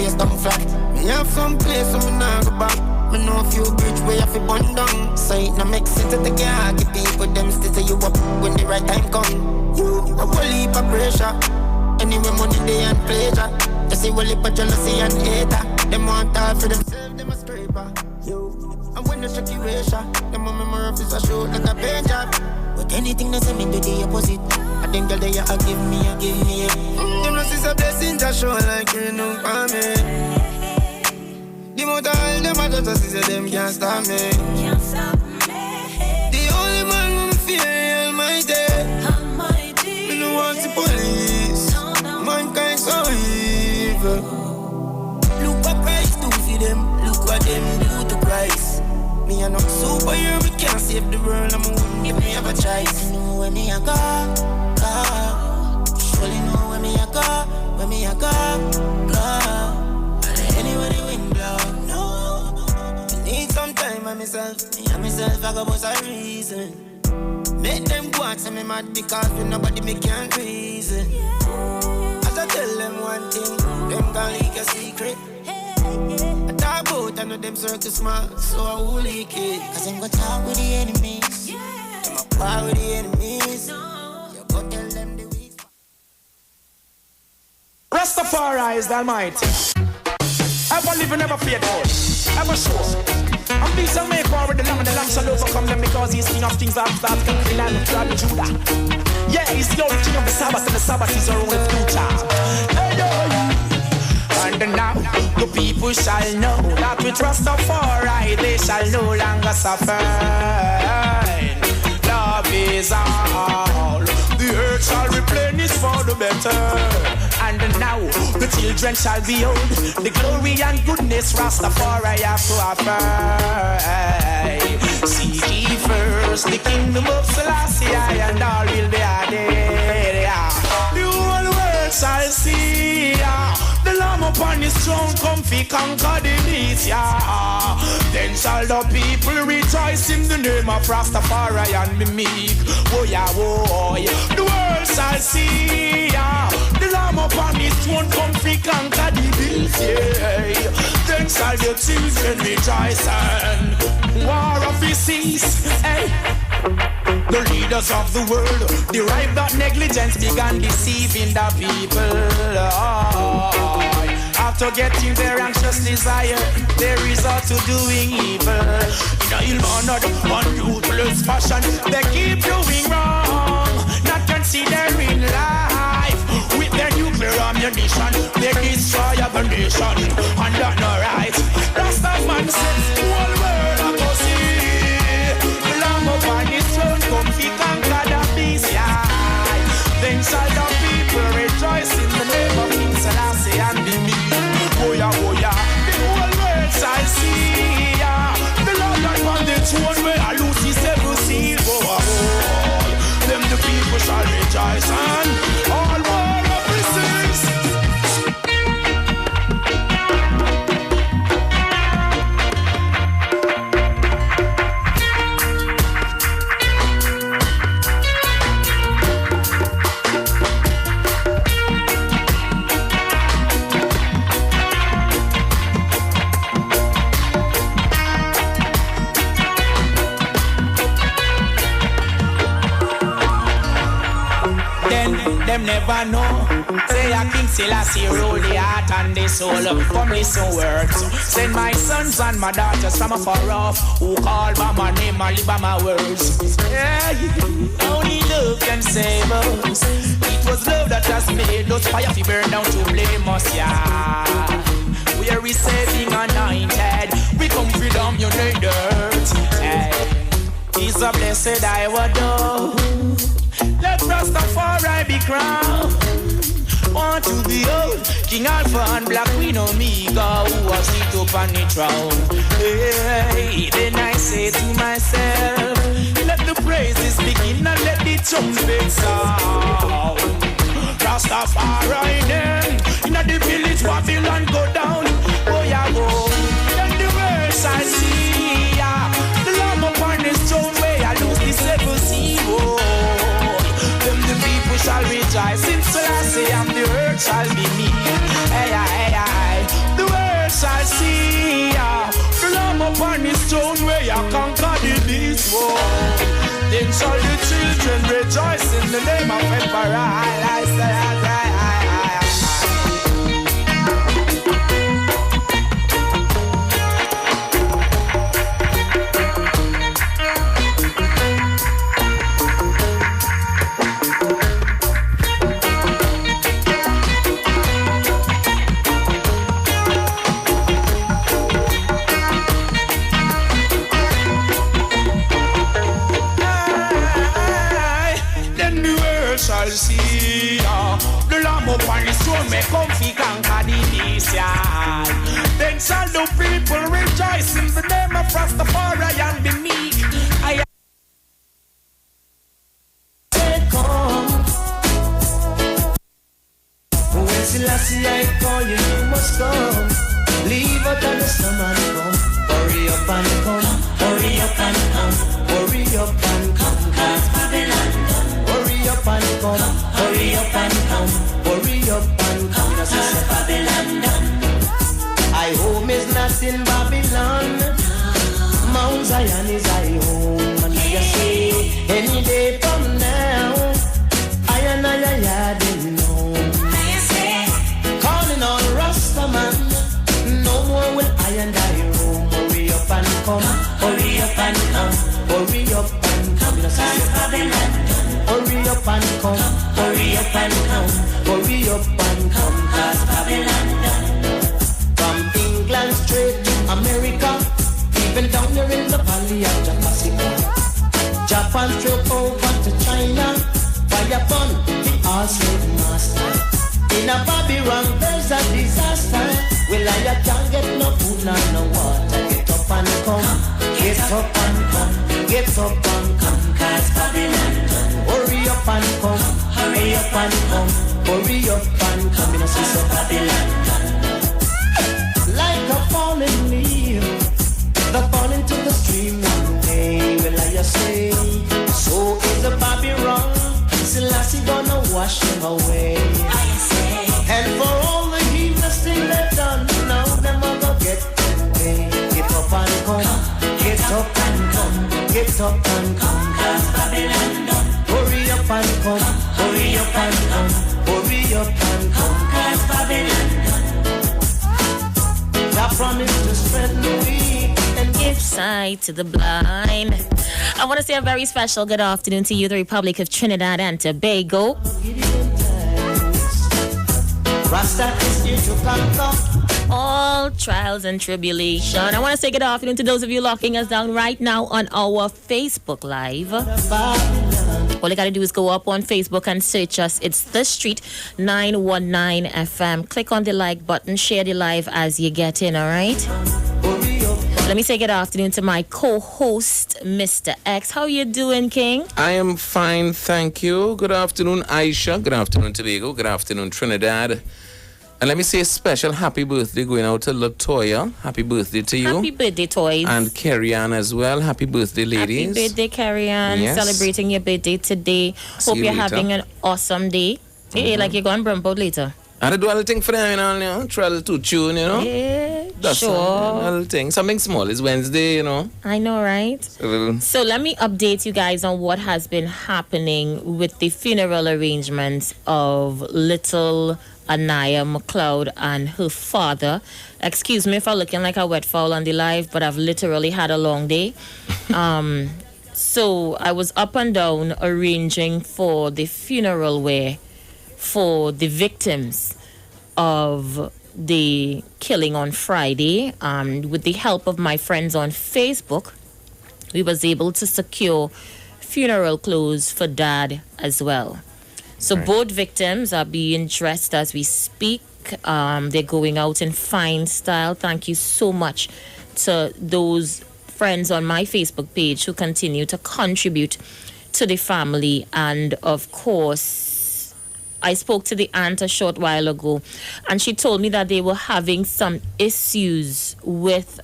face down flat. Me have some place so me nah go back. Me know a few bridge where you fi burn down. So it no make sense to take your heart. The people them still say you up when the right time come. You a whole heap of pressure. Anyway money they and pleasure. You see whole heap of jealousy and hater. Them want all for themselves, them a scraper. And when you check your ratio, them a memory of is a shoot like a paint job. But anything that say me do the opposite. I think that they a give me. Them no see a blessing to show like you know for me. The motor all them a just see them can't stop me. The only man who fear Almighty. Me no want the police. Mankind so evil. Look what Christ do for them. Look what them do to Christ. Me a no superhero, we can't save the world. I'm a wouldn't give me have a choice. You know where me a go. Surely know where me a go. Where me a go. Anywhere the wind blow. No, I need some time by myself. Me and myself, I go bust a reason. Make them go and say me mad because with nobody me can't reason. As I tell them one thing, them gon' leak a secret. I talk about I know them circles smart, so I will leak it. Cause I'm gonna talk with the enemies. I'm a par with the enemies. You go tell them the weak. Rastafari is the Almighty. Ever live and never faithful. Ever sure. I'm pleased to make war with the lamb and the lamb shall overcome them because he's king of kings of stars, king of the land of Judah. Yeah, he's the only king of the Sabbath and the Sabbath is our only future. Hey, yo. And now the people shall know that with Rastafari they shall no longer suffer. Love is all. The earth shall replenish for the better. And now the children shall behold the glory and goodness Rastafari have to offer. Seek ye first the kingdom of Selassie and all will be added. The whole world shall see. The Lamb upon his throne comfy conquer the beast, yeah. Then shall the people rejoice in the name of Rastafari and be meek. Oh yeah, oh yeah. The world shall see, yeah. The Lamb upon his throne comfy conquer the beast, yeah. Then shall the children rejoice and war of the seas, hey. The leaders of the world derived that negligence began deceiving the people. After getting their anxious desire, they resort to doing evil. In a ill-mannered, unruthless fashion, they keep doing wrong, not considering life. With their nuclear ammunition, they destroy the nation, and that's not right. Rastaman says, the whole world I go see. The Lamb upon his throne, comfy conquer the beast, yeah. Then shall the people rejoice in the name of King Selassie and be me. Oh yeah, the whole world shall see, yeah. The Lord upon the throne where I lose his seven seals. Oh, them the people shall rejoice and all war of the seas. Them never know. Say a King Selassie rule the heart and the soul. Come listen words. Send my sons and my daughters from afar off, who call by my name and live by my words. Yeah, only love can save us. It was love that has made us fire to burn down to blame us, yeah. We are receiving anointed. We come freedom united. Hey, he's a blessed I would do. Let Rastafari be crowned. Want to be old King Alpha and Black Queen Omega, who was sit up on the throne. Hey, then I say to myself, let the praises begin and let the trumpets sound. Rastafari then in the village Babylon go down. Oh yeah, go. Then the world shall see, yeah. The Lamb upon his throne where I lose the seven seas. The people shall rejoice in Selassie and the earth shall be me. Hey, hey, hey, Whoa. Then shall the children rejoice in the name of Emperor. I say, shall see the Lamb upon his throne may comfy conquer the nation. Then shall the people rejoice in the name of Rastafari and be meek. I come. When Selassie I call you, you must come. Leave out of the summer and come. Hurry up and come. Hurry up and come. Hurry up and come. Cause Babylon come. Hurry up and come, hurry up and come, hurry up and come, cause Babylon done. I home is not in Babylon, Mount Zion is I home, and you say, any day from now, I didn't know. Calling on Rastaman, no more will I and I roam. Hurry up and come, hurry up and come, hurry up and come, cause Babylon done. Hurry up and come, hurry up and come, hurry up and come, cause Babylon done. From England straight to America, even down there in the valley of Japan, Japan straight over to China, fire upon the all-slave master. In a Babylon there's a disaster, well I can't get no food nor no water. Get up and come, get up and come, get up and come, cause Babylon done. Hurry up and come, hurry up and come, hurry up and come, in a sister Babylon done. Like a falling leaf, the fall into the stream one day, well I say, so is the Babylon, Selassie gonna wash them away. I say, and for all the heathens thing they've done, now them are gonna get them pay. Get up and come, get up and come, get up and come, cause Babylon done. Hurry up and come, hurry up and come, hurry up and come, cause Babylon done. I promise to spread the weed and give sight to the blind. I want to say a very special good afternoon to you, the Republic of Trinidad and Tobago. Rasta is here to conquer all trials and tribulation. I want to say good afternoon to those of you locking us down right now on our Facebook Live. All you gotta do is go up on Facebook and search us. It's The Street 919 FM. Click on the like button, share the live as you get in, all right? Let me say good afternoon to my co-host, Mr.X. How you doing, King? I am fine, thank you. Good afternoon, Isha. Good afternoon, Tobago. Good afternoon, Trinidad. And let me say a special happy birthday going out to Latoya. Happy birthday to you. Happy birthday, toys. And Carrie-Ann as well. Happy birthday, ladies. Happy birthday, Carrie-Ann. Yes. Celebrating your birthday today. Hope you're having an awesome day. Hey, like you're going to Brumpo later. And I do a little thing for them, you know, try a little tune, you know. Yeah, that's sure. A little thing. Something small. It's Wednesday, you know. I know, right? So let me update you guys on what has been happening with the funeral arrangements of little Anaya McLeod and her father. Excuse me for looking like a wet fowl on the live, but I've literally had a long day. So I was up and down arranging for the funeral wear for the victims of the killing on Friday. With the help of my friends on Facebook, we was able to secure funeral clothes for Dad as well. So both victims are being dressed as we speak. They're going out in fine style. Thank you so much to those friends on my Facebook page who continue to contribute to the family. And of course, I spoke to the aunt a short while ago, and she told me that they were having some issues with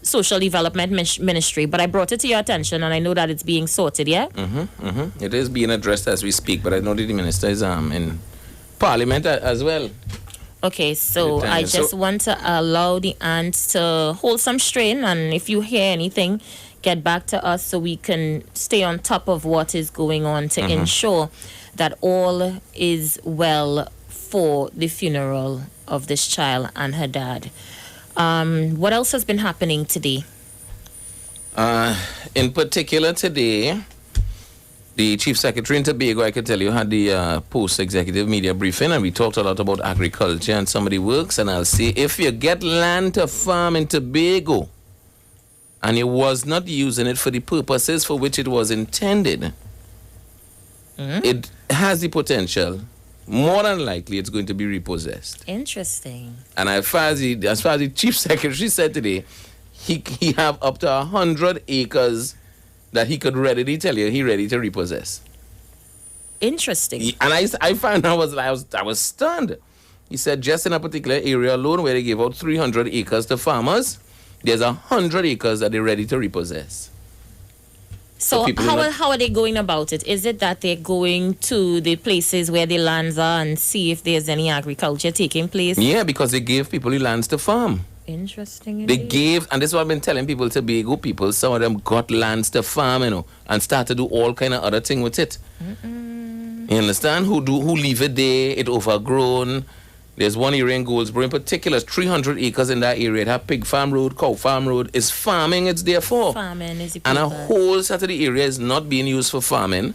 Social Development Ministry, but I brought it to your attention, and I know that it's being sorted, yeah? It is being addressed as we speak, but I know that the minister is in Parliament as well. Okay, so I just want to allow the aunt to hold some strain, and if you hear anything, get back to us so we can stay on top of what is going on to ensure that all is well for the funeral of this child and her dad. What else has been happening today? In particular today, the Chief Secretary in Tobago, I could tell you, had the post-executive media briefing, and we talked a lot about agriculture and some of the works, and I'll say, if you get land to farm in Tobago, and you was not using it for the purposes for which it was intended, it has the potential, more than likely, it's going to be repossessed. Interesting. And as far as the Chief Secretary said today, he have up to 100 acres that he could readily tell you he ready to repossess. Interesting. And I found I was stunned. He said just in a particular area alone where they gave out 300 acres to farmers, there's 100 acres that they're ready to repossess. So how are they going about it? Is it that they're going to the places where the lands are and see if there's any agriculture taking place? Yeah, because they gave people the lands to farm. Interesting. They Indeed. gave, and this is what I've been telling people, Tobago people, some of them got lands to farm, and start to do all kind of other thing with it. You understand? Who leave it there, it overgrown. There's one area in Goldsboro in particular, 300 acres in that area. It have pig farm road, cow farm road. It's farming, it's there for. Farming is the And a purpose. whole set of the area is not being used for farming.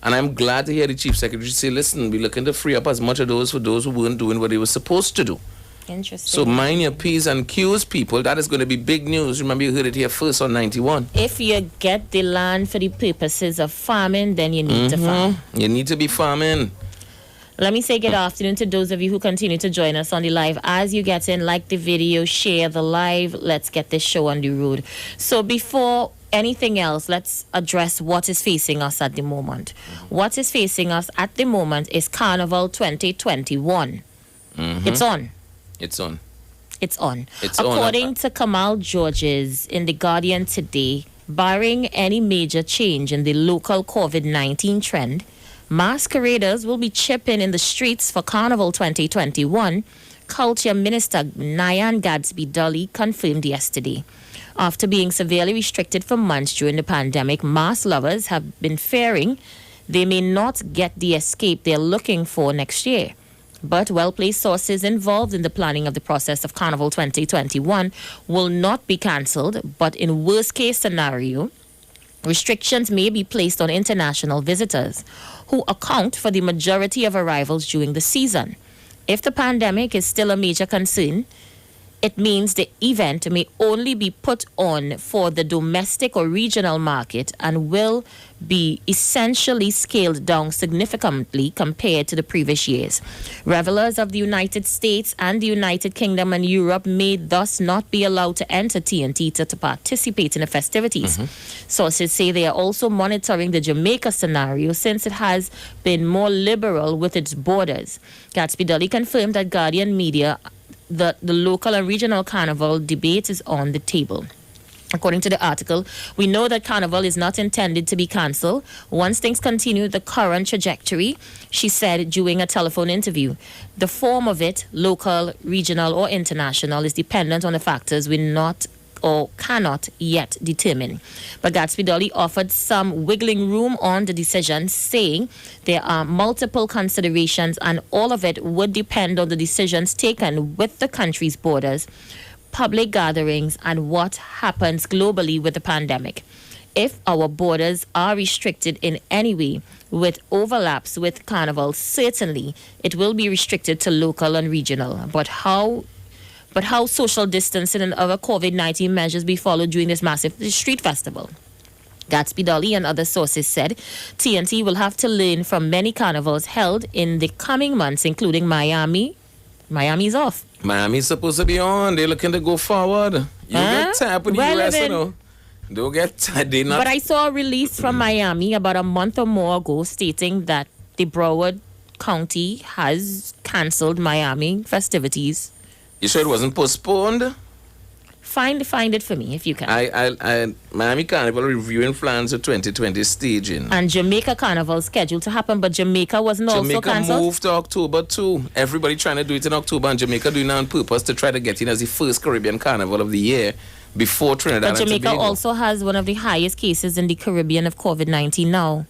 And I'm glad to hear the Chief Secretary say, listen, we're looking to free up as much of those for those who weren't doing what they were supposed to do. Interesting. So mind your P's and Q's, people. That is going to be big news. Remember, you heard it here first on 91. If you get the land for the purposes of farming, then you need to farm. You need to be farming. Let me say good afternoon to those of you who continue to join us on the live. As you get in, like the video, share the live. Let's get this show on the road. So before anything else, let's address what is facing us at the moment. What is facing us at the moment is Carnival 2021. It's on. It's on. It's on. It's on. According to Kamal Georges in The Guardian today, barring any major change in the local COVID-19 trend, masqueraders will be chipping in the streets for Carnival 2021, Culture Minister Nyan Gadsby Dolly confirmed yesterday. After being severely restricted for months during the pandemic, mass lovers have been fearing they may not get the escape they're looking for next year. But well-placed sources involved in the planning of the process of Carnival 2021 will not be cancelled, but in worst-case scenario, restrictions may be placed on international visitors who account for the majority of arrivals during the season. If the pandemic is still a major concern, it means the event may only be put on for the domestic or regional market and will be essentially scaled down significantly compared to the previous years. Revelers of the United States and the United Kingdom and Europe may thus not be allowed to enter TNT to participate in the festivities. Sources say they are also monitoring the Jamaica scenario since it has been more liberal with its borders. Gatsby Dolly confirmed that Guardian Media the local and regional carnival debate is on the table. According to the article, we know that Carnival is not intended to be cancelled once things continue the current trajectory, she said during a telephone interview. The form of it, local, regional or international, is dependent on the factors we not or cannot yet determine. But Gatsby Dolly offered some wiggling room on the decision, saying there are multiple considerations and all of it would depend on the decisions taken with the country's borders, public gatherings, and what happens globally with the pandemic. If our borders are restricted in any way with overlaps with Carnival, certainly it will be restricted to local and regional. But how social distancing and other COVID-19 measures be followed during this massive street festival? Gatsby Dolly and other sources said TNT will have to learn from many carnivals held in the coming months, including Miami. Miami's off. Miami's supposed to be on. They're looking to go forward. You get tired with the US, you know. Don't get tired. But I saw a release from Miami about a month or more ago stating that the Broward County has cancelled Miami festivities. You sure it wasn't postponed? Find it for me if you can. Miami Carnival reviewing plans for 2020 staging. And Jamaica Carnival scheduled to happen, but Jamaica wasn't also cancelled. Jamaica moved to October too. Everybody trying to do it in October, and Jamaica doing it on purpose to try to get in as the first Caribbean Carnival of the year. before Trinidad But and Jamaica Tobago. also has one of the highest cases in the Caribbean of COVID-19 now.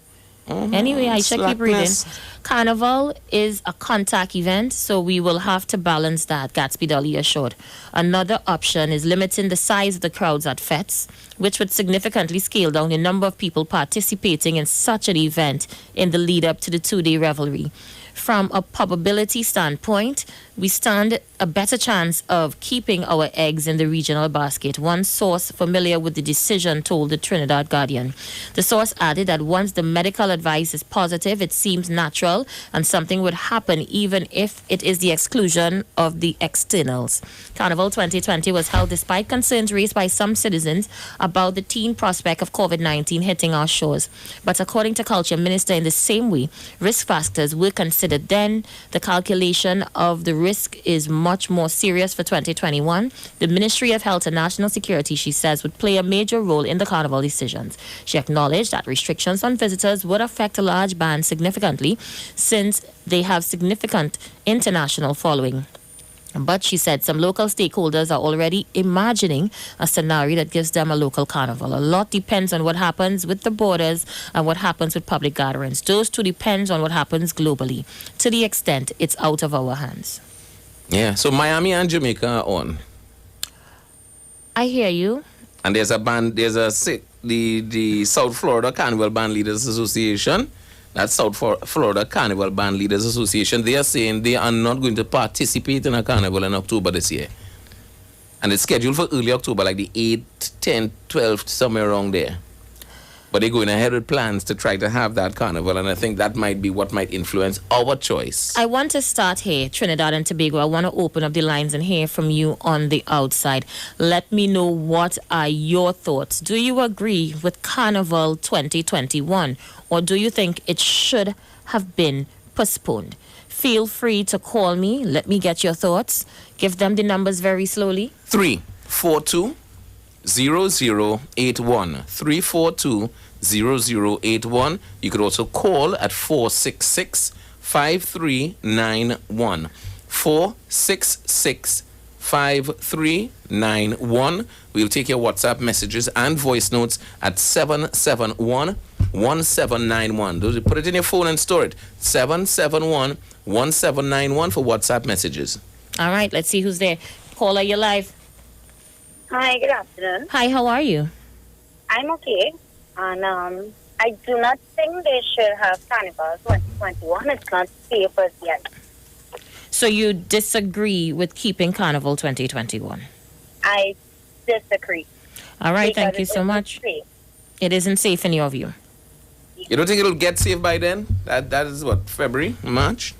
Anyway, I shall keep reading. Slackness. Carnival is a contact event, so we will have to balance that, Gatsby Dolly assured. Another option is limiting the size of the crowds at fetes, which would significantly scale down the number of people participating in such an event in the lead up to the 2-day revelry. From a probability standpoint, we stand a better chance of keeping our eggs in the regional basket, one source familiar with the decision told the Trinidad Guardian. The source added that once the medical advice is positive, it seems natural and something would happen even if it is the exclusion of the externals. Carnival 2020 was held despite concerns raised by some citizens about the teen prospect of COVID-19 hitting our shores. But according to Culture Minister, in the same way, risk factors were considered then. The calculation of the risk is much more serious for 2021. The Ministry of Health and National Security, she says, would play a major role in the Carnival decisions. She acknowledged that restrictions on visitors would affect a large band significantly since they have significant international following. But she said some local stakeholders are already imagining a scenario that gives them a local carnival. A lot depends on what happens with the borders and what happens with public gatherings. Those two depends on what happens globally, to the extent it's out of our hands. Yeah, so Miami and Jamaica are on. I hear you. And there's the South Florida Carnival Band Leaders Association. That's South Florida Carnival Band Leaders Association. They are saying they are not going to participate in a carnival in October this year. And it's scheduled for early October, like the 8th, 10th, 12th, somewhere around there. But they're going ahead with plans to try to have that carnival, and I think that might be what might influence our choice. I want to start here, Trinidad and Tobago. I want to open up the lines and hear from you on the outside. Let me know, what are your thoughts? Do you agree with Carnival 2021, or do you think it should have been postponed? Feel free to call me. Let me get your thoughts. Give them the numbers very slowly. 342-0081. 342-0081. You could also call at 466-5391. 466-5391. We'll take your WhatsApp messages and voice notes at 771-1791. Those, put it in your phone and store it. 771-1791 for WhatsApp messages. All right, let's see who's there. Caller, you're live. Hi, good afternoon. Hi, how are you? I'm okay. And I do not think they should have Carnival 2021. It's not safe as yet. So you disagree with keeping Carnival 2021? I disagree. All right, Because thank you so much. safe. It isn't safe in your view. You don't think it'll get safe by then? That is what, February, March?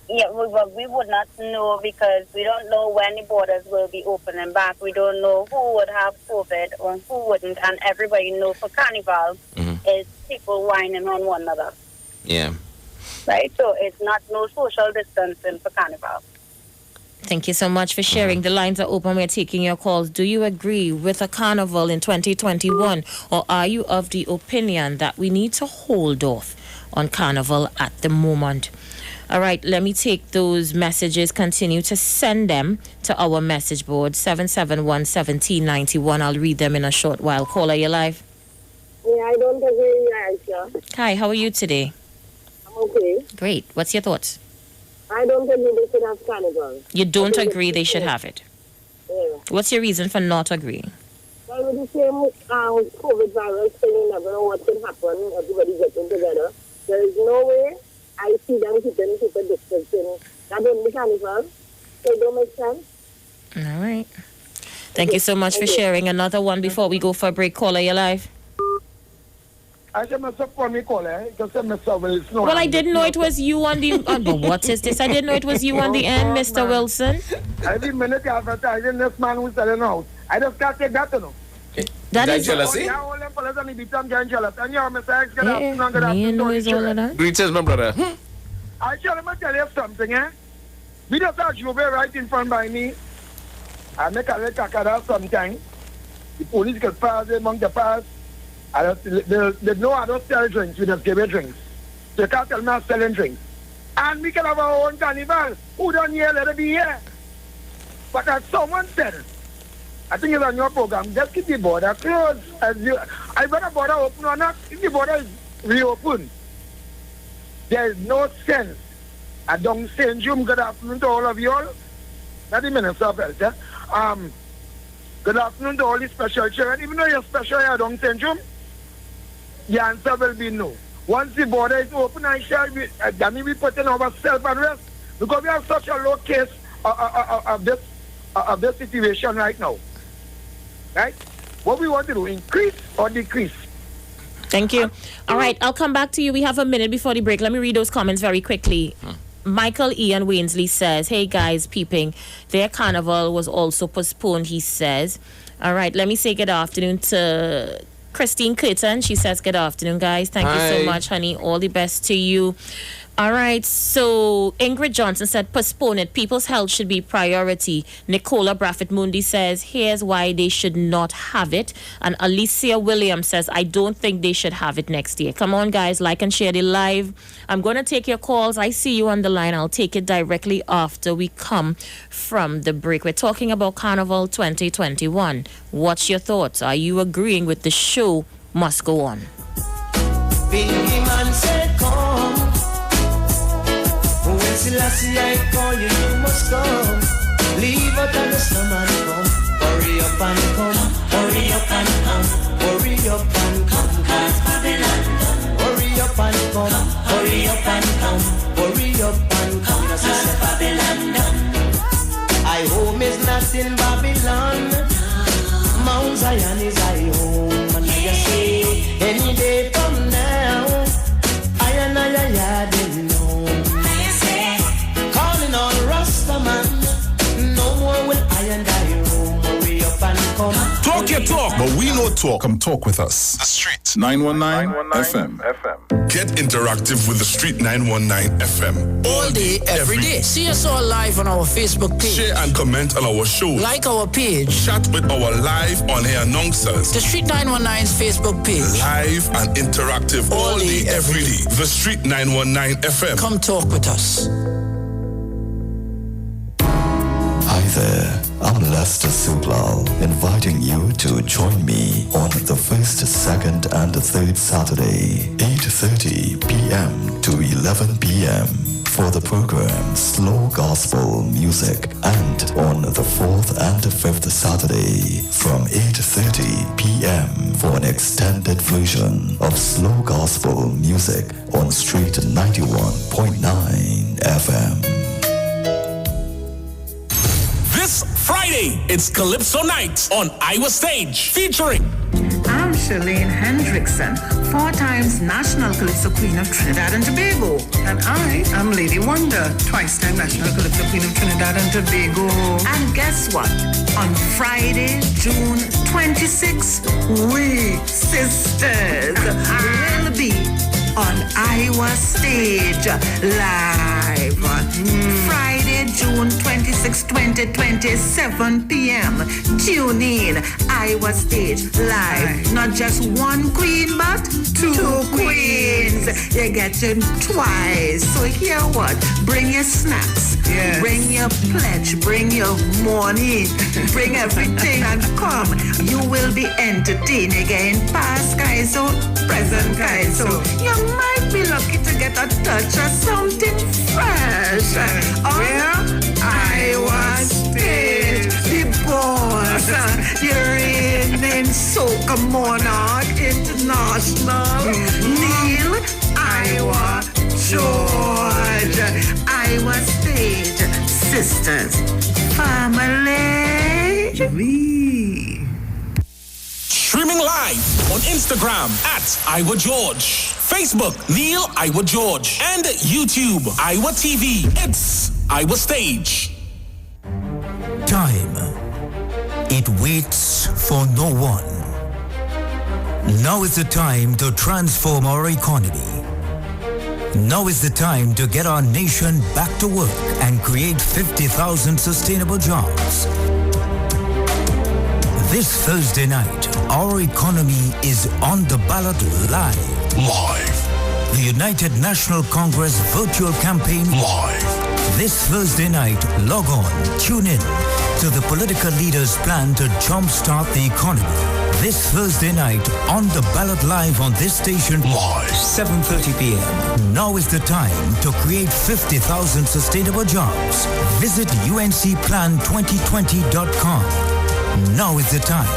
Yeah, we would not know because we don't know when the borders will be opening back. We don't know who would have COVID or who wouldn't. And everybody knows for Carnival is people whining on one another. Yeah. Right? So it's not no social distancing for Carnival. Thank you so much for sharing. The lines are open. We're taking your calls. Do you agree with a carnival in 2021, or are you of the opinion that we need to hold off on carnival at the moment? All right, let me take those messages. Continue to send them to our message board, 771-1791. I'll read them in a short while. Caller, you live. Yeah, I don't agree, Isha. Hi, how are you today? I'm okay. Great. What's your thoughts? I don't agree they should have Carnival. You don't agree they should have it? Yeah. What's your reason for not agreeing? Well, with the same COVID virus thing, you never know what can happen. Everybody getting together. There is no way I see them keeping people distancing. That don't be Carnival. So it don't make sense. All right. Thank you so much for sharing. Another one before we go for a break. Caller, you live. I said, Mr. Funny caller, because Mr. Wilson. Well, I didn't know it was you on the... but what is this? I didn't know it was you on the end, Mr. Wilson. Every minute you're advertising this man who's selling out. I just can't take that, you know. That is... jealousy? Yeah, all them fellas on the beat, I'm getting jealous. And you're Mr. X, get up, Yeah, and get up, me and and knows all of that. Greetings, my brother. I shall let me tell you something, eh? We just have Joubert right in front by me. I make a little cacada sometime. The police get passed among the pass. They know I don't sell drinks, we just give you drinks. So you can't tell me I'm selling drinks. And we can have our own carnival. Who don't here, let it be here. But as someone said, I think it's on your program. Just keep the border closed. I better border open or not. If the border is reopened, there is no sense. I don't send you. Good afternoon to all of you all. Not the Minister of Health. Good afternoon to all the special children. Even though you're special, I don't send you. The answer will be no. Once the border is open, that means we putting ourselves at rest because we have such a low case of this situation right now. Right? What we want to do, increase or decrease? Thank you. All right, I'll come back to you. We have a minute before the break. Let me read those comments very quickly. Michael Ian Wainsley says, hey guys, peeping. Their carnival was also postponed, he says. All right, let me say good afternoon to Christine Clayton. She says, good afternoon, guys. Thank you so much, honey. All the best to you. All right, so Ingrid Johnson said, postpone it. People's health should be priority. Nicola Braffett Mundi says, here's why they should not have it. And Alicia Williams says, I don't think they should have it next year. Come on, guys, like and share the live. I'm going to take your calls. I see you on the line. I'll take it directly after we come from the break. We're talking about Carnival 2021. What's your thoughts? Are you agreeing with the show must go on? Big man said, come. When Selassie I call you, you must come. Leave out on the summer and come. Hurry up and come. Hurry up and come. Hurry up and come. Cause Babylon done. Hurry up and come. Hurry up and come. Hurry up and come. Cause Babylon done. I home is not in Babylon. Mount Zion is I home. And you see, any day from now, I didn't know. Calling on Rastaman, no more will I and I roam. Hurry up and come. Talk your talk, but we know talk. Come talk with us. The Street 919 FM. Get interactive with the Street 919 FM. All day, every day. See us all live on our Facebook page. Share and comment on our show. Like our page. Chat with our live on-air announcers. The Street 919's Facebook page. Live and interactive all day, every day. The Street 919 FM. Come talk with us. Hi there, I'm Lester Suglal, inviting you to join me on the 1st, 2nd, and 3rd Saturday, 8:30 p.m. to 11 p.m. for the program Slow Gospel Music, and on the 4th and 5th Saturday from 8:30 p.m. for an extended version of Slow Gospel Music on Street 91.9 FM. This Friday, it's Calypso Night on Iwer Stage, featuring... I'm Shalane Hendrickson, 4 times National Calypso Queen of Trinidad and Tobago. And I am Lady Wonder, twice-time National Calypso Queen of Trinidad and Tobago. And guess what? On Friday, June 26th, we sisters will be on Iwer Stage live. Friday, June 26, 2020, 7 p.m. Tune in, Iwer Stage live. Not just one queen, but two queens. You're getting twice. So hear what? Bring your snacks. Yes. Bring your pledge. Bring your money. Bring everything and come. You will be entertained again. Past Kaiso, present Kaiso. You might be lucky to get a touch of something fresh. On Iwer Stage, the boss, the reigning soca monarch international, Neil Iwer George. Iwer Stage, sisters, family. Streaming live on Instagram at Iwer George, Facebook Neil Iwer George, and YouTube Iwer TV. It's Iwer Stage. Time. It waits for no one. Now is the time to transform our economy. Now is the time to get our nation back to work and create 50,000 sustainable jobs. This Thursday night, our economy is on the ballot live. Live. The United National Congress virtual campaign live. This Thursday night, log on, tune in to the political leaders' plan to jumpstart the economy. This Thursday night, on the ballot live on this station, live 7:30 p.m. Now is the time to create 50,000 sustainable jobs. Visit uncplan2020.com. Now is the time.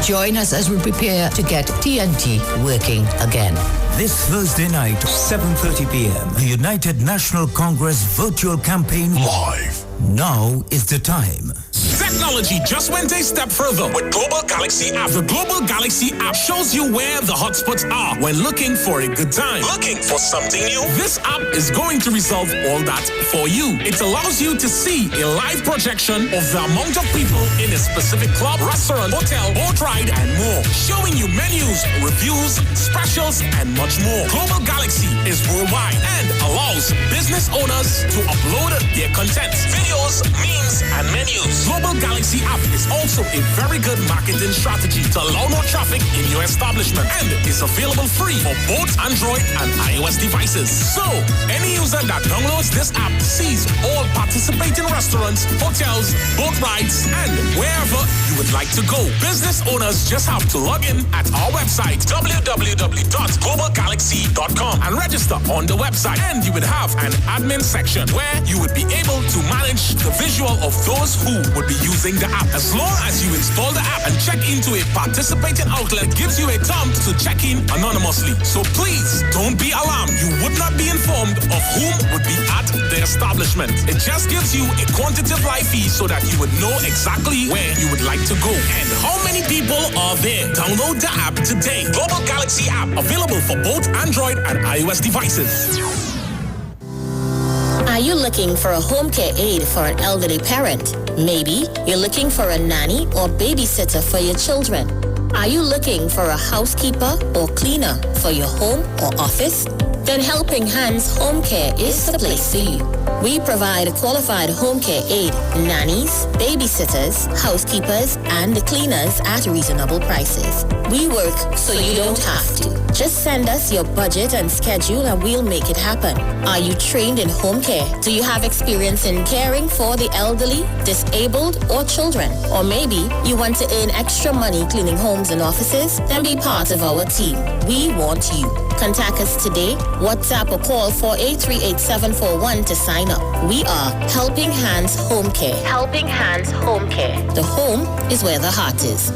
Join us as we prepare to get TNT working again. This Thursday night, 7:30 p.m. The United National Congress virtual campaign live. Now is the time. Technology just went a step further with Global Galaxy app. The Global Galaxy app shows you where the hotspots are when looking for a good time. Looking for something new? This app is going to resolve all that for you. It allows you to see a live projection of the amount of people in a specific club, restaurant, hotel, boat ride, and more. Showing you menus, reviews, specials, and much more. Global Galaxy is worldwide and allows business owners to upload their content, videos, memes, and menus. Global Galaxy app is also a very good marketing strategy to allow more traffic in your establishment and is available free for both Android and iOS devices. So, any user that downloads this app sees all participating restaurants, hotels, boat rides, and wherever you would like to go. Business owners just have to log in at our website, www.globalgalaxy.com, and register on the website. And you would have an admin section where you would be able to manage the visual of those who would be using the app. As long as you install the app and check into a participating outlet, gives you a thumb to check in anonymously. So please don't be alarmed. You would not be informed of whom would be at the establishment. It just gives you a quantitative live feed so that you would know exactly where you would like to go and how many people are there. Download the app today. Global Galaxy app available for both Android and iOS devices. Are you looking for a home care aid for an elderly parent? Maybe you're looking for a nanny or babysitter for your children. Are you looking for a housekeeper or cleaner for your home or office? Then Helping Hands Home Care is the place for you. We provide qualified home care aid, nannies, babysitters, housekeepers, and cleaners at reasonable prices. We work so you don't have to. Just send us your budget and schedule and we'll make it happen. Are you trained in home care? Do you have experience in caring for the elderly, disabled, or children? Or maybe you want to earn extra money cleaning homes and offices? Then be part of our team. We want you. Contact us today, WhatsApp or call 4838741 to sign up. We are Helping Hands Home Care. Helping Hands Home Care. The home is where the heart is.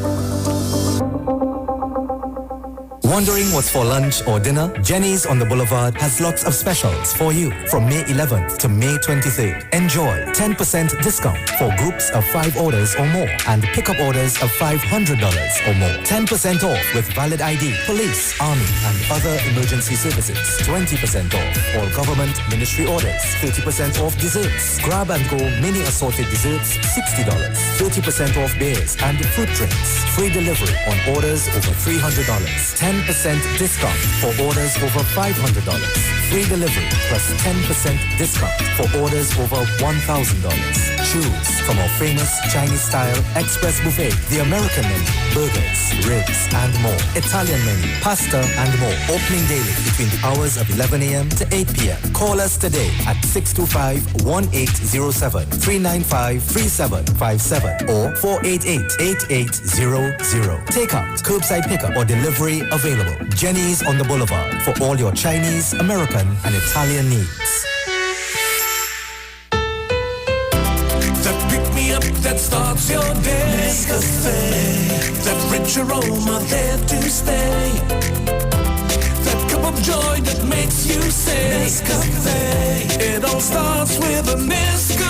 Wondering what's for lunch or dinner? Jenny's on the Boulevard has lots of specials for you from May 11th to May 23rd. Enjoy 10% discount for groups of 5 orders or more and pickup orders of $500 or more. 10% off with valid ID, police, army and other emergency services. 20% off all government ministry orders. 30% off desserts. Grab and go mini assorted desserts, $60. 30% off beers and fruit drinks. Free delivery on orders over $300. 10% discount for orders over $500. Free delivery plus 10% discount for orders over $1,000. Choose from our famous Chinese-style express buffet, the American menu, burgers, ribs, and more. Italian menu, pasta, and more. Opening daily between the hours of 11 a.m. to 8 p.m. Call us today at 625-1807, 395-3757, or 488-8800. Takeout, curbside pickup, or delivery available. Jenny's on the Boulevard for all your Chinese, American, and Italian needs. That pick me up, that starts your day. Nescafe. That rich aroma there to stay. That cup of joy that makes you say Nescafe. It all starts with a Nescafe.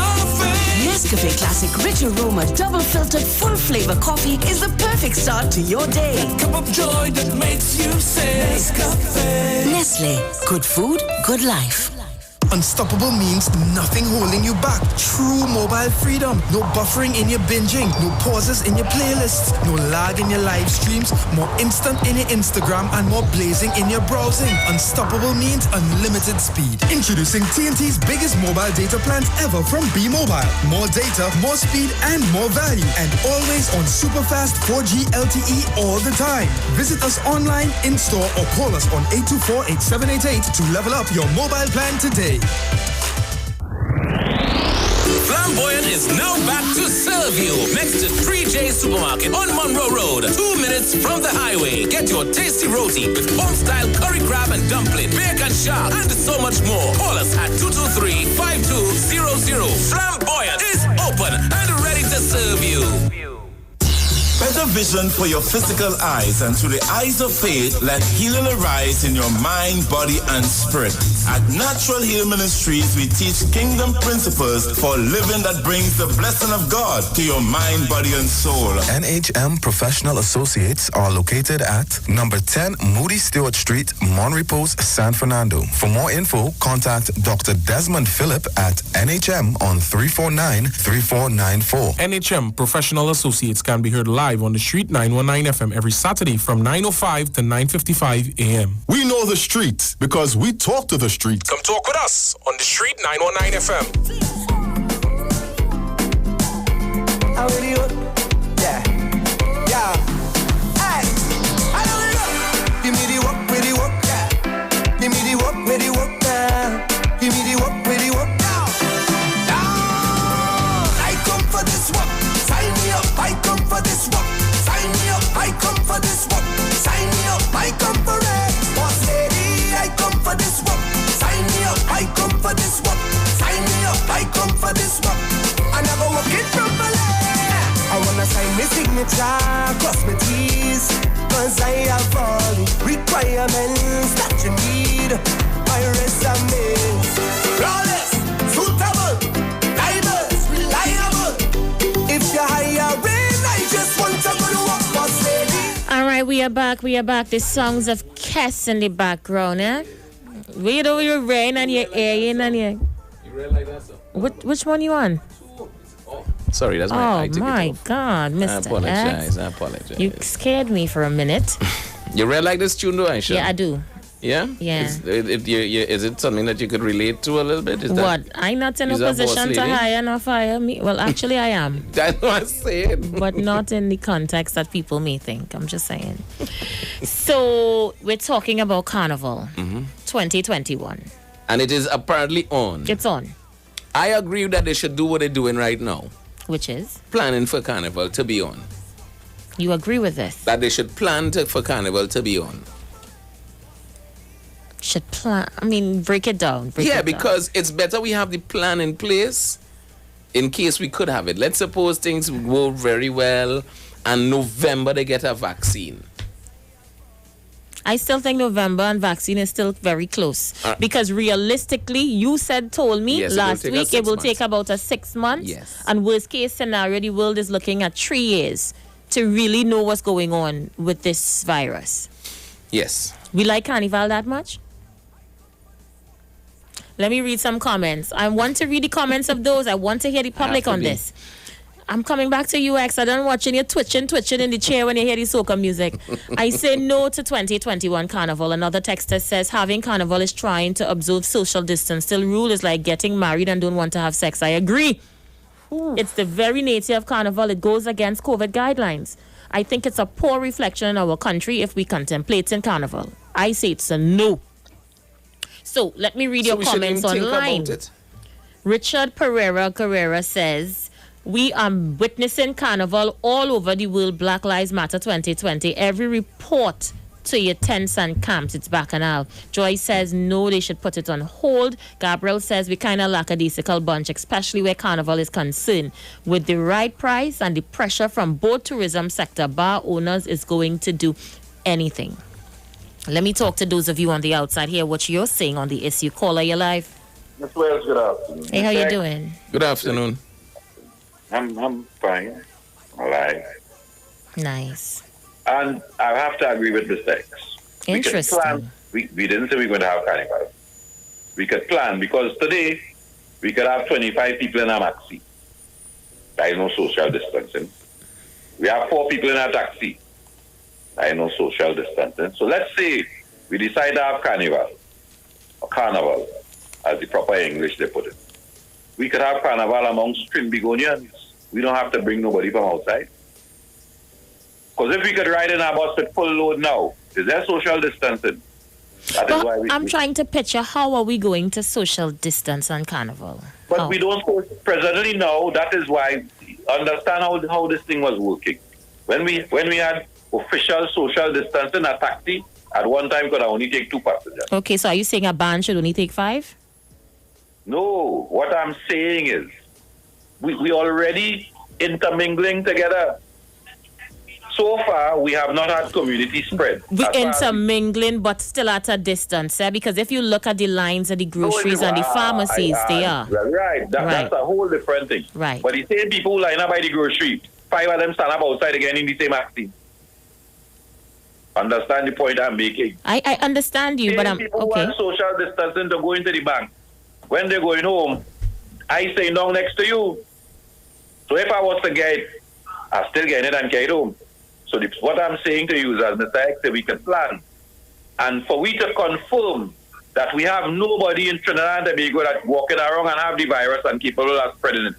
Nescafe Classic Rich Aroma Double Filtered Full Flavor Coffee is the perfect start to your day. That cup of joy that makes you say Nescafe. Nestle. Good food, good life. Unstoppable means nothing holding you back. True mobile freedom. No buffering in your binging. No pauses in your playlists. No lag in your live streams. More instant in your Instagram and more blazing in your browsing. Unstoppable means unlimited speed. Introducing TNT's biggest mobile data plans ever from B-Mobile. More data, more speed, and more value. And always on super fast 4G LTE all the time. Visit us online, in-store, or call us on 824-8788 to level up your mobile plan today. is now back to serve you. Next to 3J Supermarket on Monroe Road. 2 minutes from the highway. Get your tasty roti with home-style curry crab and dumpling, bacon shark, and so much more. Call us at 223-5200. Flamboyant is open and ready to serve you. Better vision for your physical eyes, and through the eyes of faith, let healing arise in your mind, body, and spirit. At Natural Heal Ministries, we teach kingdom principles for living that brings the blessing of God to your mind, body, and soul. NHM Professional Associates are located at number 10 Moody Stewart Street, Monrepos, San Fernando. For more info, contact Dr. Desmond Phillip at NHM on 349-3494. NHM Professional Associates can be heard live on the Street 919 FM every Saturday from 9:05 to 9:55 a.m. We know the street because we talk to the street. Come talk with us on the Street 919 FM. How are you? Yeah. Yeah. Hey. I know it up. Give me the walk with the walk. Yeah. Give me the walk with the walk now. Give me the walk with the walk now. Down. I come for this walk. Sign me up. I come for this walk. Sign me up. I come for this walk. Sign me up. I come for it. Boss lady, I come for this walk. Sign me up. I come for this walk. Sign me up. I come for this walk. I never walk it properly. I wanna sign my signature, cross my T's, cause I have all the requirements that you need. My resume flawless, suitable, diverse, reliable. If you're hiring, I just want to go to work, boss lady. All right, we are back. The songs of Kess in the background, eh? We do your rain and your air and your... You read like that, sir? Which one you on? Sorry, that's my... Oh, my God, Mr. I X. apologize. You scared me for a minute. You read like this tune, though, Isha? Yeah, I do. Yeah? Yeah. Is it something that you could relate to a little bit? What? I'm not in a position to hire nor fire me. Well, actually, I am. That's what I'm saying. But not in the context that people may think. I'm just saying. So, we're talking about Carnival 2021. And it is apparently on. It's on. I agree that they should do what they're doing right now. Which is? Planning for Carnival to be on. You agree with this? That they should plan for Carnival to be on. Should plan? I mean, break it down. Because it's better we have the plan in place in case we could have it. Let's suppose things go very well and November they get a vaccine. I still think November and vaccine is still very close. Because realistically, you told me last week it will take about 6 months. Yes. And worst case scenario, the world is looking at 3 years to really know what's going on with this virus. Yes. We like Carnival that much? Let me read some comments. I want to read the comments of those. I want to hear the public on this. I'm coming back to you, X. I don't watching you twitching in the chair when you hear the soca music. I say no to 2021 Carnival. Another texter says having Carnival is trying to observe social distance. Still, rule is like getting married and don't want to have sex. I agree. It's the very nature of Carnival. It goes against COVID guidelines. I think it's a poor reflection in our country if we contemplate in Carnival. I say it's a no. So, let me read your comments online. Richard Carrera says, we are witnessing Carnival all over the world. Black Lives Matter 2020. Every report to your tents and camps, it's bacchanal. Joy says, no, they should put it on hold. Gabriel says, we kind of lackadaisical bunch, especially where Carnival is concerned. With the right price and the pressure from both tourism sector, bar owners is going to do anything. Let me talk to those of you on the outside here, what you're saying on the issue. Caller, you're live. Ms. Wells, good afternoon. Hey, how you doing? Good afternoon. I'm fine. Alive. Nice. And I have to agree with Mr.X. Interesting. We didn't say we're going to have Carnival. We could plan because today we could have 25 people in a maxi. There is no social distancing. We have 4 people in a taxi. There is no social distancing. So let's say we decide to have Carnival, or Carnival, as the proper English they put it. We could have Carnival amongst Trinbagonians. We don't have to bring nobody from outside. Because if we could ride in our bus with full load now, is there social distancing? That is why I'm trying to picture how are we going to social distance on Carnival? But we don't presently know. That is why understand how this thing was working. When we had official social distancing, a taxi at one time could only take 2 passengers. Okay, so are you saying a band should only take 5? No, what I'm saying is we already intermingling together. So far, we have not had community spread. We intermingling, but still at a distance, because if you look at the lines at the groceries and the pharmacies, they are. Right. That's a whole different thing. Right. But the same people who line up by the grocery, 5 of them stand up outside again in the same vaccine. Understand the point I'm making? I understand you, but I'm people okay. who want social distancing to go into the bank. When they're going home, I stay down next to you. So if I was to get it, I still get it and get it home. So what I'm saying to you is, as Mr.X, we can plan. And for we to confirm that we have nobody in Trinidad and Tobago that's walking around and have the virus and capable of spreading it,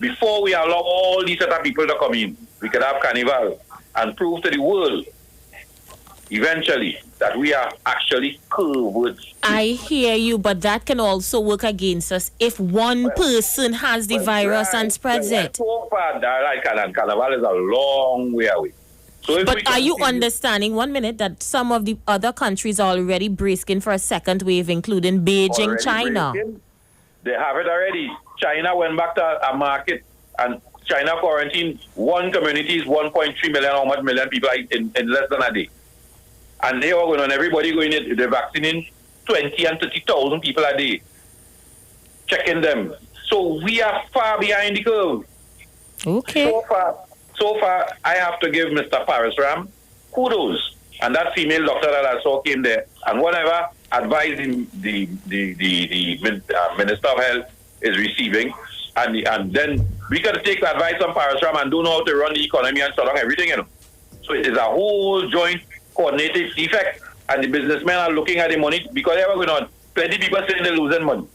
before we allow all these other people to come in, we could have carnival and prove to the world eventually that we are actually covered. I hear you, but that can also work against us if one person has the virus and spreads it. So far, carnival is a long way away. So but are you understanding, 1 minute, that some of the other countries are already bracing for a second wave, including Beijing, China? Bracing? They have it already. China went back to a market and China quarantined one community, 1.3 million, how much million people in less than a day. And they are going on, everybody going in, they're vaccinating 20 and 30,000 people a day, checking them. So we are far behind the curve. Okay. So far, I have to give Mr. Parasram kudos. And that female doctor that I saw came there. And whatever advice the Minister of Health is receiving, and then we got to take the advice from Parasram and don't know how to run the economy and shut down everything, So it is a whole joint coordinated effect. And the businessmen are looking at the money because they are going on. Plenty people saying they're losing money.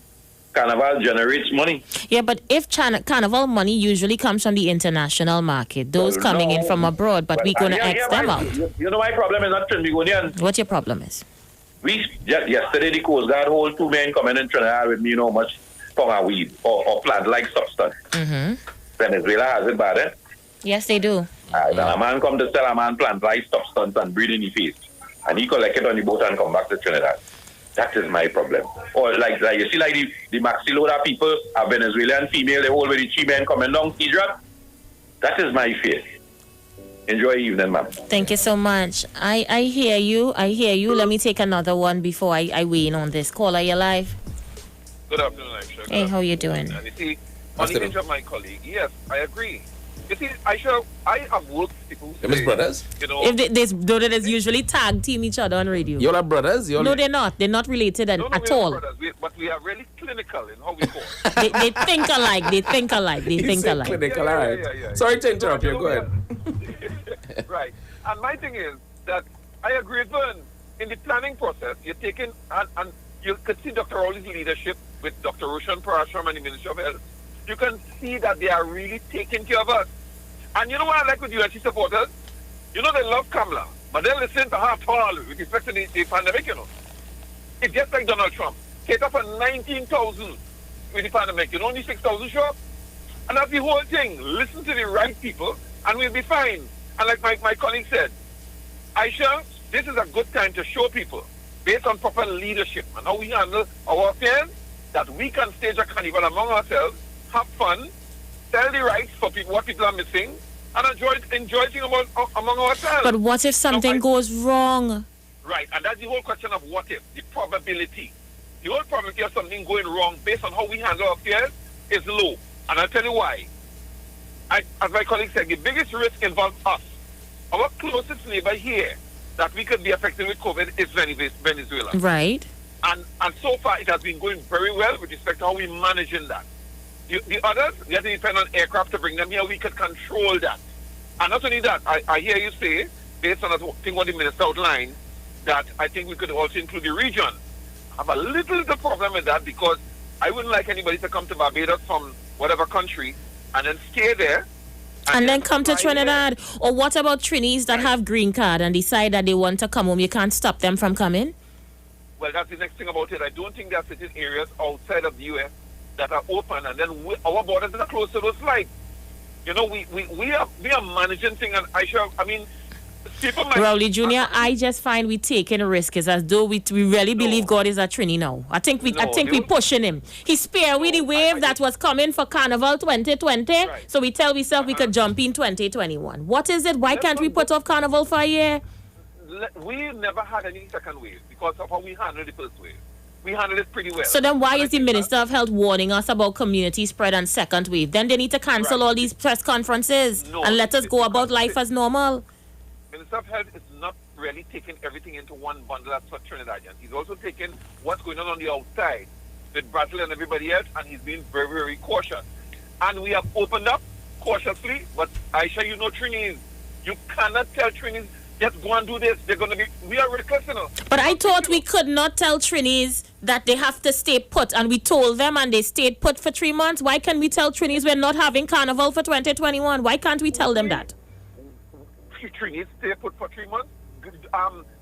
Carnival generates money. Yeah, but if Carnival money usually comes from the international market, those coming in from abroad, but we're going to X them out. You know my problem is not Trinidadian. What your problem is? Yesterday the Coast Guard hold 2 men coming in Trinidad with me, how much ponga weed or plant-like substance. Mm-hmm. Venezuela has it bad, eh? Yes, they do. And a man come to sell a man plant-like substance and breathe in the face. And he collect it on the boat and come back to Trinidad. That is my problem. Or like you see, like the Maxiloda people, a Venezuelan female, they hold with the 3 men coming down Tidra. That is my fear. Enjoy your evening, ma'am. Thank you so much. I hear you. Let me take another one before I weigh in on this. Caller, you live? Good afternoon, Isha. Hey, how you doing? And you see, on the image of my colleague, yes, I agree. You see, Isha, I have worked with people who say, brothers? You know, if they usually tag team each other on radio. You're brothers? No, they're not. They're not related at all. Brothers, but we are really clinical in how we call. They think alike. They think alike. Clinical, all right. Sorry to interrupt you. Go ahead. Right. And my thing is that I agree with Vern. In the planning process, you're taking, and you could see Dr. Rowley's leadership with Dr. Roshan Parashram and the Ministry of Health. You can see that they are really taking care of us. And you know what I like with UNC supporters? You know they love Kamala, but they listen to her tall with respect to the pandemic, It's just like Donald Trump. Cater for 19,000 with the pandemic. Only 6,000 show up. And that's the whole thing. Listen to the right people and we'll be fine. And like my colleague said, Aisha, this is a good time to show people, based on proper leadership and how we handle our affairs, that we can stage a carnival among ourselves, have fun, tell the rights for people, what people are missing, and enjoy things among ourselves. But what if something goes wrong? Right, and that's the whole question of what if, the probability. The whole probability of something going wrong based on how we handle our affairs is low. And I'll tell you why. As my colleague said, the biggest risk involves us. Our closest neighbor here that we could be affected with COVID is Venezuela. Right. And so far it has been going very well with respect to how we're managing that. The others, we have to depend on aircraft to bring them here. We could control that. And not only that, I hear you say, based on what the minister outlined, that I think we could also include the region. I have a little problem with that because I wouldn't like anybody to come to Barbados from whatever country and then stay there. And then come to Trinidad. Or what about Trinis that have green card and decide that they want to come home? You can't stop them from coming? Well, that's the next thing about it. I don't think there are certain areas outside of the U.S. that are open, and then our borders are closed to those flights. You know, we are managing things, and I mean, people might... Rowley Jr., I just find we taking a risk. It's as though we really believe God is at Trini now. I think we pushing him. He spared we the wave that was coming for Carnival 2020, so we tell ourselves we could jump in 2021. What is it? Why can't we put off Carnival for a year? We never had any second wave because of how we handled the first wave. We handled it pretty well. So then why is the Minister of Health warning us about community spread and second wave? Then they need to cancel all these press conferences and let us go about life as normal. Minister of Health is not really taking everything into one bundle as for Trinidadians. He's also taking what's going on the outside with Brazil and everybody else, and he's being very, very cautious. And we have opened up cautiously, but Isha, you know Trinis. You cannot tell Trinis, just go and do this. They're going to be, we are reckless, you know. But I thought we could not tell Trinis that they have to stay put, and we told them and they stayed put for 3 months. Why can we tell Trinis we're not having Carnival for 2021? Why can't we tell them that? Trinis stay put for 3 months.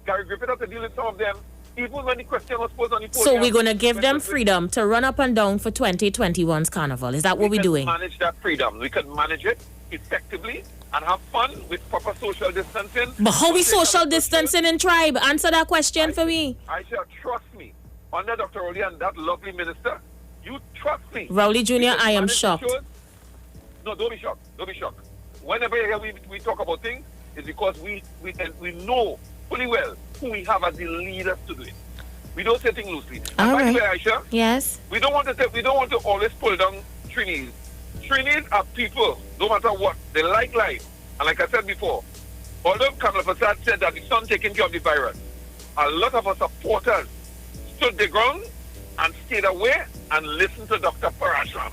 Gary Griffith has to deal with some of them, even when the question was posed on the podium. So we're going to give them freedom to run up and down for 2021's Carnival. Is that what we're doing? We can manage that freedom. We can manage it effectively and have fun with proper social distancing. But how we social distancing in tribe? Answer that question for me. Aisha, trust me. Under Dr. Rowley and that lovely minister, you trust me. Rowley Jr., I am shocked. No, don't be shocked. Don't be shocked. Whenever we talk about things, it's because we know fully well who we have as the leaders to do it. We don't say things loosely. And by the way, Aisha, yes, we don't want to always pull down Trinis. Trinis are people, no matter what. They like life. And like I said before, although Kamala Prasad said that the son taking care of the virus, a lot of our supporters stood their ground and stayed away and listened to Dr. Parashram,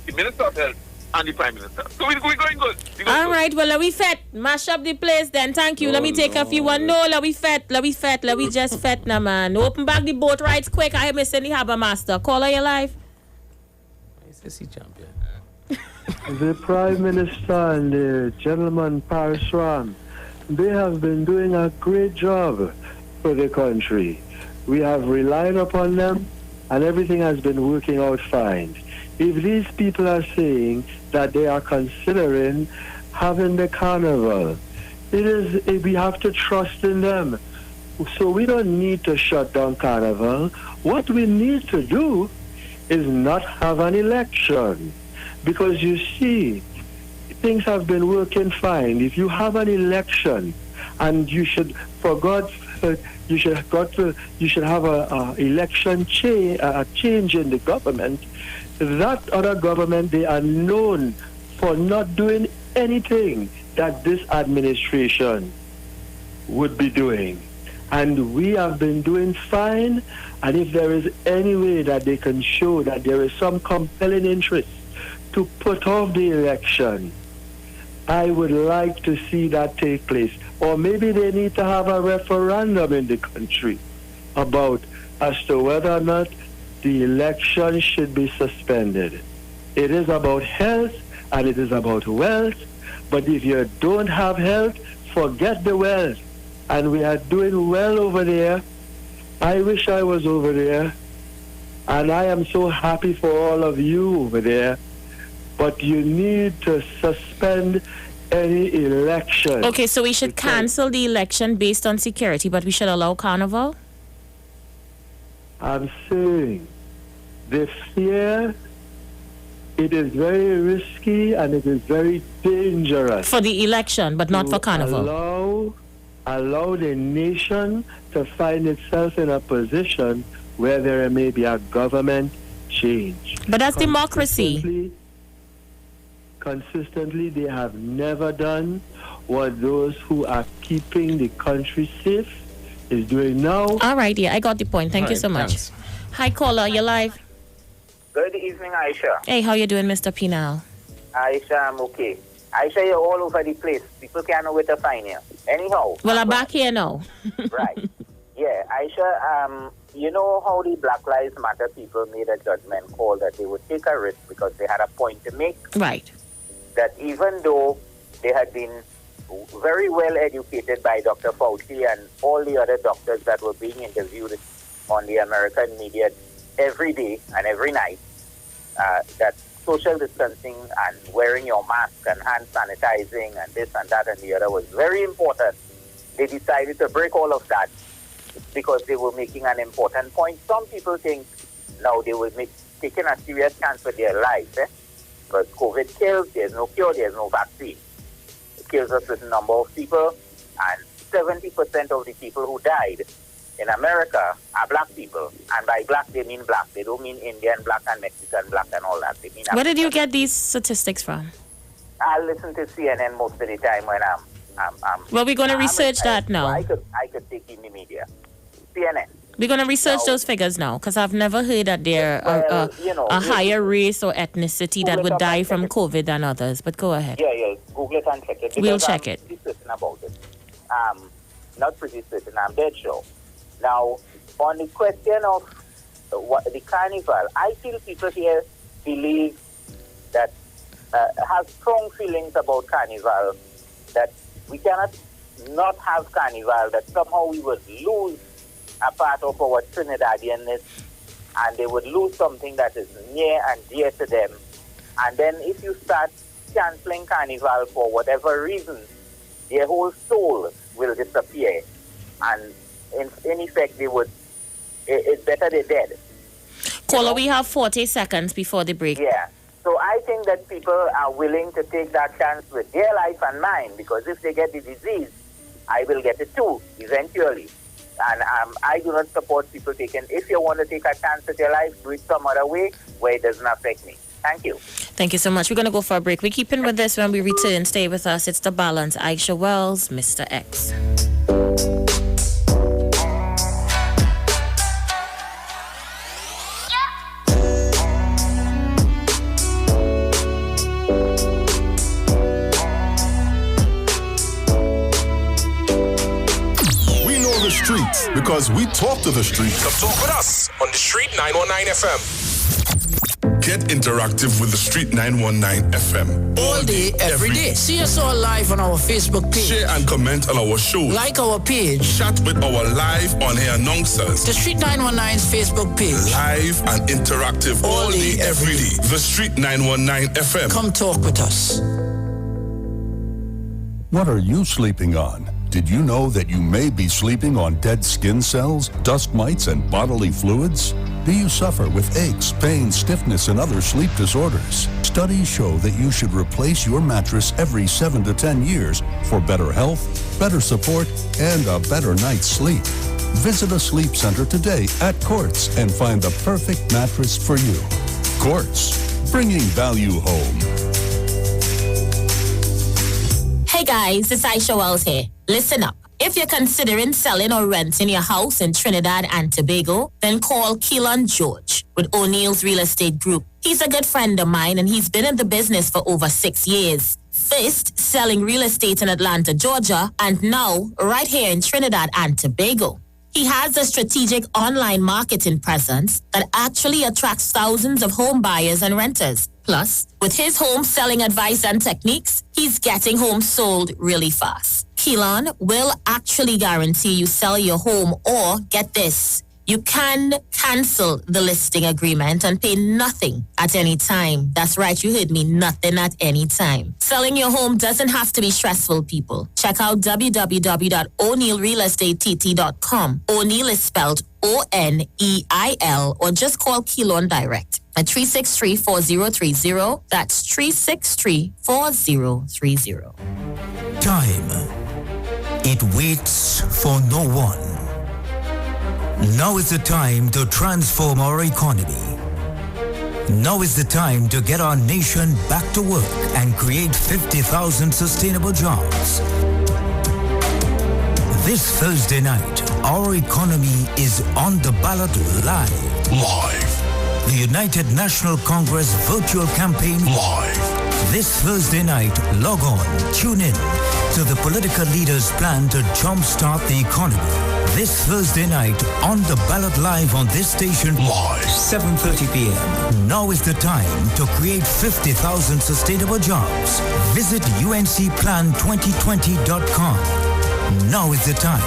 the Minister of Health, and the Prime Minister. So we're going good. All right, well, let we fet. Mash up the place then. Thank you. Let me take a few one. No, let we fet. Let we just fet now, man. Open back the boat rides quick. I am missing the Harbour Master. Call her your life. Champion. The Prime Minister and the gentleman Parashram, they have been doing a great job for the country. We have relied upon them and everything has been working out fine. If these people are saying that they are considering having the carnival, we have to trust in them. So we don't need to shut down carnival. What we need to do is not have an election. Because you see, things have been working fine. If you have an election and you should, for God's sake, you should have a election change in the government. That other government, they are known for not doing anything that this administration would be doing. And we have been doing fine, and if there is any way that they can show that there is some compelling interest to put off the election, I would like to see that take place. Or maybe they need to have a referendum in the country about as to whether or not the election should be suspended. It is about health and it is about wealth, but if you don't have health, forget the wealth. And we are doing well over there. I wish I was over there. And I am so happy for all of you over there. But you need to suspend any election. Okay, so we should cancel the election based on security, but we should allow carnival? I'm saying the fear, it is very risky and it is very dangerous. For the election, but not for carnival. Allow the nation to find itself in a position where there may be a government change. But that's democracy. Consistently, they have never done what those who are keeping the country safe is doing now. All right, I got the point. Thank you so much. Thanks. Hi, caller, you're live. Good evening, Isha. Hey, how you doing, Mr. Pinal? Isha, I'm okay. Isha, you're all over the place. People can't know where to find you. Anyhow. Well, I'm back here now. Right. Yeah, Isha, you know how the Black Lives Matter people made a judgment call that they would take a risk because they had a point to make? Right. That even though they had been very well educated by Dr. Fauci and all the other doctors that were being interviewed on the American media every day and every night, that social distancing and wearing your mask and hand sanitizing and this and that and the other was very important. They decided to break all of that because they were making an important point. Some people think now they were taking a serious chance with their lives. Because COVID kills, there's no cure, there's no vaccine. It kills a certain number of people, and 70% of the people who died in America are black people. And by black, they mean black. They don't mean Indian black and Mexican black and all that. They mean Where did you get these statistics from? I listen to CNN most of the time when I'm well, we're going to research that now. I could take in the media. CNN. We're going to research those figures now, because I've never heard that there are a higher race or ethnicity that would die from COVID than others. But go ahead. Yeah. Google it and check it. We'll check it. I'm pretty certain about it. Not pretty certain. I'm dead sure. Now, on the question of the carnival, I feel people here believe that, have strong feelings about carnival, that we cannot not have carnival, that somehow we would lose a part of our Trinidadianness, and they would lose something that is near and dear to them. And then if you start cancelling carnival for whatever reason, their whole soul will disappear. And in effect, they would, it's better they're dead. Caller, we have 40 seconds before the break. Yeah. So I think that people are willing to take that chance with their life and mine, because if they get the disease, I will get it too, eventually. And I do not support people taking, if you want to take a chance with your life, do it some other way where it doesn't affect me. Thank you. Thank you so much. We're going to go for a break. We're keeping with this when we return. Stay with us. It's The Balance. Isha Wells, Mr.X. Streets, because we talk to the streets. Come talk with us on the Street 919 FM. Get interactive with the Street 919 FM. All day, every day. See us all live on our Facebook page. Share and comment on our shows. Like our page. Chat with our live on-air announcers. The Street 919's Facebook page. Live and interactive all day, every day. The Street 919 FM. Come talk with us. What are you sleeping on? Did you know that you may be sleeping on dead skin cells, dust mites, and bodily fluids? Do you suffer with aches, pain, stiffness, and other sleep disorders? Studies show that you should replace your mattress every 7 to 10 years for better health, better support, and a better night's sleep. Visit a sleep center today at Quartz and find the perfect mattress for you. Quartz, bringing value home. Hey guys, it's Isha Wells here. Listen up. If you're considering selling or renting your house in Trinidad and Tobago, then call Keelan George with O'Neill's Real Estate Group. He's a good friend of mine and he's been in the business for over 6 years. First, selling real estate in Atlanta, Georgia, and now right here in Trinidad and Tobago. He has a strategic online marketing presence that actually attracts thousands of home buyers and renters. Plus, with his home selling advice and techniques, he's getting homes sold really fast. Keelan will actually guarantee you sell your home, or get this, you can cancel the listing agreement and pay nothing at any time. That's right, you heard me, nothing at any time. Selling your home doesn't have to be stressful, people. Check out www.o'neillrealestatetT.com. O'Neill is spelled O-N-E-I-L, or just call Keelan direct at 363-4030. That's 363-4030. Time. It waits for no one. Now is the time to transform our economy. Now is the time to get our nation back to work and create 50,000 sustainable jobs. This Thursday night, our economy is on the ballot live. The United National Congress virtual campaign live. This Thursday night, log on, tune in to the political leaders' plan to jumpstart the economy. This Thursday night, on the ballot live on this station, live, 7:30 p.m. Now is the time to create 50,000 sustainable jobs. Visit uncplan2020.com. Now is the time.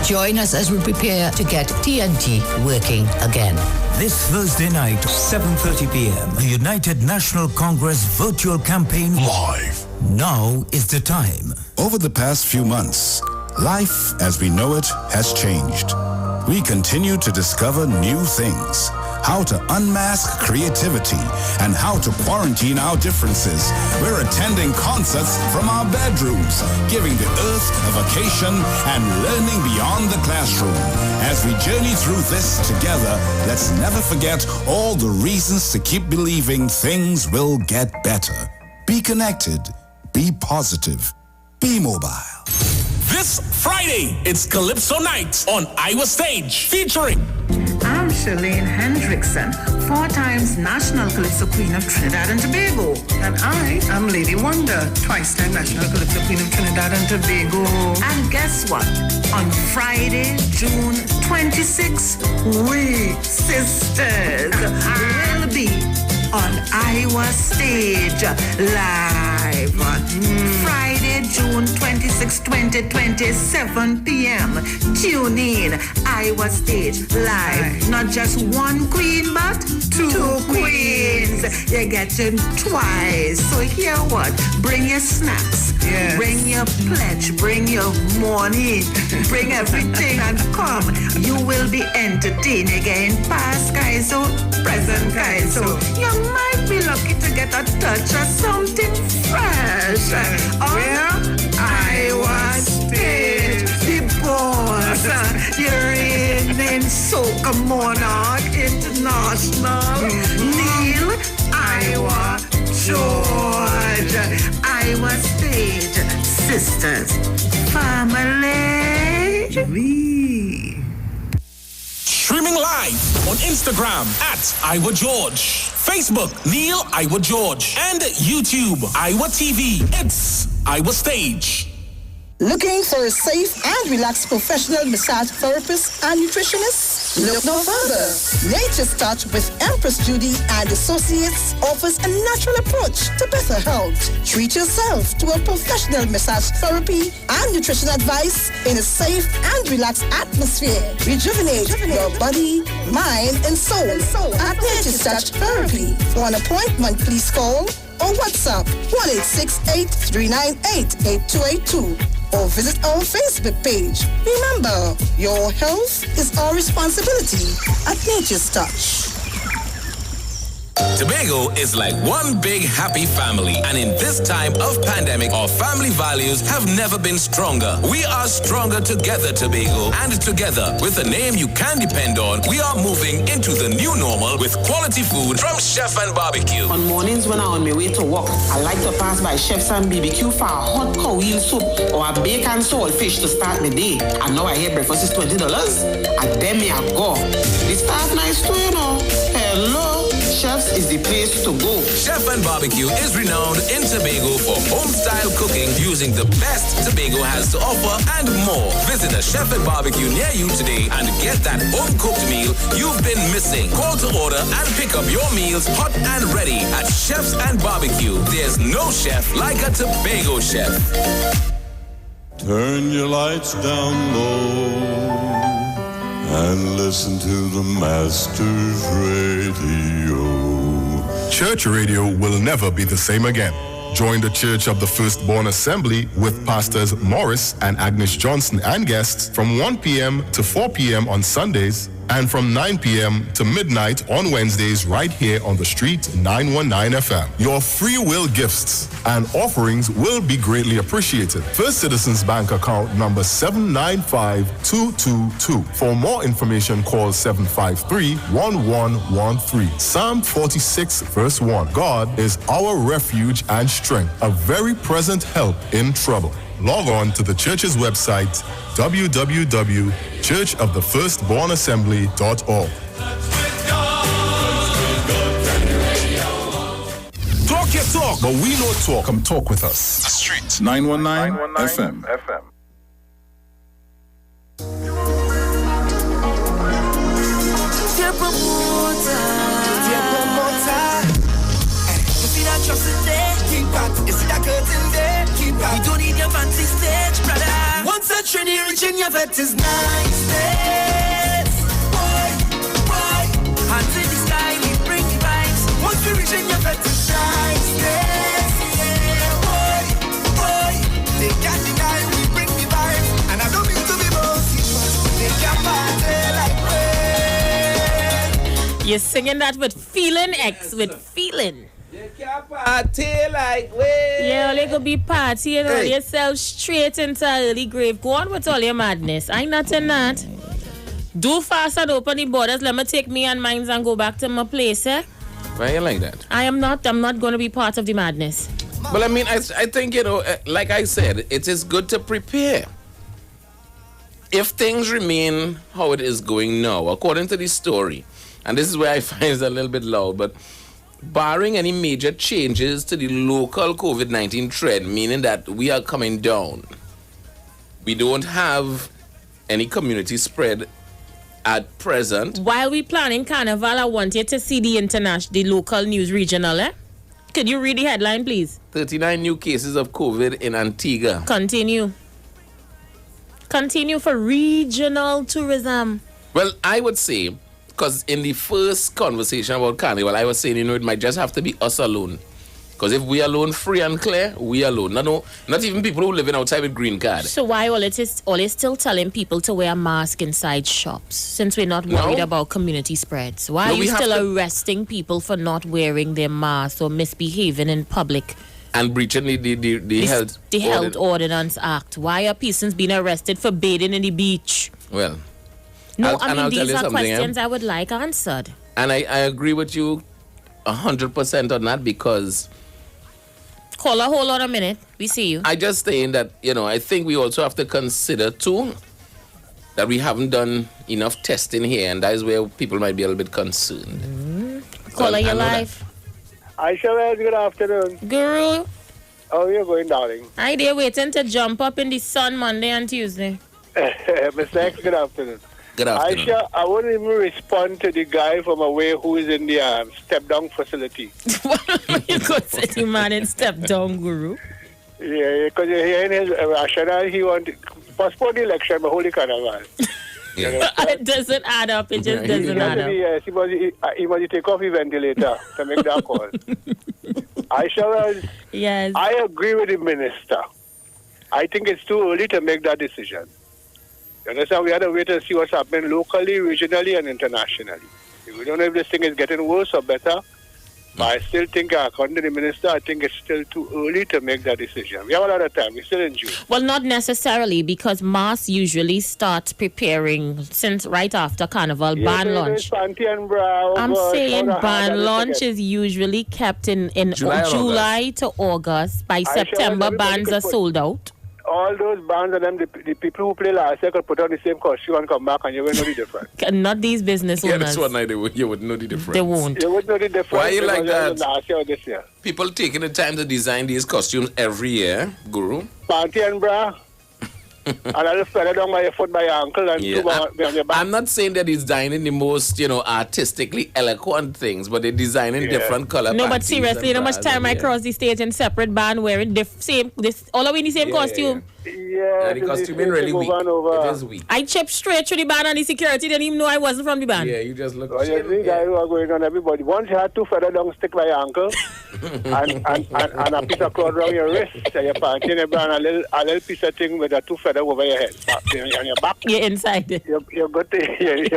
Join us as we prepare to get TNT working again. This Thursday night, 7:30 p.m., the United National Congress virtual campaign Live. Now is the time. Over the past few months, life as we know it has changed. We continue to discover new things, how to unmask creativity, and how to quarantine our differences. We're attending concerts from our bedrooms, giving the earth a vacation and learning beyond the classroom. As we journey through this together, let's never forget all the reasons to keep believing things will get better. Be connected, be positive, be mobile. This Friday, it's Calypso Night on Iwer Stage, featuring I'm Shalane Hendrickson, 4 times National Calypso Queen of Trinidad and Tobago. And I am Lady Wonder, twice-time National Calypso Queen of Trinidad and Tobago. And guess what? On Friday, June 26th, we sisters will be on Iwer Stage live. Friday, June 26, 2020, 7 p.m. Tune in, Iwer Stage live. Not just one queen, but two queens. You're getting twice. So hear what? Bring your snacks. Yes. Bring your pledge. Bring your money. Bring everything and come. You will be entertained again. Past guys, so present guys. So you might be lucky to get a touch of something fresh. On Iwer Stage, the boss, the reigning soca monarch international, Neil Iwer George. Iwer Stage, sisters, family. streaming live on Instagram at Iwer George, Facebook Neil Iwer George, and YouTube Iwer TV. It's Iwer Stage. Looking for a safe and relaxed professional massage therapist and nutritionist? Look no further. Nature's Touch with Empress Judy and Associates offers a natural approach to better health. Treat yourself to a professional massage therapy and nutrition advice in a safe and relaxed atmosphere. Rejuvenate your body, mind, and soul at Nature's Touch Therapy. For an appointment, please call or WhatsApp 1-868-398-8282 or visit our Facebook page. Remember, your health is our responsibility at Nature's Touch. Tobago is like one big happy family, and in this time of pandemic, our family values have never been stronger. We are stronger together, Tobago, and together, with a name you can depend on, we are moving into the new normal with quality food from Chef and Barbecue. On mornings when I'm on my way to work, I like to pass by Chef's and BBQ for a hot cow heel soup or a bacon saltfish to start my day. And now I hear breakfast is $20. And then me I go. The staff nice too, you know. Hello. Chef's is the place to go. Chef and Barbecue is renowned in Tobago for home-style cooking using the best Tobago has to offer and more. Visit a Chef and Barbecue near you today and get that home-cooked meal you've been missing. Call to order and pick up your meals hot and ready at Chef's and Barbecue. There's no chef like a Tobago chef. Turn your lights down low and listen to the Master's Radio. Church radio will never be the same again. Join the Church of the Firstborn Assembly with Pastors Morris and Agnes Johnson and guests from 1 p.m. to 4 p.m. on Sundays and from 9 p.m. to midnight on Wednesdays right here on the street 919 FM. Your free will gifts and offerings will be greatly appreciated. First Citizens Bank account number 795222. For more information, call 753-1113. Psalm 46 verse 1. God is our refuge and strength, a very present help in trouble. Log on to the church's website, www.churchofthefirstbornassembly.org. Talk your talk, but we don't talk. Come talk with us. The Street 919 FM. Trust in there, keep that. You see that curtain there, keep that. You don't need your fancy stage, brother. Once a trinity reaching your vet is nice. Boy, and watching your fetishize. Yes, yeah, boy. They can't deny we bring the vibes. And I don't mean to be bossy, but they can't party like we. You're singing that with feeling, X, with feeling. They can't party like we. Yeah, they could be partying on yourself straight into an early grave. Go on with all your madness. I ain't nothing that. Do fast and open the borders. Let me take me and mine and go back to my place, eh? Why you like that? I'm not going to be part of the madness. Well, I mean, I think, like I said, it is good to prepare. If things remain how it is going now, according to the story, and this is where I find it a little bit loud, but barring any major changes to the local COVID-19 trend, meaning that we are coming down, we don't have any community spread at present. While we planning Carnival, I want you to see the local news regional, eh? Could you read the headline, please? 39 new cases of COVID in Antigua. Continue for regional tourism. Well, I would say, because in the first conversation about Carnival, I was saying, it might just have to be us alone. Because if we alone, free and clear, we alone. No, not even people who living outside with green card. So why always still telling people to wear a mask inside shops, since we're not worried about community spreads? Why are you still arresting people for not wearing their masks or misbehaving in public? And breaching the Health Ordinance Act. Why are persons being arrested for bathing in the beach? Well, no, these are questions I would like answered. And I agree with you 100% on that, because... Caller, hold on a minute. We see you. I just saying that, I think we also have to consider, too, that we haven't done enough testing here, and that is where people might be a little bit concerned. Caller, you're live. Isha, good afternoon. Guru. How are you going, darling? Hi there, waiting to jump up in the sun Monday and Tuesday. Mr.X, good afternoon. Good afternoon. Isha, I wouldn't even respond to the guy from away who is in the step-down facility. You could say the man in step-down, Guru. Yeah, because here in his rationale, he wanted to postpone the election, but hold the Carnival. Yeah. It doesn't add up. It just doesn't add up. Yes, he must take off the ventilator to make that call. Aisha, yes. I agree with the minister. I think it's too early to make that decision. You understand? We have to wait and see what's happening locally, regionally, and internationally. We don't know if this thing is getting worse or better. But I still think, according to the minister, I think it's still too early to make that decision. We have a lot of time. We're still in June. Well, not necessarily, because mass usually starts preparing since right after Carnival, ban launch. I'm saying ban launch is usually kept in July to August. By September, bans are sold out. All those bands and them, the people who play last year could put on the same costume and come back and you won't know the difference. Not these business owners. Yeah, that's one night you would know the difference. They won't. You would know the difference. Why you like that? Last year or this year. People taking the time to design these costumes every year, Guru. Panty and bra. And I just fell down by your foot, by your ankle, and two on your back. I'm not saying that he's designing the most, artistically eloquent things, but they're designing different color. No, but seriously, how much time I cross the stage in separate band wearing all of we in the same costume. Yeah, the costume ain't really weak. It is weak. I chipped straight through the band and the security didn't even know I wasn't from the band. Yeah, you just look. You see guys who are going on everybody. Once you had two feather down stick by your ankle and a piece of cloth around your wrist, and your panty and a little piece of thing with a two feather over your head on your back. You're inside it. You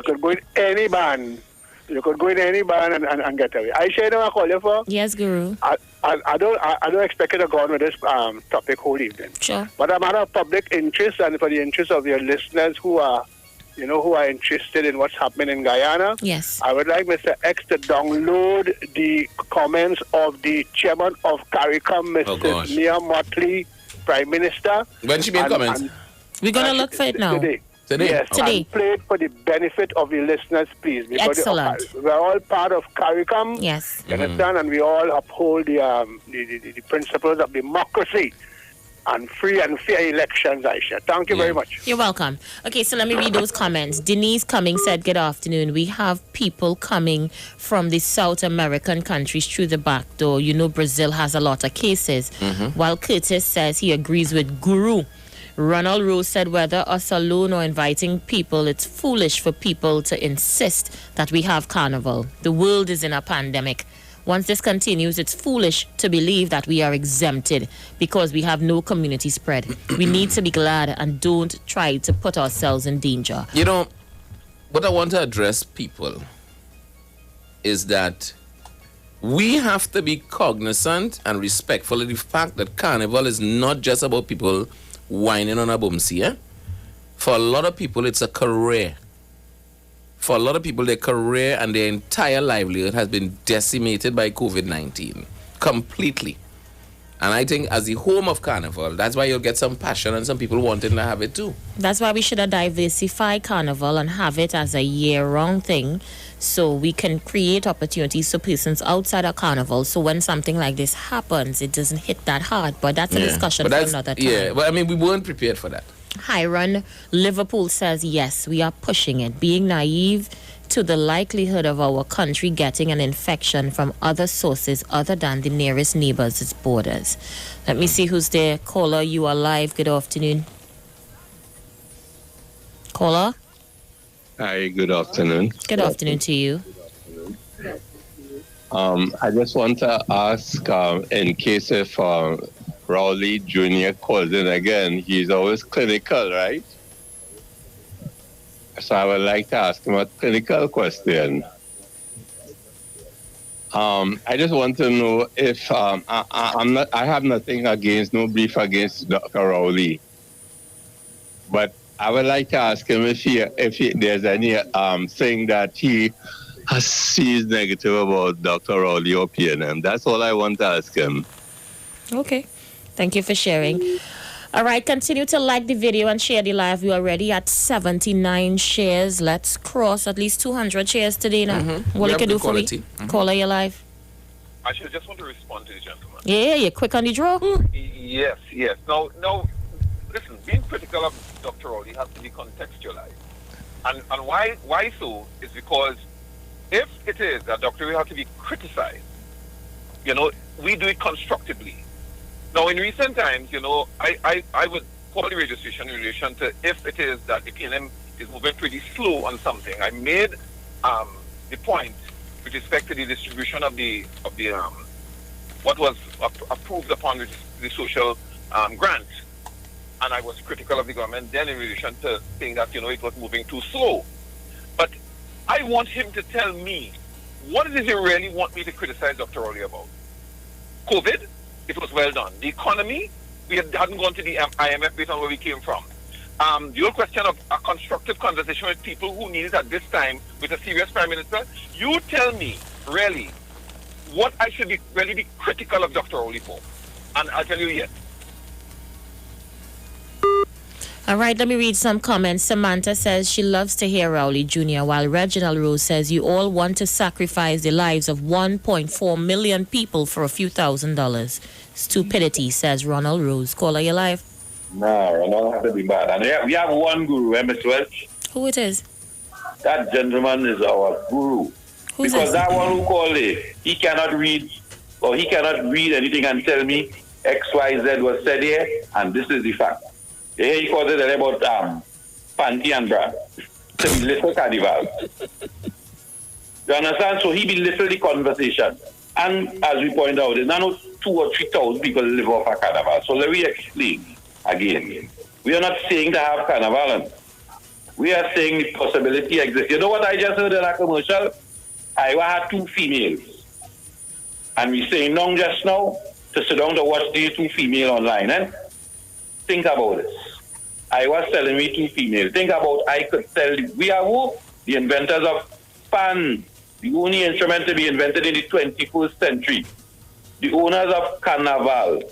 could go in any band. You could go in any band and get away. I share I call you for. Yes, Guru. I don't expect you to go on with this topic whole evening. Sure. But a matter of public interest and for the interest of your listeners who are interested in what's happening in Guyana. Yes. I would like Mr. X to download the comments of the chairman of CARICOM, Mrs. Mia Motley, Prime Minister. When she made comments? We're going to look for it now. Today? Yes, today. And play it for the benefit of the listeners, please. Because excellent. We're all part of CARICOM. Yes. You understand? And we all uphold the principles of democracy and free and fair elections, Aisha. Thank you very much. You're welcome. Okay, so let me read those comments. Denise Cummings said, good afternoon. We have people coming from the South American countries through the back door. Brazil has a lot of cases. While Curtis says he agrees with Guru. Ronald Rose said, whether us alone or inviting people, it's foolish for people to insist that we have Carnival. The world is in a pandemic. Once this continues, it's foolish to believe that we are exempted because we have no community spread. We need to be glad and don't try to put ourselves in danger. You know, what I want to address people is that we have to be cognizant and respectful of the fact that carnival is not just about people whining on a bumsy. Eh? For a lot of people, it's a career. For a lot of people, their career and their entire livelihood has been decimated by COVID-19. Completely. And I think as the home of carnival, that's why you'll get some passion and some people wanting to have it too. That's why we should have diversified carnival and have it as a year-round thing, so we can create opportunities for persons outside of carnival, so when something like this happens, it doesn't hit that hard. But that's a discussion for another time. Yeah, but I mean, we weren't prepared for that. Hiron, Liverpool says, yes, we are pushing it, being naive to the likelihood of our country getting an infection from other sources other than the nearest neighbors' borders. Let me see who's there. Caller, you are live. Good afternoon. Caller? Hi, good afternoon. Good afternoon to you. I just want to ask, in case if Rowley Jr. calls in again, he's always clinical, right? So I would like to ask him a clinical question. I just want to know if I have nothing against, no beef against Dr. Rowley, but I would like to ask him if there's any thing that he sees negative about Dr. Rowley or PNM. That's all I want to ask him. Okay. Thank you for sharing. All right, continue to like the video and share the live. We are already at 79 shares. Let's cross at least 200 shares today now. What you can do for me? Caller, you live. I should just want to respond to the gentleman. Yeah, you're quick on the draw. Yes. Now, listen, being critical of Dr. Rowley has to be contextualized. And why so is because if it is that Dr. Rowley has to be criticized, we do it constructively. Now, in recent times, I would call the radio station in relation to if it is that the PNM is moving pretty slow on something. I made the point with respect to the distribution of the what was approved upon the social grant, and I was critical of the government then in relation to saying that it was moving too slow. But I want him to tell me what it is he really want me to criticize Dr. Rowley about. COVID. It was well done. The economy, we hadn't gone to the IMF based on where we came from. The whole question of a constructive conversation with people who need it at this time with a serious Prime Minister, you tell me, really, what I should be really be critical of Dr. Rowley for. And I'll tell you yes. All right, let me read some comments. Samantha says she loves to hear Rowley Jr., while Reginald Rose says you all want to sacrifice the lives of 1.4 million people for a few $1,000s. Stupidity, says Ronald Rose. Caller, you live? No, Ronald has to be bad. And we have one guru, Mr.X. Who it is? That gentleman is our guru. Who's because this? that one who called it, he cannot read anything and tell me XYZ was said here, and this is the fact. He called it about panty and bra. To belittle carnival. You understand? So he belittled the conversation. And as we point out, there's not 2,000 or 3,000 people live off a carnival. So let me explain again. We are not saying to have carnival. We are saying the possibility exists. You know what I just heard in a commercial? Iwer had 2 females. And we saying no just now to sit down to watch these 2 females online. Think about this. I was telling me 2 females. Think about I could tell you. We are who? The inventors of pan. The only instrument to be invented in the 21st century. The owners of carnival.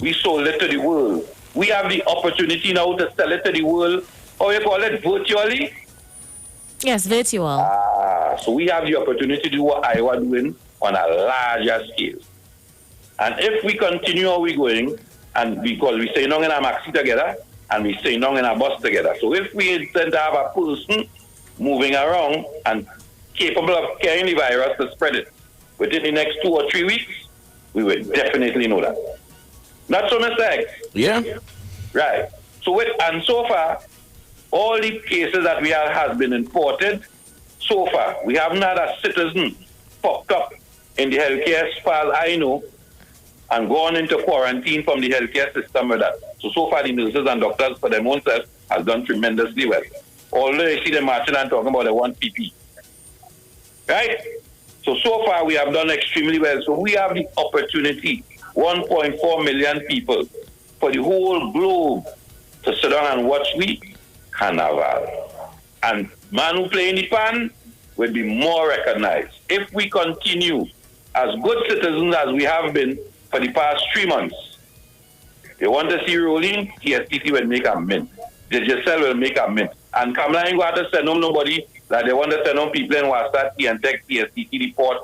We sold it to the world. We have the opportunity now to sell it to the world. How you call it? Virtually? Yes, virtual. So we have the opportunity to do what I was doing on a larger scale. And if we continue how we're going, and because we say no in a maxi together, and we say no in a bus together. So if we intend to have a person moving around and capable of carrying the virus to spread it within the next 2 or 3 weeks, we will definitely know that. Not so, Mr.X. Yeah. Right. And so far, all the cases that we have has been imported. So far, we haven't had a citizen popped up in the healthcare, as far as I know, and gone into quarantine from the healthcare system with that. So far the nurses and doctors for their own self has done tremendously well. Although you see them marching and talking about the one PP. Right? So far we have done extremely well. So we have the opportunity, 1.4 million people for the whole globe to sit down and watch we carnival. And man who play in the pan will be more recognized. If we continue as good citizens as we have been for the past 3 months, they want to see rolling, TSTC will make a mint. The JSL will make a mint. And Kamala ain't going to send home nobody that they want to send home people in Wasta and take TSTC report.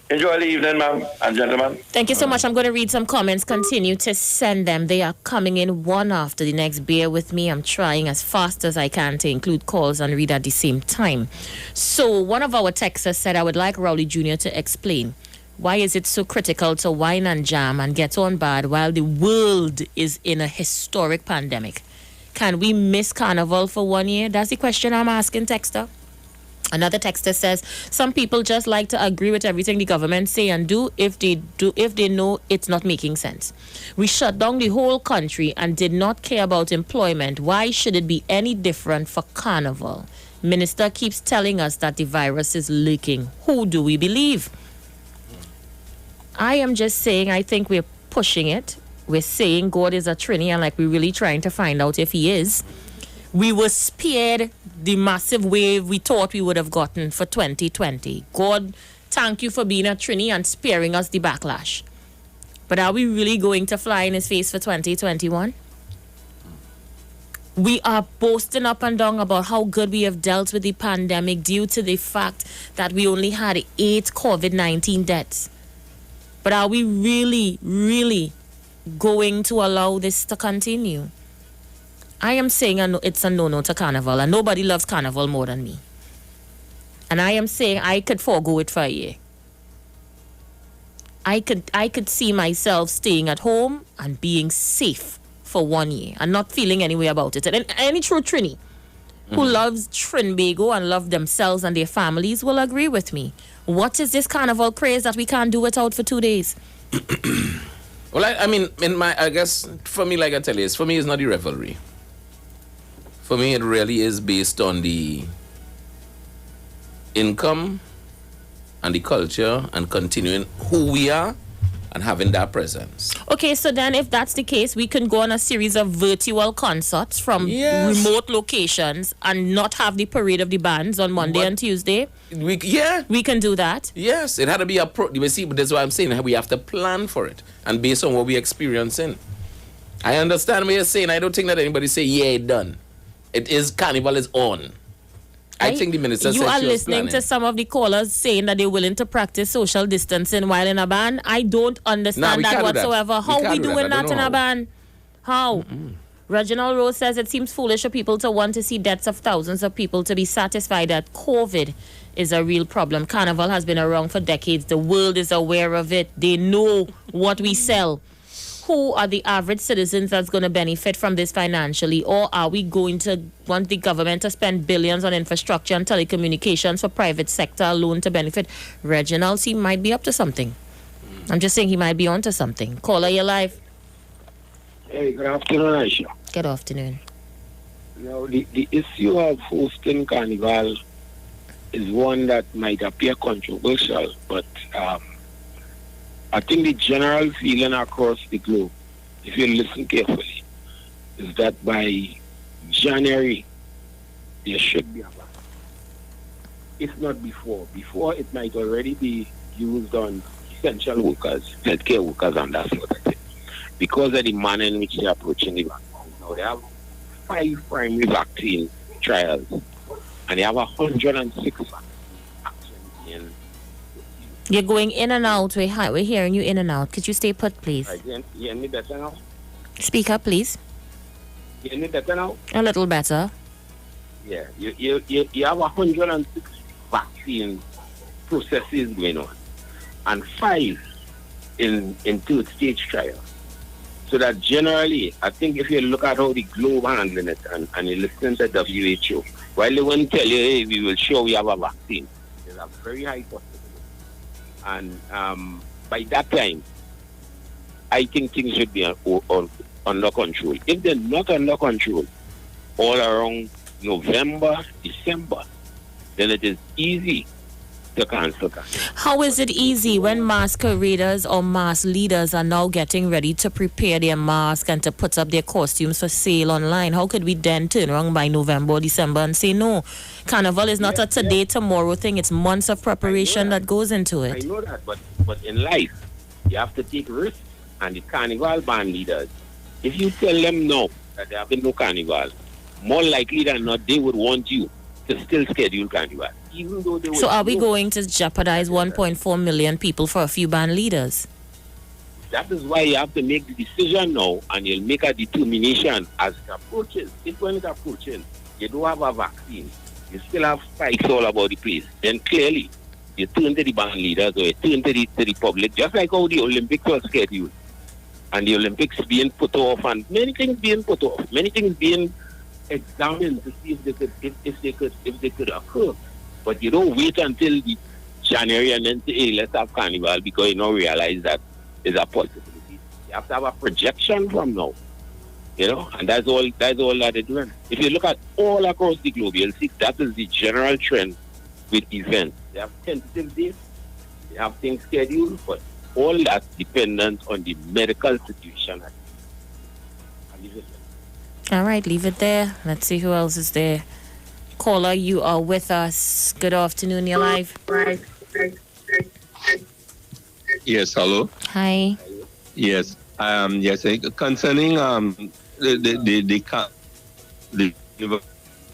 Enjoy the evening, ma'am and gentlemen. Thank you so much. I'm going to read some comments. Continue to send them. They are coming in one after the next. Bear with me. I'm trying as fast as I can to include calls and read at the same time. So one of our texters said, I would like Rowley Jr. to explain why is it so critical to wine and jam and get on bad while the world is in a historic pandemic. Can we miss Carnival for 1 year? That's the question I'm asking, texter. Another texter says, some people just like to agree with everything the government say and do if they know it's not making sense. We shut down the whole country and did not care about employment. Why should it be any different for Carnival? Minister keeps telling us that the virus is leaking. Who do we believe? I am just saying, I think we're pushing it. We're saying God is a Trinity, and like we're really trying to find out if he is. We were spared the massive wave we thought we would have gotten for 2020. God, thank you for being a Trinity and sparing us the backlash. But are we really going to fly in his face for 2021? We are boasting up and down about how good we have dealt with the pandemic due to the fact that we only had 8 COVID-19 deaths. But are we really, really going to allow this to continue? I am saying it's a no-no to Carnival, and nobody loves Carnival more than me. And I am saying I could forego it for a year. I could see myself staying at home and being safe for 1 year and not feeling any way about it. And any true Trini who loves Trinbago and love themselves and their families will agree with me. What is this Carnival craze that we can't do without for 2 days? Well, I guess for me, like I tell you, for me, it's not the revelry. For me, it really is based on the income and the culture and continuing who we are and having that presence. Okay, so then if that's the case, we can go on a series of virtual concerts from remote locations and not have the parade of the bands on Monday and Tuesday. We can do that. Yes, it had to be you see, but that's why I'm saying we have to plan for it and based on what we're experiencing. I understand what you're saying. I don't think that anybody say, it's done. It is, Carnival is on. I think the minister said you are she was listening planning. to some of the callers saying that they're willing to practice social distancing while in a band. I don't understand that whatsoever. How we doing that in a band? How? Reginald Rose says it seems foolish for people to want to see deaths of thousands of people to be satisfied that COVID is a real problem. Carnival has been around for decades. The world is aware of it. They know what we sell. Who are the average citizens that's going to benefit from this financially? Or are we going to want the government to spend billions on infrastructure and telecommunications for private sector alone to benefit? Reginald, he might be up to something. I'm just saying he might be onto something. Caller, you're live. Hey, good afternoon, Isha. Good afternoon. Now, the issue of hosting Carnival is one that might appear controversial, but I think the general feeling across the globe, if you listen carefully, is that by January, there should be a ban. If not before. Before, it might already be used on essential workers, healthcare workers, and that sort of thing. Because of the manner in which they're approaching the vaccine. Now, they have 5 primary vaccine trials, and they have 106 vaccines. You're going in and out. We're hearing you in and out. Could you stay put, please? You hear me better now? Speak up, please. You hear me better now? A little better. Yeah, you have 106 vaccine processes going on, and 5 in third stage trials. So that generally, I think if you look at how the globe handling it and you listen to WHO, while they won't tell you, hey, we will show we have a vaccine, there's a very high possibility. And by that time, I think things should be under control. If they're not under control, all around November, December, then it is easy to cancel. How is it easy when masqueraders or mass leaders are now getting ready to prepare their mask and to put up their costumes for sale online? How could we then turn around by November or December and say, no, Carnival is not a today, tomorrow thing. It's months of preparation that goes into it. I know that, but in life, you have to take risks. And the Carnival band leaders, if you tell them no, that there have been no Carnival, more likely than not, they would want you to still schedule Carnival. Even though they So are we going to jeopardize 1.4 million people for a few band leaders? That is why you have to make the decision now, and you'll make a determination as it approaches. If when it approaches, you don't have a vaccine, you still have spikes all about the place, then clearly you turn to the band leaders or you turn to the public, just like how the Olympics were scheduled. And the Olympics being put off, and many things being put off, many things being examined to see if they could occur. But you don't wait until the January and then say, hey, let's have Carnival, because you don't realize that is a possibility. You have to have a projection from now. And that's all that they're doing. If you look at all across the globe, you'll see that is the general trend with events. They have tentative dates, they have things scheduled, but all that's dependent on the medical situation. All right, leave it there. Let's see who else is there. Caller, you are with us. Good afternoon, you're live. Yes, hello. Hi. Yes, concerning early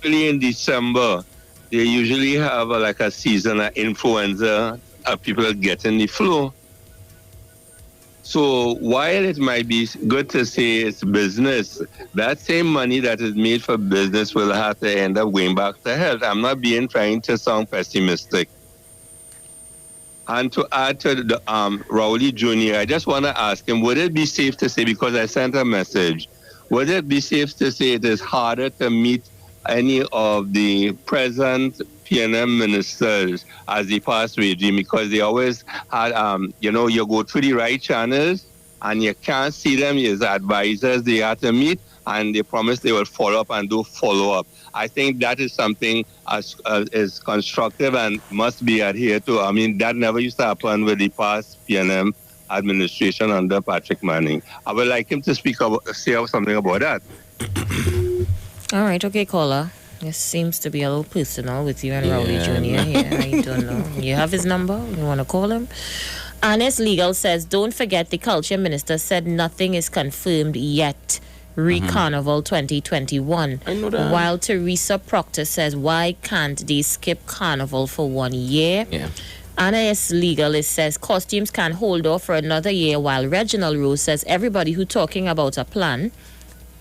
in December, they usually have like a seasonal influenza of people getting the flu. So while it might be good to say it's business, that same money that is made for business will have to end up going back to health. I'm not trying to sound pessimistic. And to add to the Rowley Jr., I just want to ask him, would it be safe to say, because I sent a message, would it be safe to say it is harder to meet any of the present PNM ministers as the past regime, because they always had, you go through the right channels and you can't see them as advisors they have to meet, and they promise they will follow up and do follow-up. I think that is something is constructive and must be adhered to. I mean, that never used to happen with the past PNM administration under Patrick Manning. I would like him to say something about that. All right, okay, caller. This seems to be a little personal with you and Rowley Jr. here. I don't know. You have his number? You want to call him? Honest Legal says, don't forget the culture minister said nothing is confirmed yet. Carnival 2021. I know that. While Teresa Proctor says, why can't they skip Carnival for 1 year? Yeah. Honest Legal says, costumes can hold off for another year, while Reginald Rose says, everybody who talking about a plan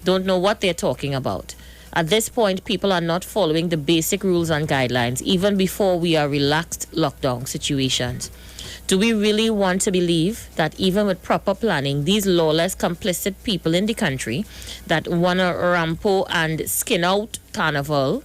don't know what they're talking about. At this point, people are not following the basic rules and guidelines, even before we are relaxed lockdown situations. Do we really want to believe that even with proper planning, these lawless, complicit people in the country that want to rampo and skin out Carnival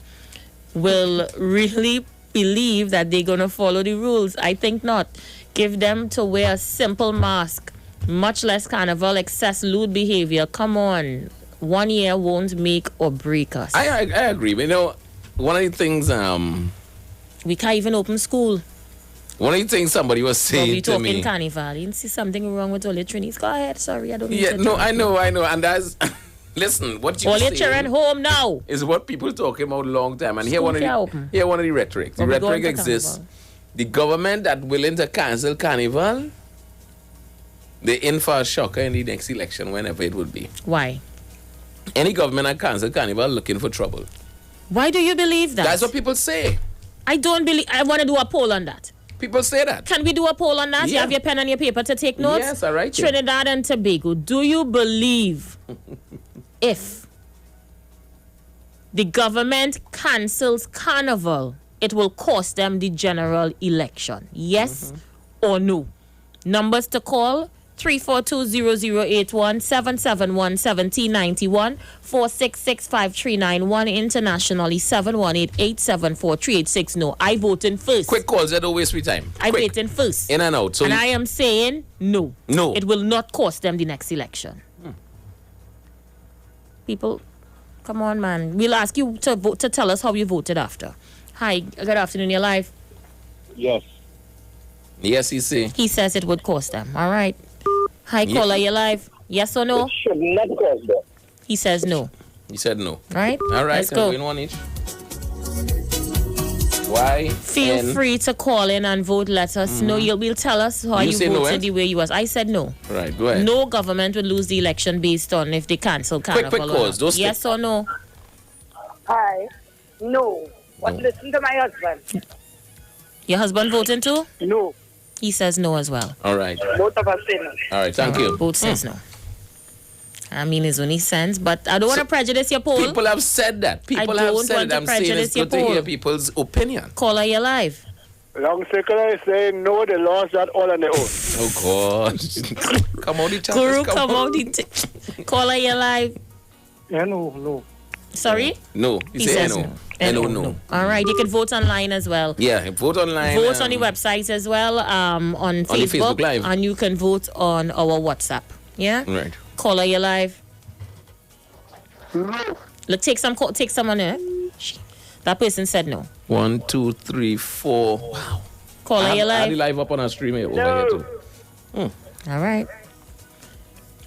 will really believe that they're going to follow the rules? I think not. Give them to wear a simple mask, much less Carnival, excess lewd behavior. Come on. 1 year won't make or break us. I agree. But, one of the things... we can't even open school. One of the things somebody was saying we to me... talking Carnival. You see something wrong with all your trainees? Go ahead. Sorry, I don't need to I know. And that's... Listen, what you all your children home now is what people talking about a long time. And here one of the rhetoric. The rhetoric exists. The government that willing to cancel Carnival, they're in for a shocker in the next election, whenever it would be. Why? Any government that cancel Carnival looking for trouble. Why do you believe that? That's what people say. I don't believe... I want to do a poll on that. People say that. Can we do a poll on that? Yeah. You have your pen and your paper to take notes? Yes, all right. Trinidad and Tobago, do you believe if the government cancels Carnival, it will cost them the general election? Yes or no? Numbers to call, 342-0081, 771-1791, 466-5391, internationally 718-874-386. No, I voting first. Quick calls, don't waste your time. I voting first. In and out. So and I am saying no. No. It will not cost them the next election. People, come on, man. We'll ask you to vote, to tell us how you voted after. Hi, good afternoon, you're live. Yes. Yes, he say. He says it would cost them. All right. Hi, caller, you're live. Yes or no? It should not cost them. He says no. He said no. Right? All right. Let's go. Going one each. Why? Feel free to call in and vote. Let us know. We'll tell us how you say voted no, the way you was. I said no. Right, go ahead. No government will lose the election based on if they cancel carnival. Quick calls. Those yes or no? Hi. No. But listen to my husband. Your husband voting too? No. He says no as well. All right. Both of us say no. All right, thank you. Both says no. I mean, it's only sense, but I don't want to prejudice your poll. People have said that. People have said it. I'm saying it's good to hear people's opinion. Caller, you're live. Long circular is saying no, they lost that all on their own. Oh, God. Come on, the Guru, come on. Caller, you're live. Yeah, no. Sorry? No. He says no. No. All right, you can vote online as well. Yeah, vote online. Vote on the website as well, on Facebook Live. and you can vote on our WhatsApp. Yeah? Right. Caller, you live. Look, take someone there. That person said no. 1, 2, 3, 4. Wow. Caller, you I live. had live up on our stream here over here too. All right.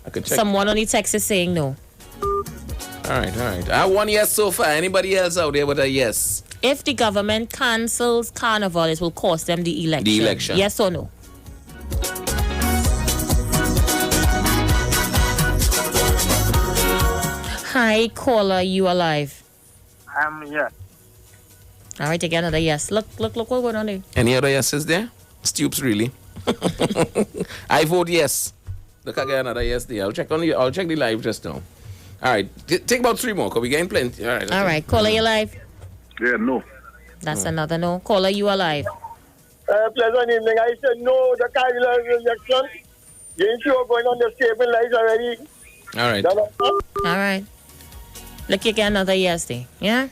I could check. Someone on the text is saying no. All right. I have one yes so far. Anybody else out there with a yes? If the government cancels carnival, it will cost them the election. Yes or no? Hi, caller, you are live. Yes. All right, again, another yes. Look what's going on there. Any other yeses there? Stoops, really? I vote yes. Look again, another yes there. I'll check the live just now. All right, take about 3 more, because we're getting plenty. All right, caller, you live? Yeah, no. That's another no. Caller, you are live. Pleasant evening. I said no, the carnival election. You ain't sure going on the stable lights already. All right. All right. Look, you get another yes there. Yeah?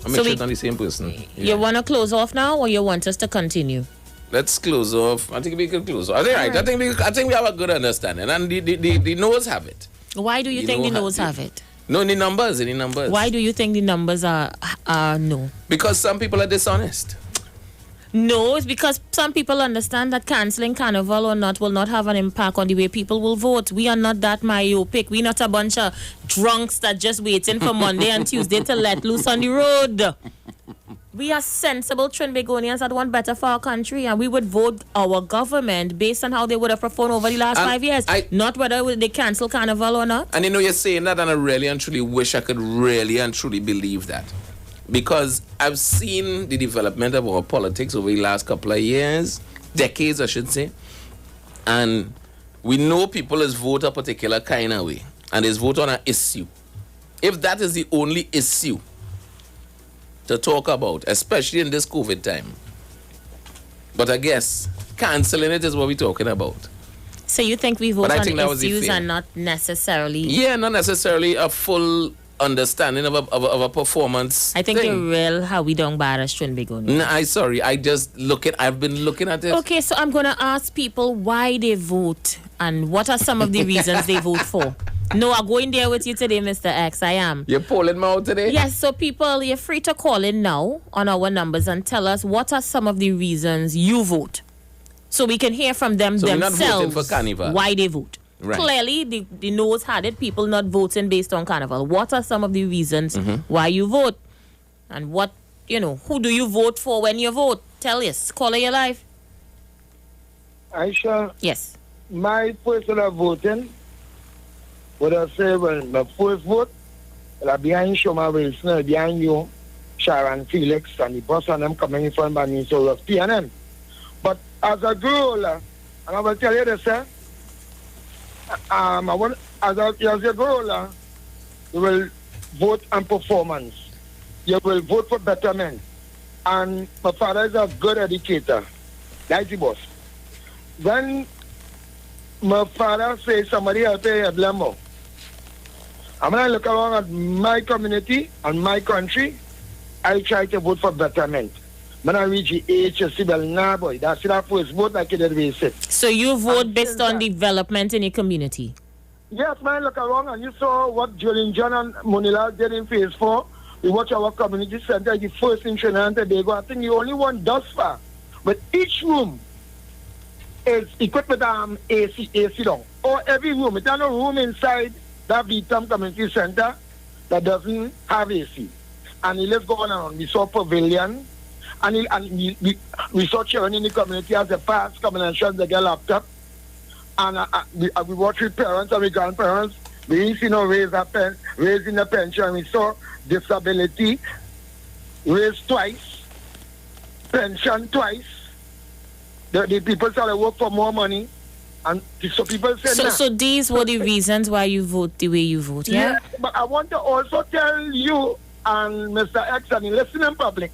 I'll make sure it's not the same person. You want to close off now, or you want us to continue? Let's close off. I think we can close off. I think we have a good understanding, and the no's have it. Why do you think the no's have it? No, the numbers. Why do you think the numbers are no? Because some people are dishonest. No, it's because some people understand that cancelling carnival or not will not have an impact on the way people will vote. We are not that myopic. We're not a bunch of drunks that just waiting for Monday and Tuesday to let loose on the road. We are sensible Trinbagonians that want better for our country, and we would vote our government based on how they would have performed over the last 5 years, not whether they cancel carnival or not. And you're saying that, and I really and truly wish I could really and truly believe that. Because I've seen the development of our politics over the last couple of years, decades I should say, and we know people is vote a particular kind of way, and is vote on an issue. If that is the only issue to talk about, especially in this COVID time, but I guess cancelling it is what we're talking about. So you think we vote on issues and not necessarily... Yeah, not necessarily a full understanding of a performance. I think you're real how we don't bad as Trinbagonians. No, I've been looking at it. Okay, so I'm going to ask people why they vote and what are some of the reasons they vote for. No, I'm going there with you today, Mr. X. I am. You're polling me out today? Yes, so people, you're free to call in now on our numbers and tell us what are some of the reasons you vote. So we can hear from them themselves we're not voting for carnival. Why they vote. Right. Clearly, the no's had it, people not voting based on carnival. What are some of the reasons why you vote? And what, who do you vote for when you vote? Tell us. Caller, your life. Isha? Yes. My personal voting, what I say, when my first vote, well, behind Shoma Wilson, behind you, Sharon Felix, and the boss and them coming in front of me, so of PNM. But as a girl, and I will tell you this, as a girl, you will vote on performance. You will vote for betterment. And my father is a good educator. That's the boss. When my father says somebody out there a blame more. And when I look around at my community and my country, I try to vote for betterment. When I reach the age of Sibel boy, that's the first vote I can visit. So you vote based on development in your community? Yes, man, look around and you saw what Jolene John and Monila did in phase 4. We watch our community center, the first in Trinidad and Tobago. I think the only one thus far. But each room is equipped with AC down. Or every room. It's not a room inside that Vitam Community Center that doesn't have AC. And let's go on. We saw pavilion. And we saw children in the community as the parents coming and showing the girl laptop. And we watch with parents and with grandparents. We didn't see no raising the pension. We saw disability raised twice, pension twice. The people started work for more money. And so people said So these were the reasons why you vote the way you vote, yeah? Yeah, but I want to also tell you and Mr.X and the listening public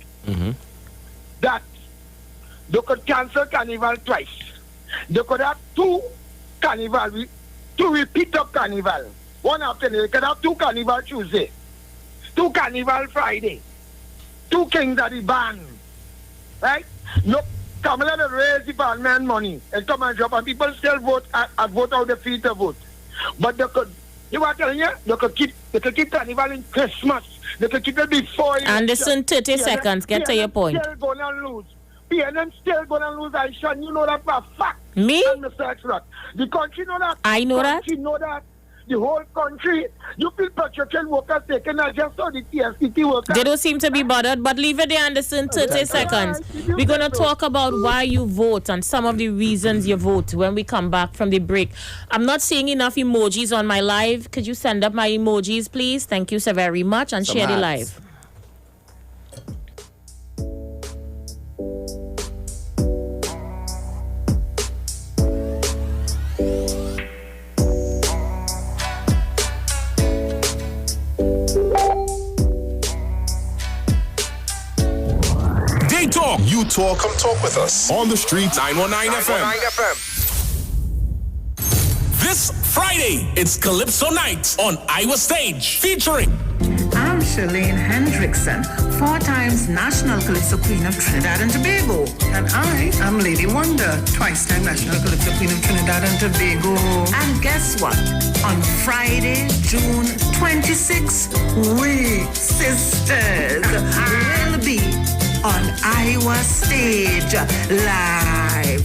that they could cancel Carnival twice. They could have two Carnival, two repeat of Carnival. One after the other. They could have two Carnival Tuesday, two Carnival Friday, two Kings at the band. Right? Look, Kamala to raise the parliament money and come and drop, and people still vote and vote out the feet to vote. But they could, you are telling you, they could keep Carnival in Christmas. They could keep it before. Anderson, 30 seconds. Get to your point. Still gonna lose. PNM still gonna lose, Isha. You know that for a fact. Me? And Mr.X. The country know that. I know that. The country know that. The whole country. You feel petroleum workers taking just so the TSCT workers. They don't seem to be bothered, but leave it there, Anderson, 30 seconds. We're going to talk about why you vote and some of the reasons you vote when we come back from the break. I'm not seeing enough emojis on my live. Could you send up my emojis, please? Thank you so very much, and share the live. Talk. You talk. Come talk with us. On the street. 919 FM. This Friday, it's Calypso Night on Iwer Stage, featuring... I'm Charlene Hendrickson, 4 times National Calypso Queen of Trinidad and Tobago. And I am Lady Wonder, twice-time National Calypso Queen of Trinidad and Tobago. And guess what? On Friday, June 26th, we sisters will be on Iwer Stage live.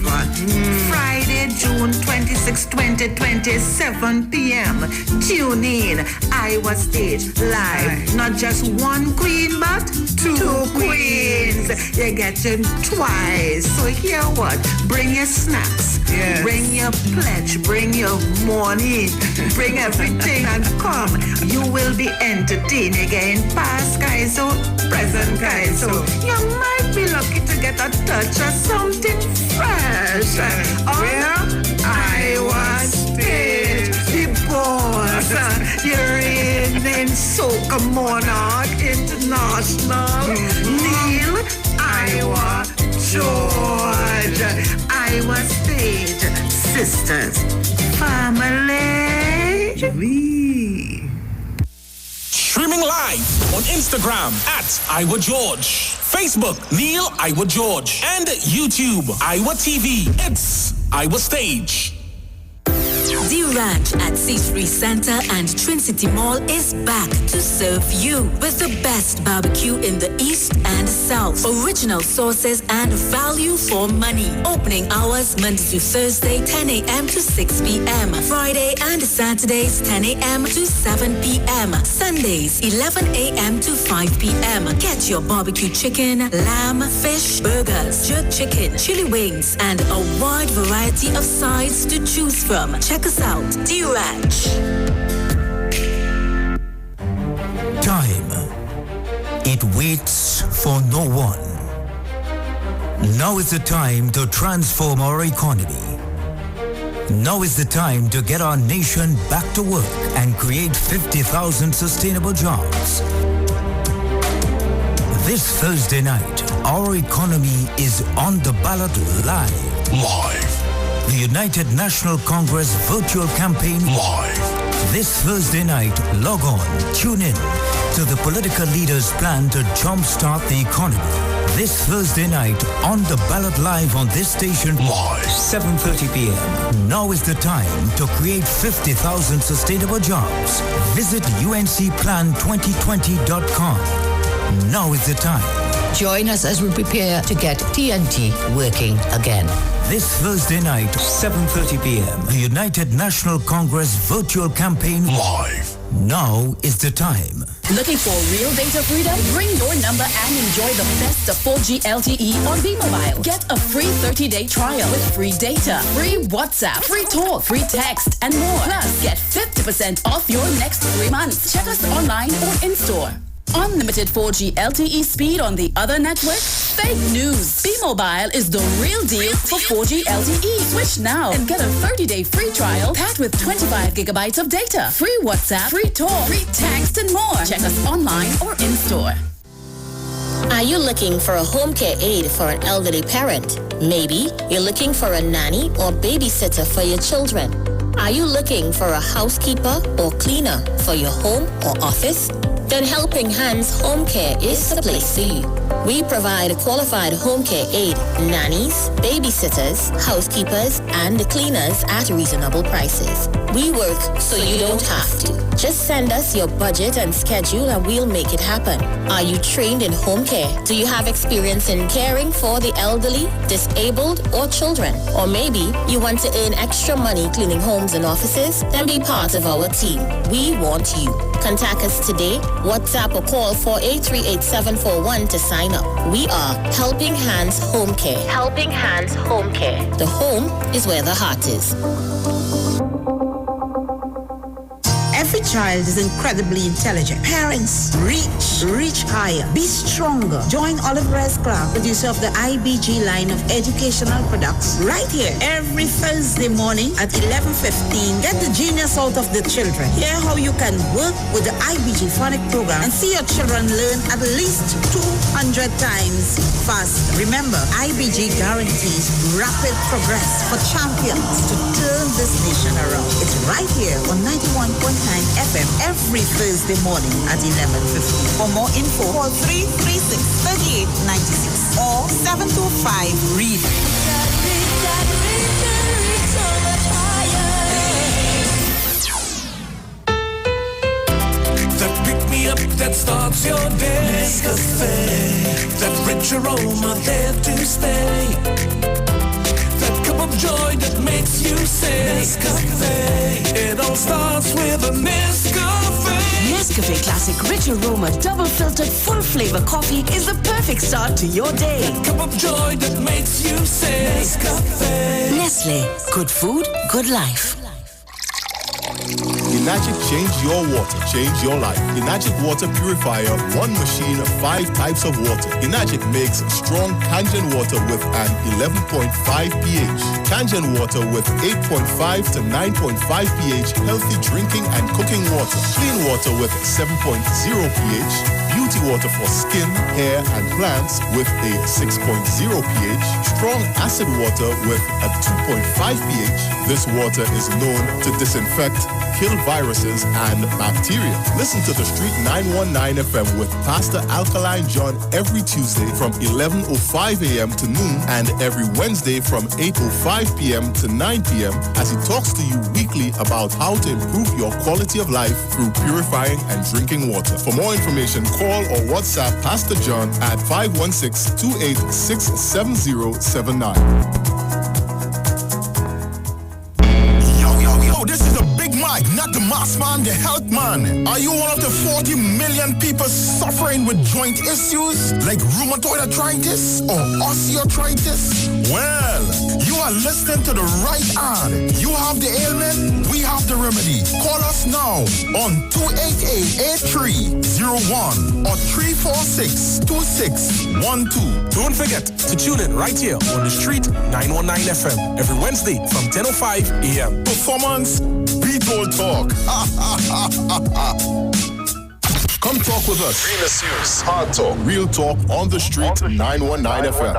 Friday, June 26, 2020, 7 p.m. Tune in, Iwer Stage live. Not just one queen, but two queens. You're getting twice. So hear what? Bring your snacks. Yes. Bring your pledge. Bring your money. Bring everything and come. You will be entertained again. Past guys, so present guys. So you might be lucky to get a touch of something fresh. On Iwer Stage, the boss, you're in Soca Monarch International. Neil, Iwer, George, Iwer Stage, sisters, family. Streaming live on Instagram at Iwer George, Facebook Neil Iwer George, and YouTube Iwer TV. It's Iwer Stage. The Ranch at C3 Center and Twin City Mall is back to serve you with the best barbecue in the East and South. Original sauces and value for money. Opening hours Monday to Thursday, 10 a.m. to 6 p.m. Friday and Saturdays, 10 a.m. to 7 p.m. Sundays, 11 a.m. to 5 p.m. Get your barbecue chicken, lamb, fish, burgers, jerk chicken, chili wings, and a wide variety of sides to choose from. Check us out, The Ranch. Time. It waits for no one. Now is the time to transform our economy. Now is the time to get our nation back to work and create 50,000 sustainable jobs. This Thursday night, our economy is on the ballot live. the United National Congress virtual campaign live. This Thursday night, log on, tune in to the political leaders' plan to jumpstart the economy. This Thursday night, on the ballot live on this station, live, 7:30 p.m. Now is the time to create 50,000 sustainable jobs. Visit uncplan2020.com. Now is the time. Join us as we prepare to get TNT working again. This Thursday night, 7:30 p.m. The United National Congress virtual campaign live. Now is the time. Looking for real data freedom? Bring your number and enjoy the best of 4G LTE on B-Mobile. Get a free 30-day trial with free data, free WhatsApp, free talk, free text, and more. Plus, get 50% off your next 3 months. Check us online or in-store. Unlimited 4G LTE speed on the other network? Fake news. B-Mobile is the real deal for 4G LTE. Switch now and get a 30-day free trial packed with 25 gigabytes of data, free WhatsApp, free talk, free text, and more. Check us online or in-store. Are you looking for a home care aide for an elderly parent? Maybe you're looking for a nanny or babysitter for your children. Are you looking for a housekeeper or cleaner for your home or office? Then Helping Hands Home Care is the place for you. We provide qualified home care aid, nannies, babysitters, housekeepers, and cleaners at reasonable prices. We work so you don't have to. Just send us your budget and schedule and we'll make it happen. Are you trained in home care? Do you have experience in caring for the elderly, disabled, or children? Or maybe you want to earn extra money cleaning homes and offices? Then be part of our team. We want you. Contact us today, WhatsApp or call 4838741 to sign up. We are Helping Hands Home Care. Helping Hands Home Care. The home is where the heart is. Every child is incredibly intelligent. Parents, reach higher. Be stronger. Join Oliver S. Clark, producer of the IBG line of educational products, right here every Thursday morning at 11:15. Get the genius out of the children. Hear how you can work with the IBG phonic program and see your children learn at least 200 times faster. Remember, IBG guarantees rapid progress for champions to turn this nation around. It's right here on 91.9 FM every Thursday morning at 11:15. For more info, call 336-3896 or 725-READ. That pick me up, that starts your day. Nescafe. That rich aroma there to stay. That cup of joy that makes you say Nescafe. It all starts with a Nescafe. Nescafe Classic Rich Aroma Double Filtered Full Flavor Coffee is the perfect start to your day. That cup of joy that makes you say Nescafe. Nestle. Good food, good life. Enagic change your water, change your life. Enagic water purifier, one machine, 5 types of water. Enagic makes strong Kangen water with an 11.5 pH. Kangen water with 8.5 to 9.5 pH, healthy drinking and cooking water. Clean water with 7.0 pH. Beauty water for skin, hair, and plants with a 6.0 pH. Strong acid water with a 2.5 pH. This water is known to disinfect, kill viruses and bacteria. Listen to the Street 919 FM with Pastor Alkaline John every Tuesday from 11:05 a.m. to noon and every Wednesday from 8:05 p.m. to 9 p.m. as he talks to you weekly about how to improve your quality of life through purifying and drinking water. For more information, call or WhatsApp Pastor John at 516-286-7079. This is a big mic, not the mass man, the health man. Are you one of the 40 million people suffering with joint issues like rheumatoid arthritis or osteoarthritis? Well, you are listening to the right ad. You have the ailment, we have the remedy. Call us now on 288-8301 or 346-2612. Don't forget to tune in right here on the Street 919 FM every Wednesday from 10:05 a.m. Performance Beatball Talk. Come talk with us. Real serious. Hard talk. Real talk on the street. 919 FM.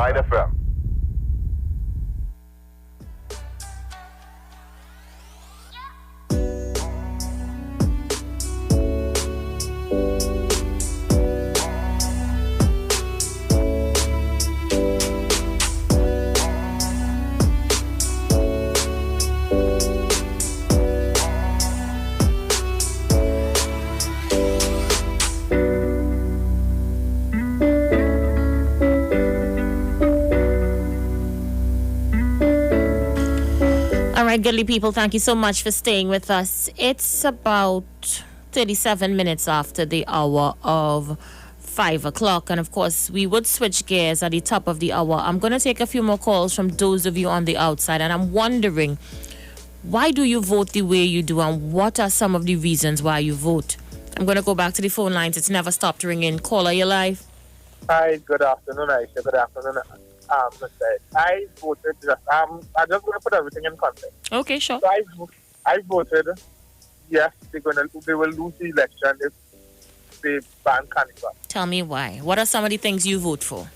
right, goodly people, thank you so much for staying with us. It's about 37 minutes after the hour of 5 o'clock. And of course, we would switch gears at the top of the hour. I'm going to take a few more calls from those of you on the outside. And I'm wondering, why do you vote the way you do? And what are some of the reasons why you vote? I'm going to go back to the phone lines. It's never stopped ringing. Caller, you live? Hi, good afternoon, Isha. Good afternoon, Mr. X. I voted I just want to put everything in context. Okay, sure. So I voted, yes, they will lose the election if they ban carnival. Tell me why. What are some of the things you vote for?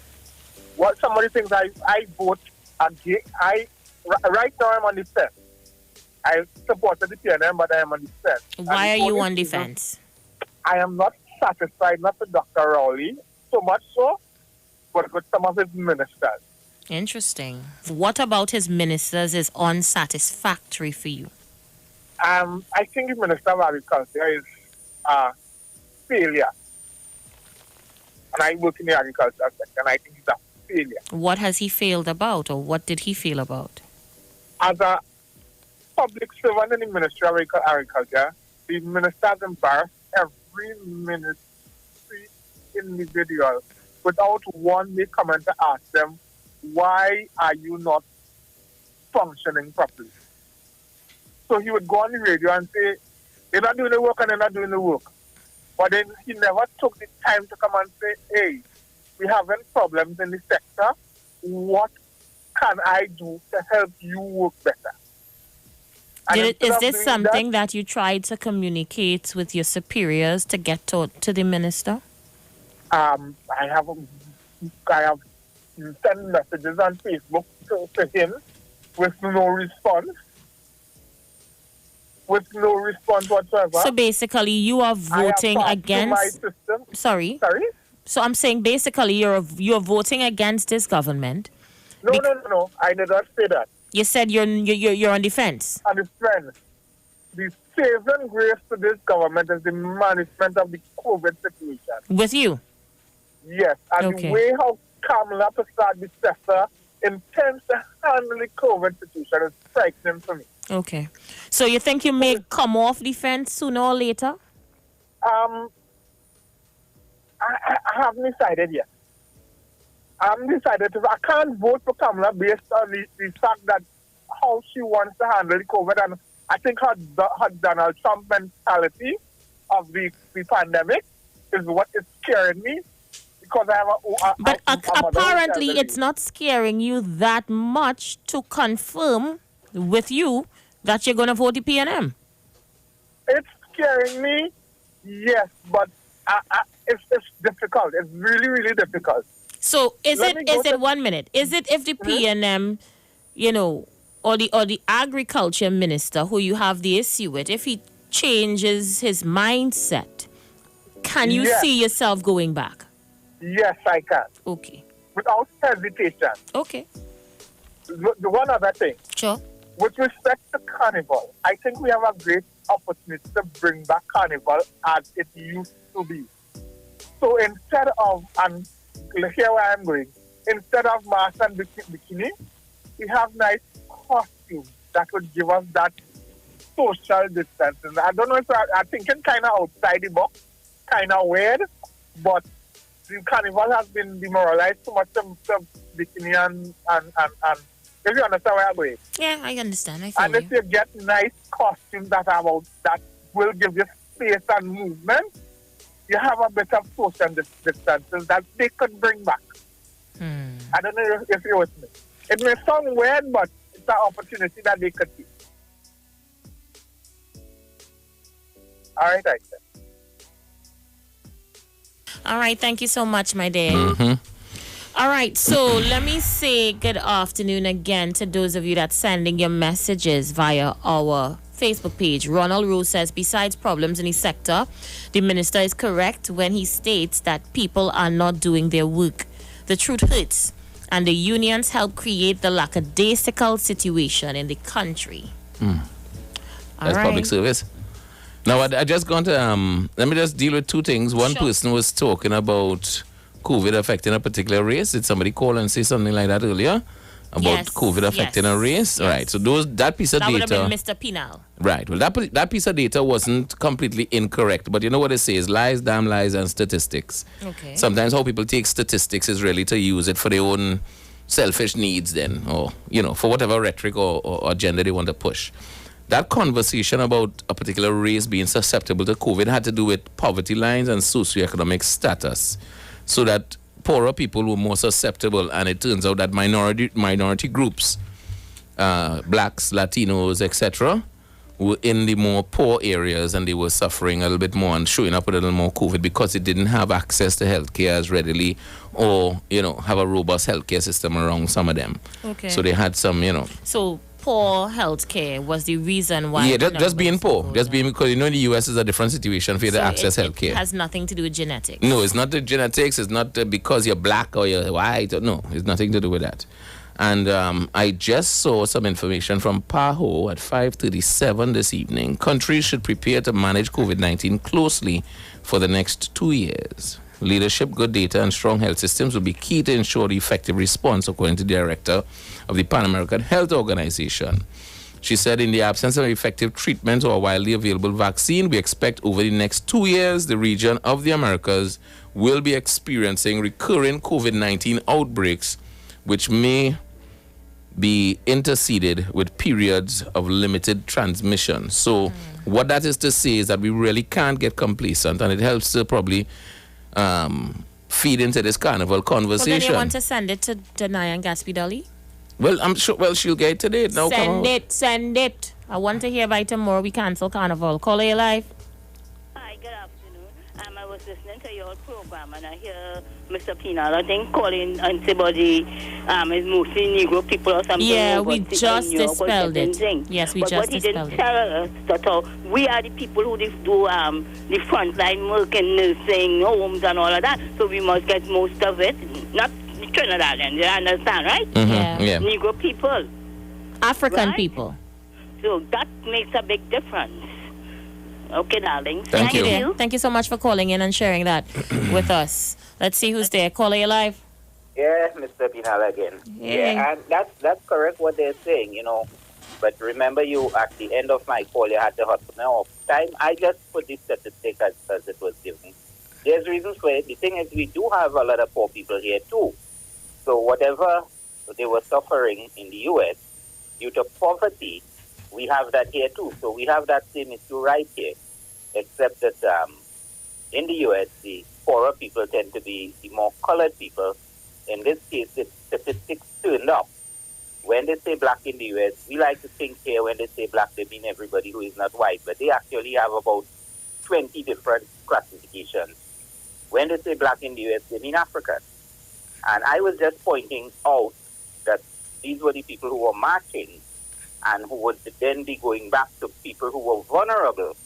What some of the things I vote against? Right now I'm on the fence. I supported the PNM, but I am on the fence. Why are you on the fence? I am not satisfied, not with Dr. Rowley, so much so, but with some of his ministers. Interesting. What about his ministers is unsatisfactory for you? I think the Minister of Agriculture is a failure. And I work in the agriculture sector, and I think he's a failure. What has he failed about, or what did he fail about? As a public servant in the Ministry of Agriculture, the minister has embarrassed every ministry individual without one may come in to ask them, why are you not functioning properly? So he would go on the radio and say, they're not doing the work and they're not doing the work. But then he never took the time to come and say, hey, we having problems in the sector. What can I do to help you work better? Is this something that you tried to communicate with your superiors to get to the minister? I have sent messages on Facebook to him with no response. With no response whatsoever. So basically, you are voting against. Sorry. So I'm saying basically, you're voting against this government. No. I did not say that. You said you're on defense. On defense. The saving grace to this government is the management of the COVID situation. With you? Yes, and the way how Kamala Prasad, the sector, intends to handle the COVID situation is frightening for me. Okay. So you think you may come off the fence sooner or later? I haven't decided yet. I haven't decided. I can't vote for Kamala based on the fact that how she wants to handle the COVID. And I think her Donald Trump mentality of the pandemic is what is scaring me. Because but apparently it's not scaring you that much to confirm with you that you're going to vote the PNM. It's scaring me, yes, but it's difficult. It's really, really difficult. So is it 1 minute? Is it if the PNM, or the agriculture minister who you have the issue with, if he changes his mindset, can you see yourself going back? Yes, I can. Okay. Without hesitation. Okay. The one other thing. Sure. With respect to Carnival, I think we have a great opportunity to bring back Carnival as it used to be. So instead of, and here where I'm going, instead of mask and bikini, we have nice costumes that would give us that social distancing. I don't know if I'm thinking kind of outside the box, kind of weird, but the Carnival has been demoralized too much to bikini and if you understand where I'm going. Yeah, I understand. And if you get nice costumes that will give you space and movement, you have a bit of social distances that they could bring back. I don't know if you're with me. It may sound weird, but it's an opportunity that they could take. All right, I said. All right, thank you so much, my dear. Mm-hmm. All right, so let me say good afternoon again to those of you that's sending your messages via our Facebook page. Ronald Rose says, besides problems in the sector, the minister is correct when he states that people are not doing their work. The truth hurts, and the unions help create the lackadaisical situation in the country. That's public service. Now, I just going to, let me just deal with two things. One person was talking about COVID affecting a particular race. Did somebody call and say something like that earlier? about COVID affecting a race. Right. So that piece of that data. That would have been Mr. Pinal. Right. Well, that piece of data wasn't completely incorrect, but you know what it says: lies, damn lies, and statistics. Okay. Sometimes how people take statistics is really to use it for their own selfish needs, then, or for whatever rhetoric or agenda they want to push. That conversation about a particular race being susceptible to COVID had to do with poverty lines and socioeconomic status, so that poorer people were more susceptible, and it turns out that minority groups, blacks, Latinos, etc., were in the more poor areas, and they were suffering a little bit more and showing up with a little more COVID because they didn't have access to healthcare as readily, or have a robust healthcare system around some of them. Okay. So they had some, So poor healthcare was the reason why. Yeah, just being poor, just being because in the US is a different situation for you to access healthcare. It has nothing to do with genetics. No, it's not the genetics. It's not because you're black or you're white. No, it's nothing to do with that. And I just saw some information from PAHO at 5:37 this evening. Countries should prepare to manage COVID-19 closely for the next 2 years. Leadership, good data, and strong health systems will be key to ensure the effective response, according to the director of the Pan American Health Organization. She said, in the absence of effective treatment or a widely available vaccine, we expect over the next 2 years, the region of the Americas will be experiencing recurring COVID-19 outbreaks, which may be interceded with periods of limited transmission. So what that is to say is that we really can't get complacent, and it helps to probably feed into this carnival conversation. Well, then you want to send it to Danai and Gatsby Dolly? Well, I'm sure. Well, she'll get it today. Now, Send it. I want to hear by tomorrow we cancel carnival. Call your life. Hi, good afternoon. I was listening to your program, and I hear Mr. Pinal, I think, calling antibody is mostly Negro people or something. Yeah, we just dispelled it. Yes, we just dispelled it. But what he didn't tell us that we are the people who do the frontline work and nursing homes and all of that, so we must get most of it, not Trinidadians, you understand, right? Mm-hmm. Yeah. Negro people. African people. So that makes a big difference. Okay, darling. Thank you. Dear. Thank you so much for calling in and sharing that with us. Let's see who's there. Caller, you live. Yeah, Mr. Pinal again. Yay. Yeah, and that's correct what they're saying, But remember, you at the end of my call, you had the hospital off time. I just put this statistic as it was given. There's reasons for it. The thing is, we do have a lot of poor people here too. So whatever they were suffering in the U.S. due to poverty, we have that here too. So we have that same issue right here, except that in the U.S., the poorer people tend to be the more colored people. In this case, the statistics turned up. When they say black in the U.S., we like to think here when they say black, they mean everybody who is not white, but they actually have about 20 different classifications. When they say black in the U.S., they mean African. And I was just pointing out that these were the people who were marching and who would then be going back to people who were vulnerable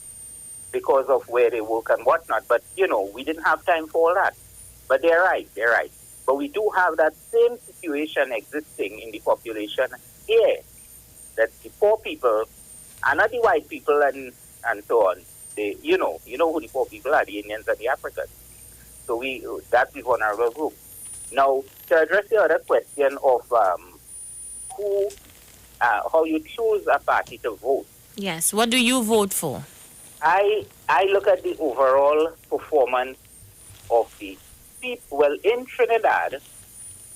because of where they work and whatnot. But, we didn't have time for all that. But they're right. But we do have that same situation existing in the population here, that the poor people are not the white people and so on. They, you know who the poor people are, the Indians and the Africans. So that's the vulnerable group. Now, to address the other question of how you choose a party to vote. Yes, what do you vote for? I look at the overall performance of the people. Well, in Trinidad,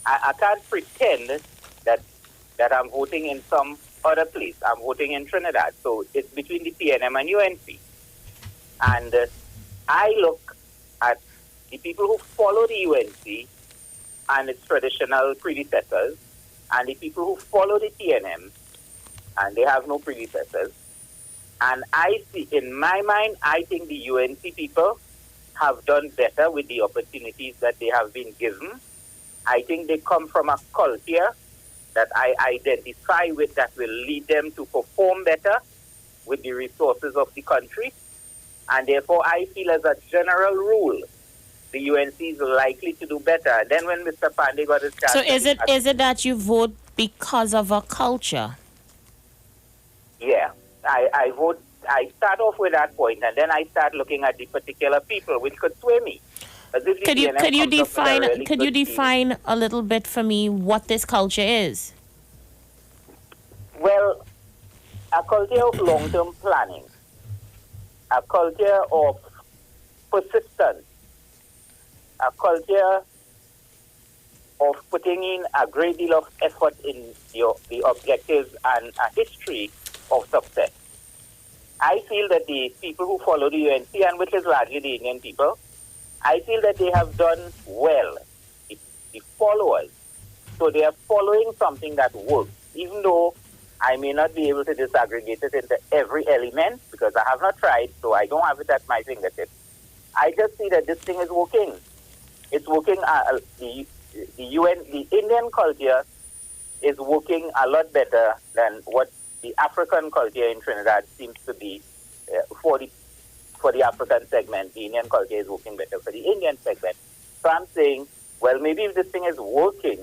I can't pretend that I'm voting in some other place. I'm voting in Trinidad. So it's between the PNM and UNC. And I look at the people who follow the UNC and its traditional predecessors, and the people who follow the TNM, and they have no predecessors. And I see, in my mind, I think the UNC people have done better with the opportunities that they have been given. I think they come from a culture that I identify with that will lead them to perform better with the resources of the country. And therefore, I feel as a general rule, the UNC is likely to do better. And then when Mr. Pandey got his chance... So is it that you vote because of a culture? Yeah. I vote... I start off with that point, and then I start looking at the particular people, which could sway me. Could you define a little bit for me what this culture is? Well, a culture of long-term planning, a culture of persistence, a culture of putting in a great deal of effort in the objectives and a history of success. I feel that the people who follow the UNC, and which is largely the Indian people, I feel that they have done well, the followers. So they are following something that works, even though I may not be able to disaggregate it into every element because I have not tried, so I don't have it at my fingertips. I just see that this thing is working. It's working. The Indian culture is working a lot better than what the African culture in Trinidad seems to be for the African segment. The Indian culture is working better for the Indian segment. So I'm saying, well, maybe if this thing is working,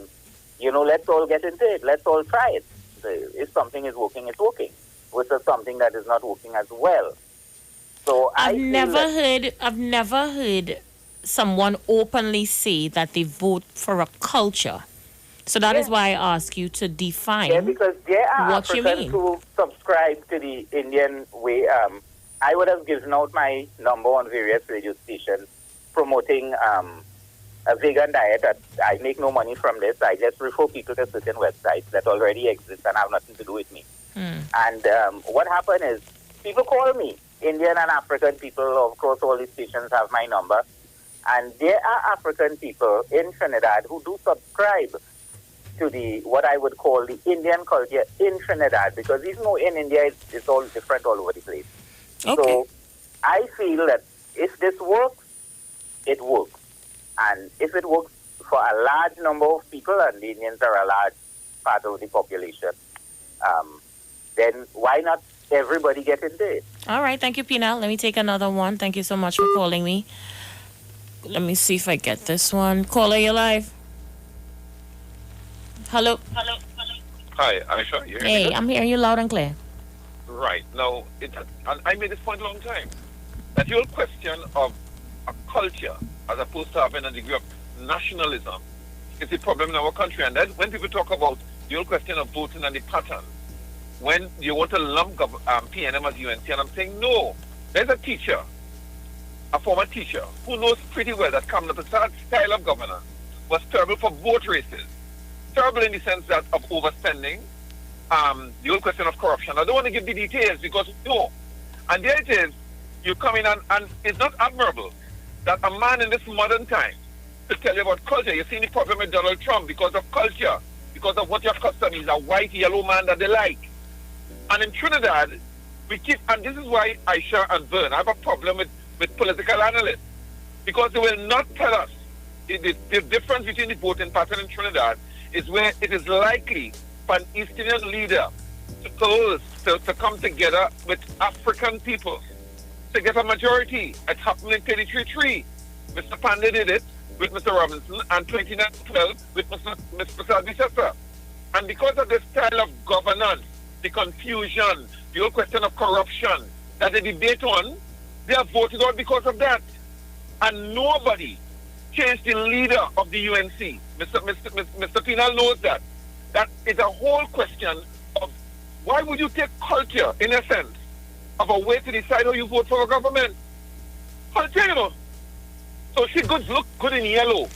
let's all get into it. Let's all try it. If something is working, it's working. Versus something that is not working as well. So I've never heard someone openly say that they vote for a culture. So that is why I ask you to define because there are what you Africans mean. who subscribe to the Indian way. I would have given out my number on various radio stations promoting a vegan diet. I make no money from this. I just refer people to certain websites that already exist and have nothing to do with me. And what happened is people call me. Indian and African people, of course, all these stations have my number. And there are African people in Trinidad who do subscribe to what I would call the Indian culture in Trinidad, because even though in India it's all different all over the place. Okay. So I feel that if this works, it works. And if it works for a large number of people, and the Indians are a large part of the population, then why not everybody get into it? All right, thank you, Pina. Let me take another one. Thank you so much for calling me. Let me see if I get this one. Caller, you're live. Hello. Hi, Isha. You hear me Hey, good? I'm hearing you loud and clear. Right. Now, and I made this point a long time. That whole question of a culture as opposed to having a degree of nationalism is a problem in our country. And then when people talk about the whole question of voting and the pattern, when you want to lump PNM as UNC, and I'm saying, no, there's a teacher, a former teacher, who knows pretty well that Kamala's style of governance was terrible for both races. Terrible in the sense that of overspending, the whole question of corruption. I don't want to give the details because no. And there it is, you come in and it's not admirable that a man in this modern time to tell you about culture. You're seeing the problem with Donald Trump because of culture, because of what your custom is, a white, yellow man that they like. And in Trinidad, we keep, and this is why Isha and Vern, I have a problem with political analysts, because they will not tell us the difference between the voting pattern in Trinidad is where it is likely for an East Indian leader to come together with African people to get a majority. It happened in 33-3. Mr. Pandey did it with Mr. Robinson, and 29-12 with Mr. Salvi. And because of this style of governance, the confusion, the whole question of corruption that they debate on, they are voted out because of that. And nobody changed the leader of the UNC. Mr. Pinal knows that. That is a whole question of why would you take culture, in a sense, of a way to decide how you vote for a government? Culture, you know. So she look good in yellow.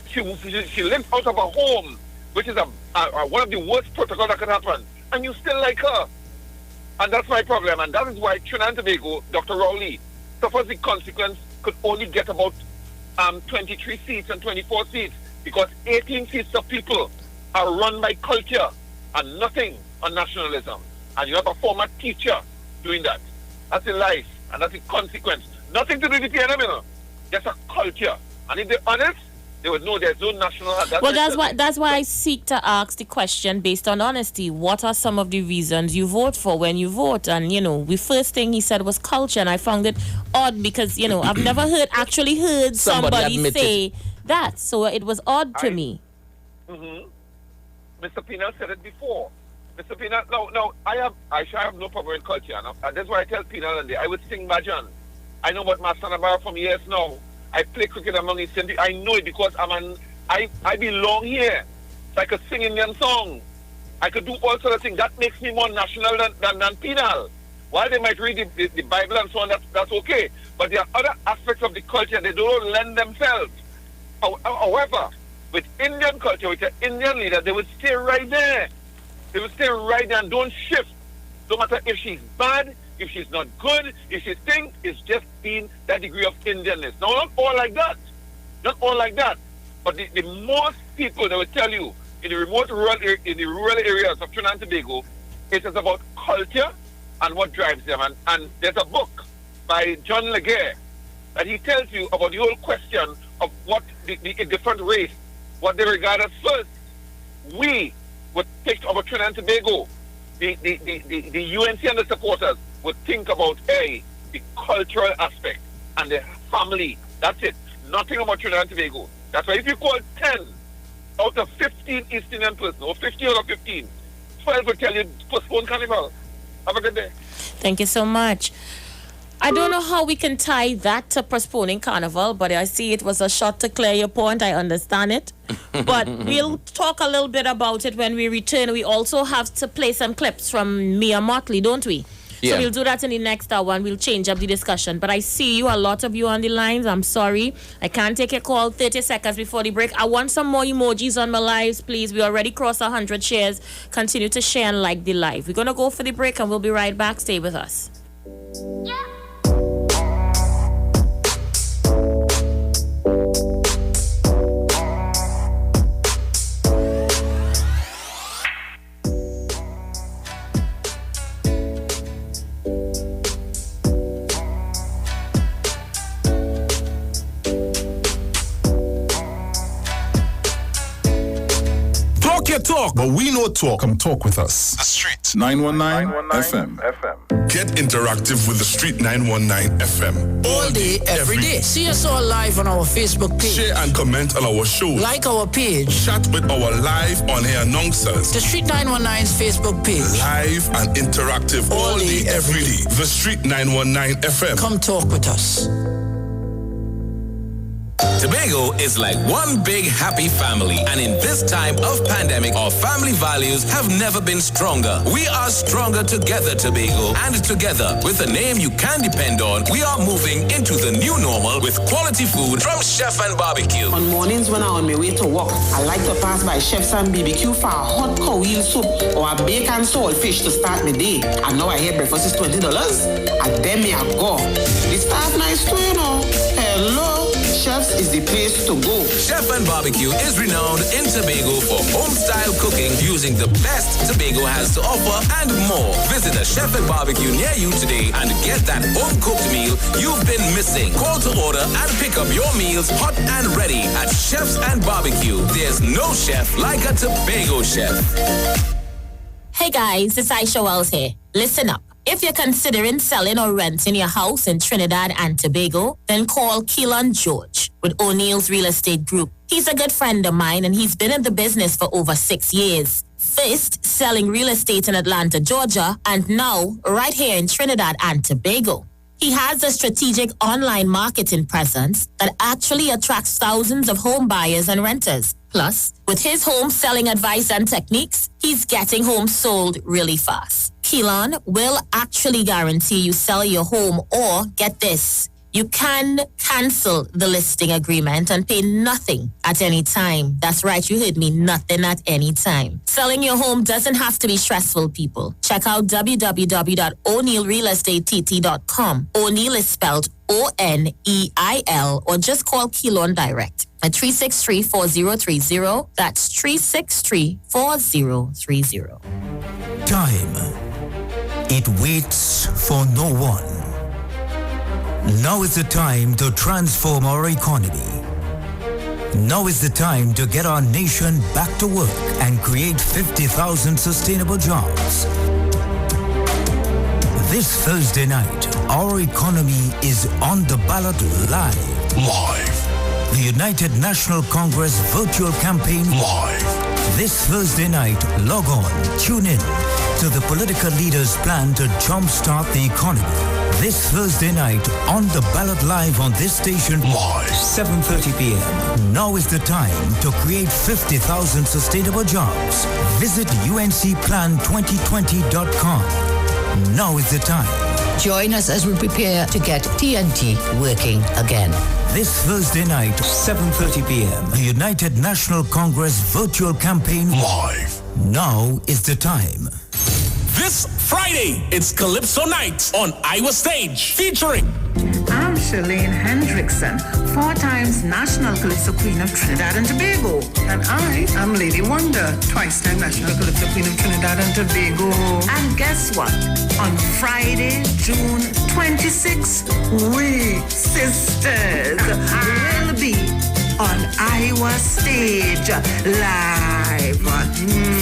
She lives out of a home, which is one of the worst protocols that can happen. And you still like her. And that's my problem. And that is why Trinidad and Tobago, Dr. Rowley, suffers the consequence, could only get about 23 seats and 24 seats, because 18 seats of people are run by culture and nothing on nationalism. And you have a former teacher doing that. That's a life, and that's a consequence. Nothing to do with the PNM, you know. Just a culture. And if they're honest, they would know there's no national... That's why I seek to ask the question based on honesty. What are some of the reasons you vote for when you vote? And, the first thing he said was culture, and I found it odd because, I've never actually heard somebody say that. So it was odd to me. Mr. Pinal said it before. Mr. Pinal, no, I have no problem with culture. And that's why I tell Pinal and I would sing Bajan. I know about Master Nabar from years now. I play cricket among East Indians. I know it because I belong here. So I could sing Indian song. I could do all sorts of things. That makes me more national than penal. While they might read the Bible and so on, that's okay. But there are other aspects of the culture they don't lend themselves. However, with Indian culture, with the Indian leader, they would stay right there. They would stay right there and don't shift. No matter if she's bad, if she's not good, if she thinks it's just been that degree of Indianness. Now, not all like that. Not all like that. But the most people, they will tell you, in the rural areas of Trinidad and Tobago, it is about culture and what drives them. And there's a book by John Laguerre that he tells you about the whole question of what the different race, what they regard as first. We would think about Trinidad and Tobago. The UNC and the supporters would think about the cultural aspect and the family. That's it. Nothing about Trinidad and Tobago. That's why if you call 10 out of 15 East Indian persons, or 15 out of 15, 12 will tell you postpone carnival. Have a good day. Thank you so much. I don't know how we can tie that to postponing carnival, but I see it was a shot to clear your point. I understand it. But we'll talk a little bit about it when we return. We also have to play some clips from Mia Motley, don't we? Yeah. So we'll do that in the next hour and we'll change up the discussion. But I see you, a lot of you on the lines. I'm sorry. I can't take a call 30 seconds before the break. I want some more emojis on my lives, please. We already crossed 100 shares. Continue to share and like the live. We're going to go for the break and we'll be right back. Stay with us. Yeah. Talk, but we know talk. Come talk with us. The Street 919 FM. Get interactive with the Street 919 FM. All day, every day. See us all live on our Facebook page. Share and comment on our show. Like our page. Chat with our live on-air announcers. The Street 919's Facebook page. Live and interactive all day, every day. The Street 919 FM. Come talk with us. Tobago is like one big happy family, and in this time of pandemic, our family values have never been stronger. We are stronger together, Tobago, and together, with a name you can depend on, we are moving into the new normal with quality food from Chef and Barbecue. On mornings when I'm on my way to work, I like to pass by Chef's and BBQ for a hot cow heel soup or a bacon salt fish to start my day. And now I hear breakfast is $20, and then me I go. The staff nice too, you know. Hello. Chef's is the place to go. Chef and Barbecue is renowned in Tobago for home-style cooking using the best Tobago has to offer and more. Visit a Chef and Barbecue near you today and get that home-cooked meal you've been missing. Call to order and pick up your meals hot and ready at Chef's and Barbecue. There's no chef like a Tobago chef. Hey guys, it's Isha here. Listen up. If you're considering selling or renting your house in Trinidad and Tobago, then call Keelan George with O'Neill's Real Estate Group. He's a good friend of mine and he's been in the business for over 6 years. First, selling real estate in Atlanta, Georgia, and now right here in Trinidad and Tobago. He has a strategic online marketing presence that actually attracts thousands of home buyers and renters. Plus, with his home selling advice and techniques, he's getting homes sold really fast. Keelan will actually guarantee you sell your home, or get this, you can cancel the listing agreement and pay nothing at any time. That's right, you heard me, nothing at any time. Selling your home doesn't have to be stressful, people. Check out www.o'neillrealestatetT.com. O'Neill is spelled O-N-E-I-L, or just call Keelan direct at 363-4030. That's 363-4030. Time. It waits for no one. Now is the time to transform our economy. Now is the time to get our nation back to work and create 50,000 sustainable jobs. This Thursday night, our economy is on the ballot live. The United National Congress virtual campaign live. This Thursday night, log on, tune in to the political leaders' plan to jumpstart the economy. This Thursday night, on the ballot live on this station, live 7:30 p.m. Now is the time to create 50,000 sustainable jobs. Visit uncplan2020.com. Now is the time. Join us as we prepare to get TNT working again. This Thursday night, 7:30 p.m. The United National Congress virtual campaign live. Now is the time. This Friday, it's Calypso Night on Iwer Stage, featuring I'm Shalane Hendrickson, 4 times National Calypso Queen of Trinidad and Tobago. And I am Lady Wonder, twice-time National Calypso Queen of Trinidad and Tobago. And guess what? On Friday, June 26th, we sisters will be on Iwer Stage live.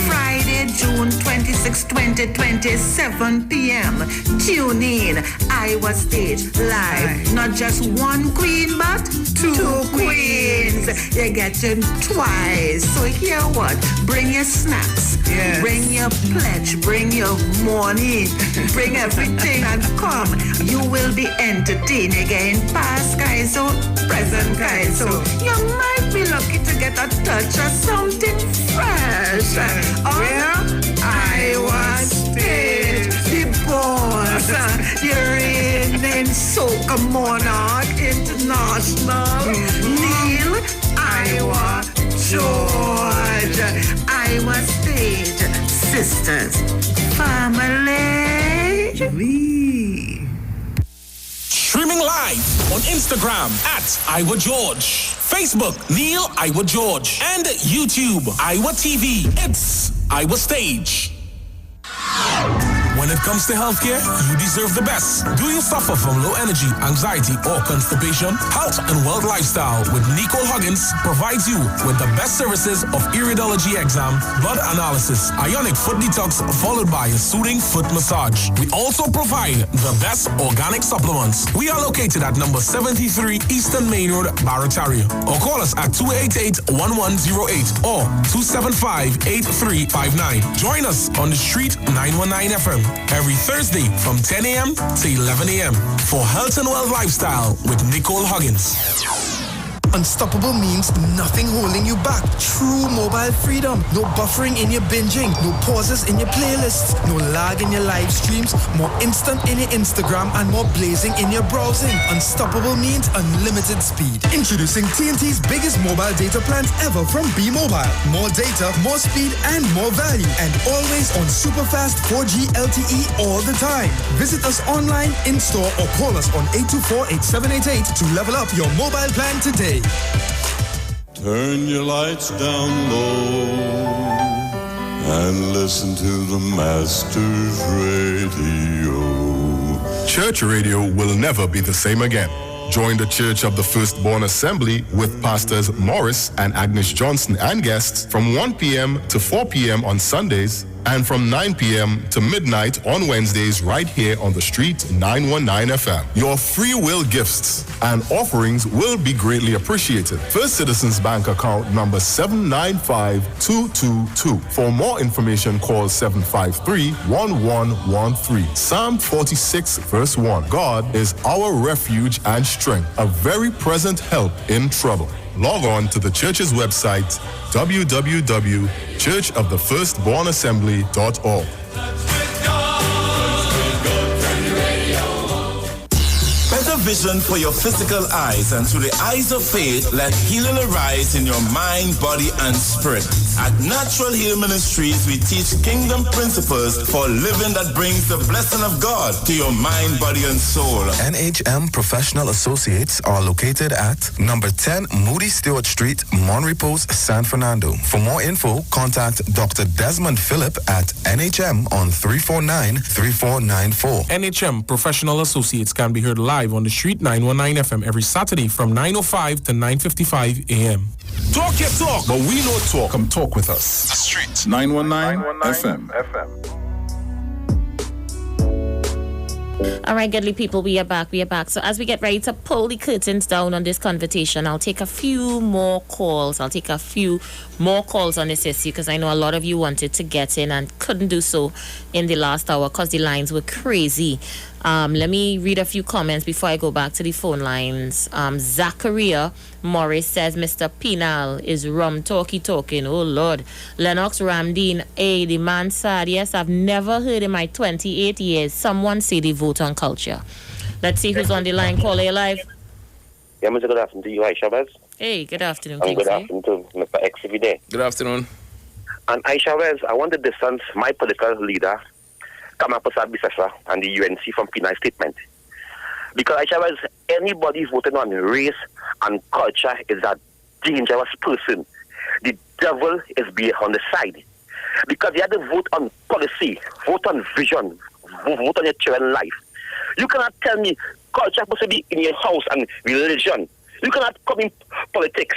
Friday, June 26, 2020, 7 p.m. Tune in, Iwer Stage live. Not just one queen, but two queens. You're getting twice. So hear what? Bring your snacks. Yes. Bring your pledge. Bring your money. Bring everything and come. You will be entertained again. Past guys, so present guys. So you might be lucky to get a touch of something fresh. On Iwer Stage, the boss, the reigning soca monarch international, Neil Iwer George. Iwer Stage, sisters, family. streaming live on Instagram at Iwer George, Facebook Neil Iwer George, and YouTube Iwer TV. It's Iwer Stage. When it comes to healthcare, you deserve the best. Do you suffer from low energy, anxiety, or constipation? Health and Wealth Lifestyle with Nicole Huggins provides you with the best services of iridology exam, blood analysis, ionic foot detox, followed by a soothing foot massage. We also provide the best organic supplements. We are located at number 73 Eastern Main Road, Barataria. Or call us at 288-1108 or 275-8359. Join us on the street 919 FM. Every Thursday from 10 a.m. to 11 a.m. for Health and Wealth Lifestyle with Nicole Huggins. Unstoppable means nothing holding you back. True mobile freedom. No buffering in your binging. No pauses in your playlists. No lag in your live streams. More instant in your Instagram and more blazing in your browsing. Unstoppable means unlimited speed. Introducing TNT's biggest mobile data plans ever from B-Mobile. More data, more speed, and more value. And always on super fast 4G LTE all the time. Visit us online, in-store, or call us on 824-8788 to level up your mobile plan today. Turn your lights down low and listen to the Master's Radio. Church radio will never be the same again. Join the Church of the Firstborn Assembly with Pastors Morris and Agnes Johnson and guests from 1 p.m. to 4 p.m. on Sundays and from 9 p.m. to midnight on Wednesdays right here on the street 919 FM. Your free will gifts and offerings will be greatly appreciated. First Citizens Bank account number 795222. For more information, call 753-1113. Psalm 46 verse 1. God is our refuge and strength, a very present help in trouble. Log on to the church's website, www.churchofthefirstbornassembly.org. Better vision for your physical eyes, and through the eyes of faith, let healing arise in your mind, body, and spirit. At Natural Heal Ministries, we teach kingdom principles for living that brings the blessing of God to your mind, body, and soul. NHM Professional Associates are located at number 10 Moody Stewart Street, Monrepos, San Fernando. For more info, contact Dr. Desmond Phillip at NHM on 349-3494. NHM Professional Associates can be heard live on the street 919 FM every Saturday from 9:05 to 9:55 a.m. Talk your talk, but we know talk. Come talk with us. The Street 919 FM. All right, godly people, we are back. So as we get ready to pull the curtains down on this conversation, I'll take a few more calls. on this issue because I know a lot of you wanted to get in and couldn't do so in the last hour because the lines were crazy. Let me read a few comments before I go back to the phone lines. Zachariah Morris says Mr. Penal is rum talking. Oh Lord. Lennox Ramdeen, the man said, yes, I've never heard in my 28 years someone say they vote on culture. Let's see who's on the line. Call A Live. Yeah, Mr. Good afternoon to you, Isha. Hey, good afternoon, And good Kingsley. afternoon to Mr.X every day. Good afternoon. And Isha, I want to distance my political leader, Kamapasad Bisasa, and the UNC from Pinay statement. Because Isha, anybody voting on race and culture is a dangerous person. The devil is on the side. Because you have to vote on policy, vote on vision, vote on your children's life. You cannot tell me culture supposed to be in your house and religion. You cannot come in politics.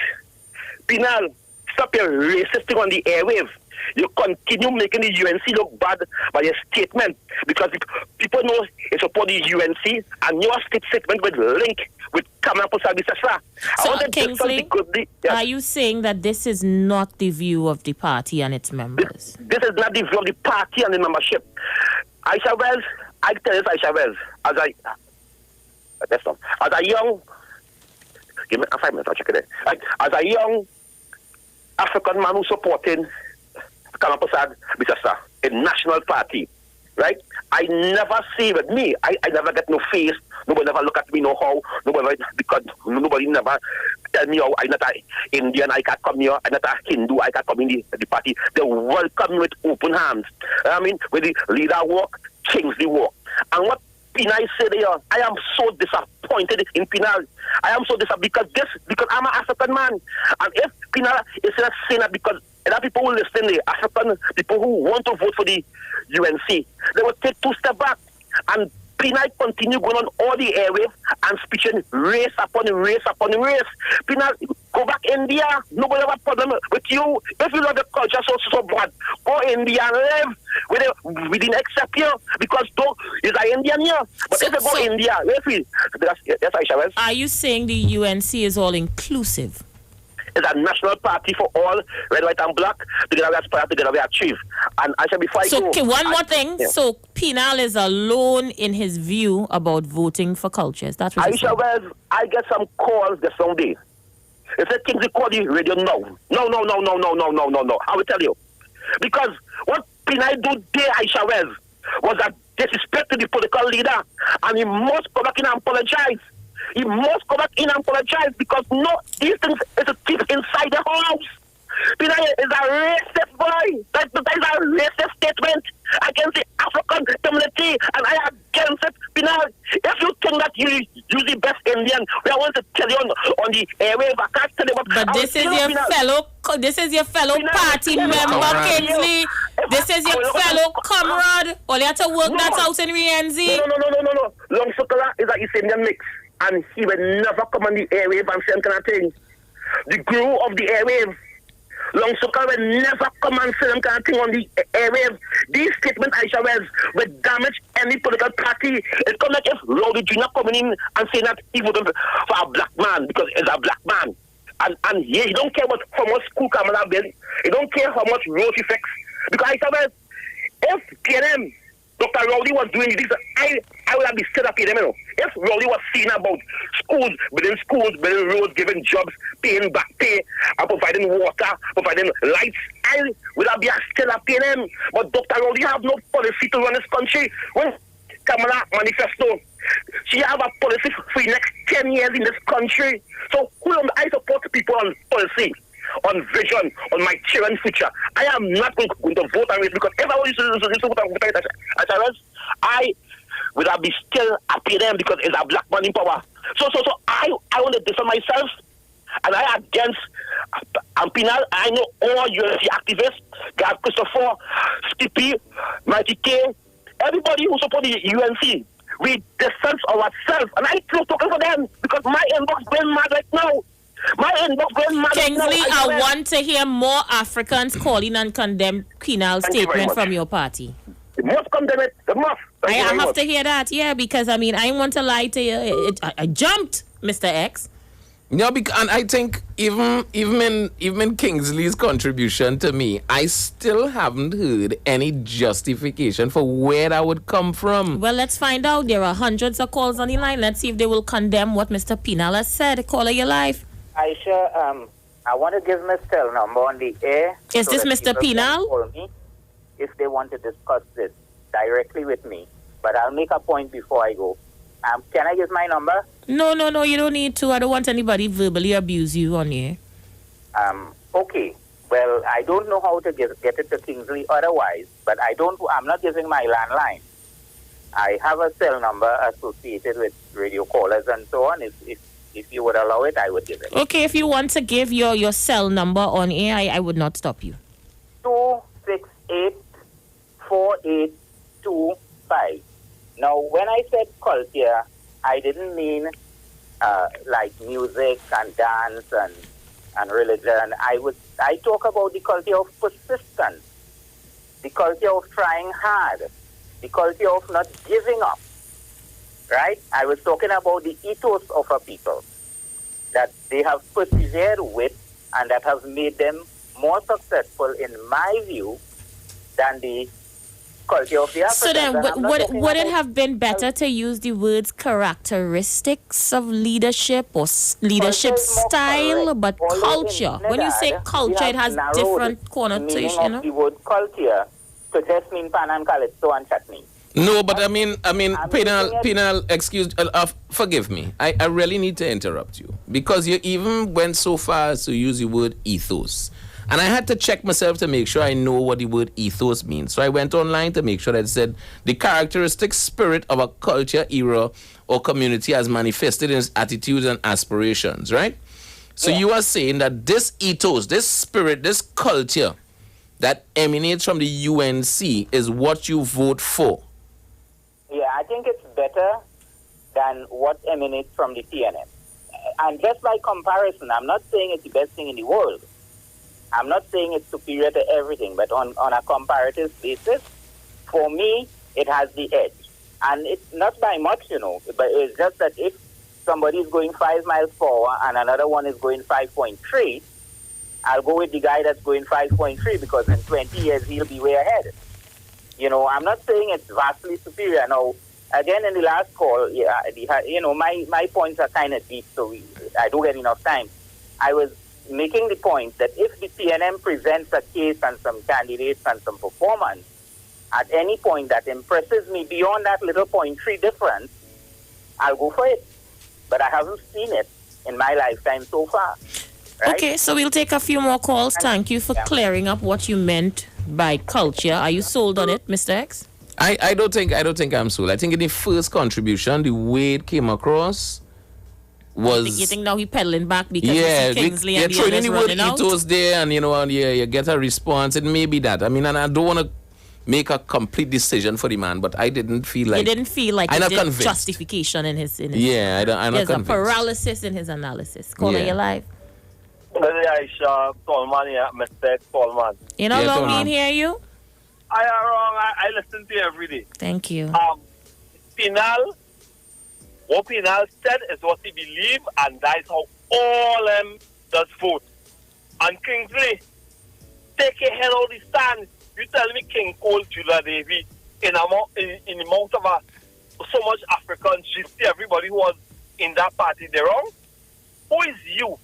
Penal, stop your racist thing on the airwave. You continue making the UNC look bad by your statement because people know it's support the UNC and your statement with link with Kamala Pusabisasa. So, Kingsley, are you saying that this is not the view of the party and its members? This is not the view of the party and the membership. Isha Wells, I tell you, Isha Wells, as a young, give me 5 minutes, I'll check it out. As a young African man who's supporting Kamapasad Bisasa, a national party, right? I never see with me, I never get no face, nobody never look at me no how, because nobody never tell me how I'm not an Indian, I can't come here, I'm not a Hindu, I can't come in the party. They welcome me with open hands. I mean, with the leader walk, Kingsley walk. And what Pinay said there, I am so disappointed in Pinay. I am so disappointed because I'm an African man. And if Pinay is not saying that because there are people who listen, the African people who want to vote for the UNC, they will take 2 steps back. And Pinay continue going on all the airwaves and speaking race upon race upon race. Pinay, go back India. Nobody have a problem with you. If you love the culture so bad, go India and live. We didn't accept you because though is an Indian here. But if you go India, yes, Aisha. Are you saying the UNC is all inclusive? It's a national party for all, red, white, and black. Together we aspire, together we achieve. And I shall be fighting. So, okay, one more thing. Yeah. So, Penal is alone in his view about voting for culture. Is that what you're saying? Wells, I get some calls this Sunday. If they think they call the radio, no. I will tell you. Because what Penal do there, Aisha Wells, was a disrespect to the political leader. And he must come back in and apologize. He must come back in and apologize because these things is a keep inside the house. Pinay is a racist boy. That is a racist statement against the African community, and I am against it. Pinay, if you think that you use the best Indian, we are going to tell you on the airwave. I can't tell you but this is your fellow party member, Kingsley. This is your fellow comrade. All you have to work that out in Rienzi. No. Long Sokala is a East Indian mix. And he will never come on the airwave and say kind of thing. The guru of the airwave, Long Sokal will never come and say them kind of thing on the airwave. These statements, Aisha Wells, will damage any political party. It's come like if Rowdy Jr. coming in and saying that he voted for a black man because he's a black man. And he don't care how much school Kamala built. He don't care how much road he fixed. Because Aisha Wells, if PNM, Dr. Rowdy was doing this, I would have been still up in them. If Rowdy was saying about building roads, giving jobs, paying back pay, and providing water, providing lights, I would have been still up in them. But Dr. Rowdy have no policy to run this country. When Kamala manifesto, she have a policy for the next 10 years in this country. So who am I support people on policy? On vision, on my children's future. I am not going to vote on it because if I was to vote on it, I would have been still happy them because it's a black man in power. So I want to defend myself and I against Penal. I know all UNC activists, God Christopher, Skippy, Mighty K, everybody who support the UNC. We distance ourselves and I still talking for them because my inbox going mad right now. Kingsley, I want to hear more Africans calling and condemn Penal's statement from your party. You must condemn it. You must. I have to hear that, yeah, because I mean, I want to lie to you. I jumped, Mr. X. Yeah, and I think even in Kingsley's contribution to me, I still haven't heard any justification for where that would come from. Well, let's find out. There are hundreds of calls on the line. Let's see if they will condemn what Mr. Pinal has said. Caller, your life. Aisha, I want to give Ms. Tell number on the air. Is this Mr. Pinal? Call me if they want to discuss this directly with me. But I'll make a point before I go. Can I give my number? No, you don't need to. I don't want anybody verbally abuse you on here. Okay. Well, I don't know how to get it to Kingsley otherwise, but I'm not giving my landline. I have a cell number associated with radio callers and so on. If you would allow it, I would give it. Okay, if you want to give your cell number on air, I would not stop you. 268-4825. Now, when I said culture, I didn't mean like music and dance and religion. I talk about the culture of persistence, the culture of trying hard, the culture of not giving up. Right? I was talking about the ethos of a people that they have persevered with and that has made them more successful, in my view, than the culture of the Africans. So then, would it have been better to use the words characteristics of leadership or leadership style, but culture? When you say culture, it has different connotation. The word culture to just mean pan and calypso and chutney. No, but I mean, Pinal, forgive me. I really need to interrupt you because you even went so far as to use the word ethos. And I had to check myself to make sure I know what the word ethos means. So I went online to make sure that it said the characteristic spirit of a culture, era, or community as manifested in its attitudes and aspirations, right? So you are saying that this ethos, this spirit, this culture that emanates from the UNC is what you vote for. Yeah, I think it's better than what emanates from the TNM. And just by comparison, I'm not saying it's the best thing in the world. I'm not saying it's superior to everything, but on a comparative basis, for me, it has the edge. And it's not by much, but it's just that if somebody is going 5 miles per hour and another one is going 5.3, I'll go with the guy that's going 5.3 because in 20 years, he'll be way ahead. I'm not saying it's vastly superior. Now, again, in the last call, my points are kind of deep, so I do get enough time. I was making the point that if the TNM presents a case and some candidates and some performance, at any point that impresses me beyond that little 0.3 difference, I'll go for it. But I haven't seen it in my lifetime so far. Right? Okay, so we'll take a few more calls. Thank you for clearing up what you meant by culture. Are you sold on it, Mr. X? I don't think I'm sold. I think in the first contribution, the way it came across was... You think now he's pedaling back because it's Kingsley and the others running out? Ethos there and, you get a response. It may be that. I mean, and I don't want to make a complete decision for the man, but I didn't feel like... You didn't feel like I'm he not did convinced. Justification in his... Yeah, I'm not convinced. There's a paralysis in his analysis. Caller, your life. Isha, Coleman here, Mr.X, Coleman. You know how long he hear you? I am wrong. I listen to you every day. Thank you. What Pinal said is what he believe, and that's how all them does vote. And Kingsley, take your head out of the stand. You tell me King Cole, Julia Davy, in the amount of so much Africans, everybody who was in that party, they're wrong. Who is you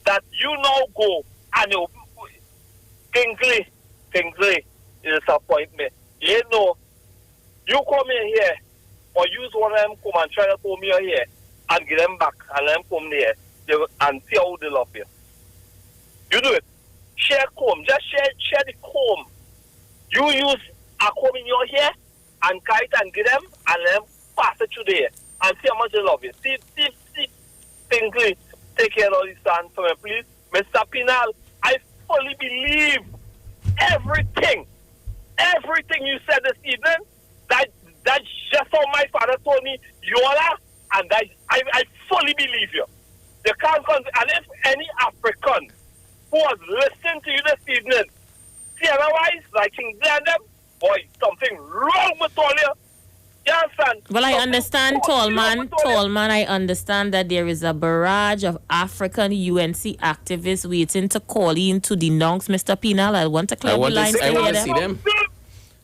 that you now go and you, Kingsley, disappointment. You come in here or use one of them come and try to come here and get them back and let them come there and see how they love you. You do it. Share comb. Just share the comb. You use a comb in your hair and kite and get them and let them pass it through there and see how much they love you. See, Kingsley, take care of this stand for me, please. Mr. Pinal, I fully believe everything you said this evening. That's just how my father told me you are, and I fully believe you. You can't and if any African who was listening to you this evening see otherwise, like King them, boy, something wrong with all you. You understand? Well, I understand, tall man, I understand that there is a barrage of African UNC activists waiting to call in to denounce Mr. Penal. I want to clear the lines to hear them. See them.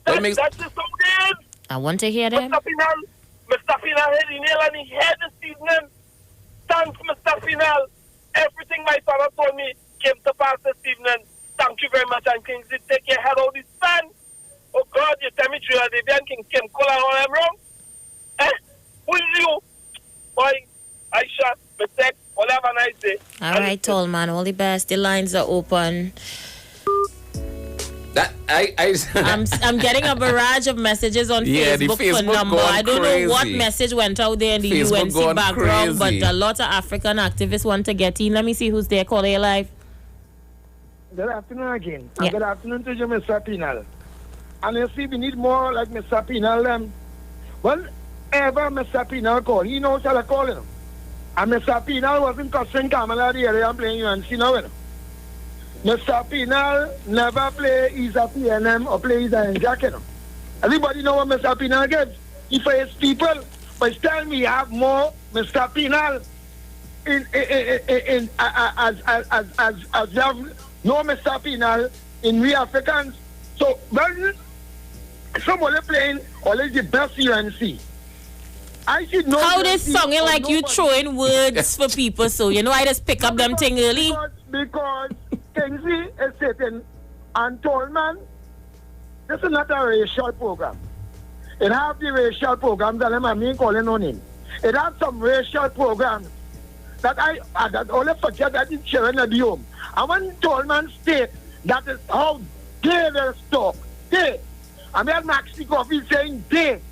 That's just how it is. I want to hear them. Mr. Penal hit the nail on the head this evening. Thanks, Mr. Penal. Everything my father told me came to pass this evening. Thank you very much, and Kingsley, take your head out of the sand. Oh God, you tell me true, the young King came call and all them wrong. Who is you? Boy, Isha, Mr.X, all have a nice day. All right, tall man, all the best. The lines are open. I'm getting a barrage of messages on Facebook for number. I don't know what message went out there in the UNC background, but a lot of African activists want to get in. Let me see who's there. Call your live. Good afternoon again. Yeah. Good afternoon to you, Mr. Penal. And you see, we need more like Mr. Penal. Whenever Mr. Penal call, he knows how to call him. And Mr. Penal wasn't cussing Kamala the area and playing UNC now. Mr. Penal never play Isa PNM or play Isa and Jack. Everybody know what Mr. Penal gets. He pays people. But still we have more Mr. Penal as we have no Mr. Penal in we Africans. So when somebody playing always the best UNC. I should know how this song is like you throwing words for people, so you know I just pick up them thing early. Because Kingsley is sitting and told man, this is not a racial program. It have the racial programs and I'm mean calling on him. It has some racial programs that I that only forget that it's sharing at the home. And when Tolman state that is how they will stop. They. I mean Maxi Coffee saying they.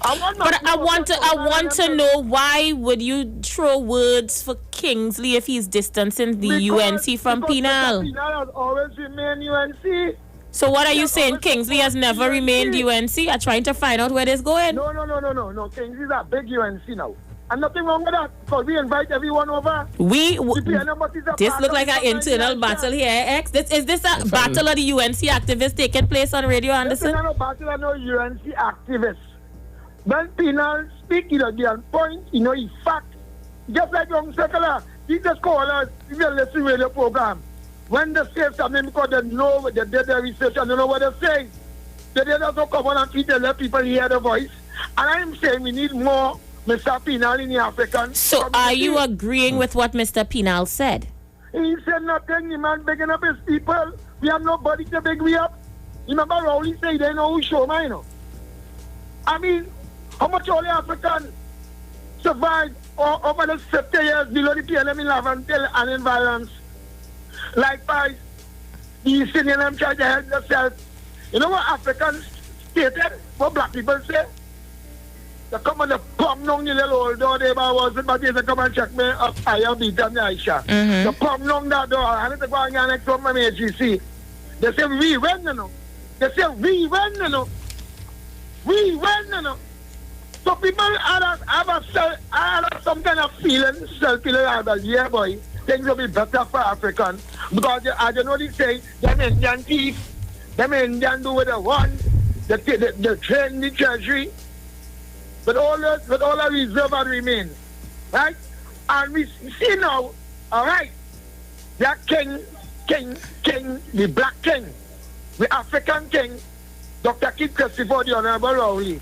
But I want to know why would you throw words for Kingsley if he's distancing the UNC from Penal? Penal has always remained UNC. So what are you saying? Kingsley has never remained UNC? I'm trying to find out where this going. No. Kingsley's a big UNC now. And nothing wrong with that, because we invite everyone over. This look like an internal battle here, X. Is this a battle of the UNC activists taking place on Radio Anderson? This is not a battle of no UNC activists. When Penal speak, he point, he fact. Just like Young Circular, he just call us, he just listen to the program. When they say something, because they know, they did their research and they know what they're saying. They also come on and treat and let people hear the voice. And I'm saying we need more Mr. Penal in the African So community. Are you agreeing with what Mr. Penal said? He said nothing, the man bigging up his people. We have nobody to big we up. Remember Rowley said they know who show mine. I mean, how much all the Africans survived over the 50 years below the PLM in Lavantel and in violence? Likewise, the East Indian try to help themselves. You know what Africans stated? What black people say? They come on the pump down the little old door there, but they come and check me up higher beat than the Isha. They pump down that door, and they go and get next to my AGC. They say, we win, They say, we win, We win, So people have some kind of feeling, self-feeling, yeah, boy, things will be better for Africans. Because I don't know they say, them Indian thief, them Indian do what they want, they train the treasury, but all the reserve will remain, right? And we see now, all right, that king, the black king, the African king, Dr. Kid Christopher, the Honorable Rowley.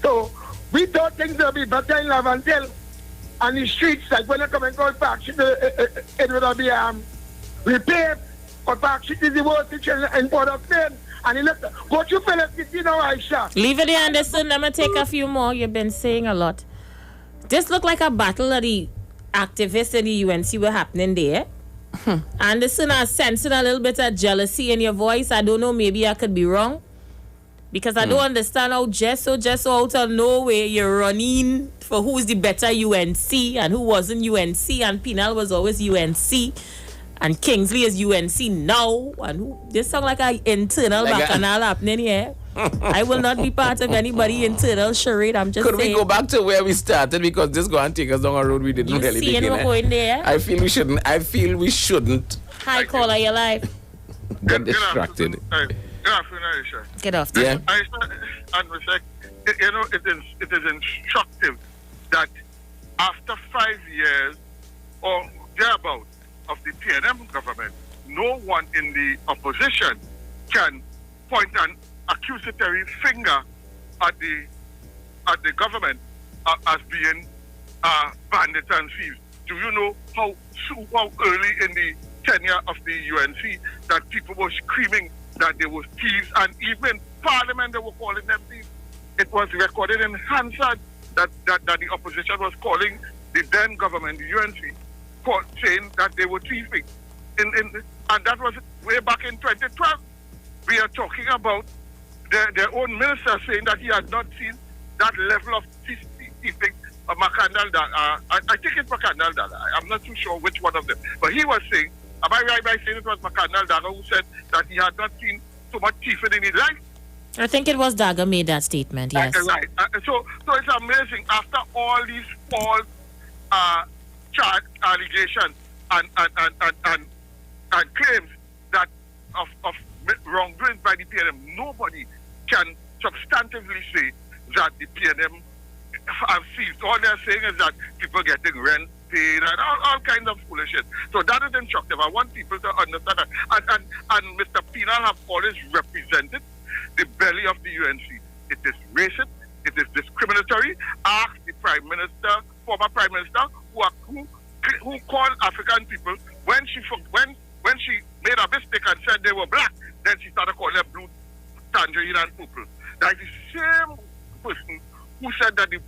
So, we thought things will be better in Lavantel and the streets, like when they come and call Park Street, it would be repaired. But Park Street is the worst situation in Port of Spain. And he left. What you fellas did Aisha? Leave it there, Anderson. Let me take a few more. You've been saying a lot. This looked like a battle of the activists in the UNC were happening there. Anderson, I'm sensing a little bit of jealousy in your voice. I don't know, maybe I could be wrong. Because I don't understand how just out of nowhere you're running for who's the better UNC and who wasn't UNC, and Penal was always UNC and Kingsley is UNC now, and who this sound like an internal bacchanal happening here. I will not be part of anybody internal charade. I'm just saying. Could we go back to where we started, because this going to take us down a road we didn't really begin. We're going there? I feel we shouldn't. Hi, caller, you're live. Get distracted. Good afternoon, Isha. Good afternoon. Yeah. Isha and Mr.X, it is instructive that after 5 years or thereabout of the PNM government, no one in the opposition can point an accusatory finger at the government as being bandits and thieves. Do you know how early in the tenure of the UNC that people were screaming that they were thieves, and even Parliament they were calling them thieves? It was recorded in Hansard that the opposition was calling the then government, the UNC, saying that they were thieving. And that was way back in 2012. We are talking about their own minister saying that he had not seen that level of thieving of Makandal. I think it's Makandal. I'm not too sure which one of them. But he was saying, am I right by saying it was Makandal Daga who said that he had not seen so much thieving in his life? I think it was Daga made that statement, yes. Right. So it's amazing. After all these false charge allegations and claims that of wrongdoing by the PNM, nobody can substantively say that the PNM have seized. All they're saying is that people getting rent paid and all kinds of foolishness. So that is instructive. I want people to understand that. And Mr. Penal have always represented the belly of the UNC. It is racist. It is discriminatory. Ask the Prime Minister, former Prime Minister, who called African people when she made a mistake and said they were black. Then she started calling them blue, tangerine, and purple. That is the same person who said that the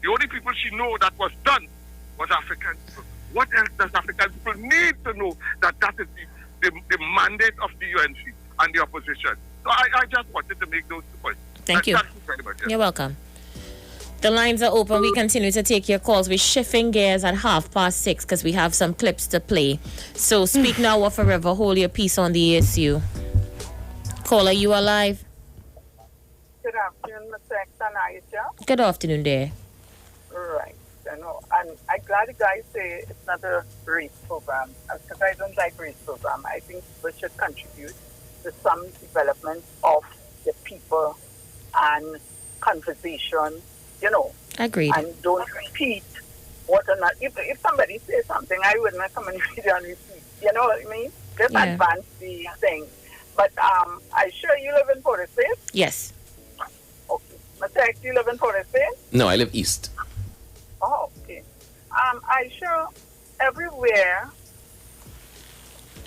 only people she know that was done was African people. What else does African people need to know that is the mandate of the UNC and the opposition? So I just wanted to make those 2 points. Thank you. Thank you very much. You're welcome. The lines are open. We continue to take your calls. We're shifting gears at 6:30 because we have some clips to play. So speak now or forever hold your peace on the ASU. Caller, you are live. Good afternoon, Mr.X and Isha. Good afternoon, there. Right. And I'm glad the guys say it's not a race program, because I don't like race program. I think we should contribute to some development of the people and conversation, Agreed. And don't repeat what or not. If somebody says something, I wouldn't come and repeat and repeat. You know what I mean? Just advance the thing. But I sure you live in Port Spain? Yes. Okay. Mr.X, you live in Port Spain? No, I live east. Oh, okay. I sure everywhere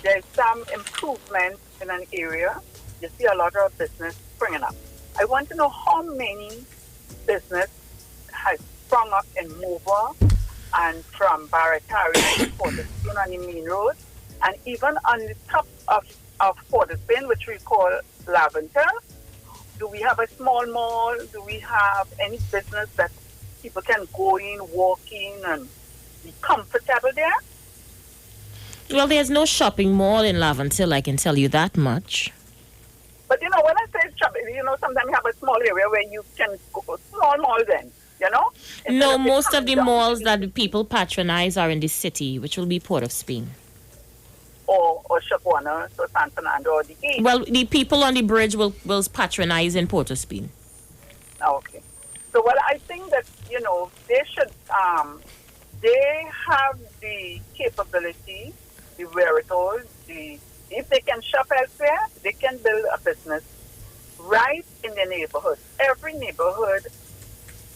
there's some improvement in an area, you see a lot of business springing up. I want to know how many business has sprung up in Mova and from Baratari to Port Spain on the main road, and even on the top of Port Spain, which we call Lavender. Do we have a small mall? Do we have any business that people can go in, walk in, and be comfortable there? Well, there's no shopping mall in Laventille, I can tell you that much. But when I say shopping, sometimes you have a small area where you can go, small mall then, No, most of the malls that the people patronize are in the city, which will be Port of Spain. Or Shabuana, or San Fernando, or the East. Well, the people on the bridge will patronize in Port of Spain. Okay. So, I think that, they should, they have the capability, the wherewithal, if they can shop elsewhere, they can build a business right in their neighborhood. Every neighborhood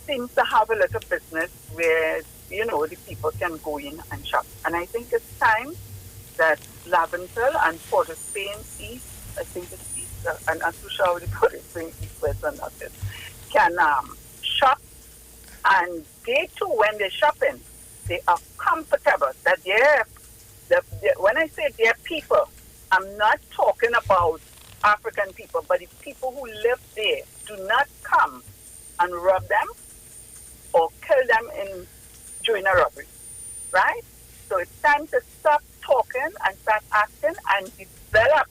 seems to have a little business where, the people can go in and shop. And I think it's time that Laventille and Port of Spain East, I think it's East, and I'm too sure the Port of Spain East, West, and not it, can shop. And they too, when they're shopping, they are comfortable. That when I say they're people, I'm not talking about African people, but the people who live there do not come and rob them or kill them during a robbery, right? So it's time to stop talking and start acting and develop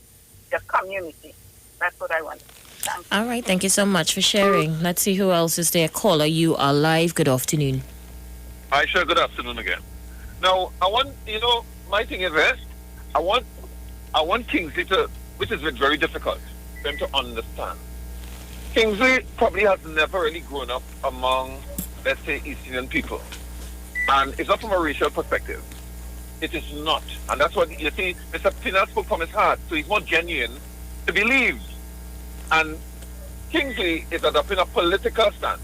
the community. That's what I want. Thank you. All right, thank you so much for sharing. Let's see who else is there. Caller, you are live. Good afternoon. Isha, good afternoon again. Now, I want, my thing is this. I want Kingsley to, which is very difficult, for them to understand Kingsley probably has never really grown up among, let's say, East Indian people. And it's not from a racial perspective. It is not. And that's what, you see, Mr. Pinal spoke from his heart, so he's more genuine to believe. And Kingsley is adopting a political stance.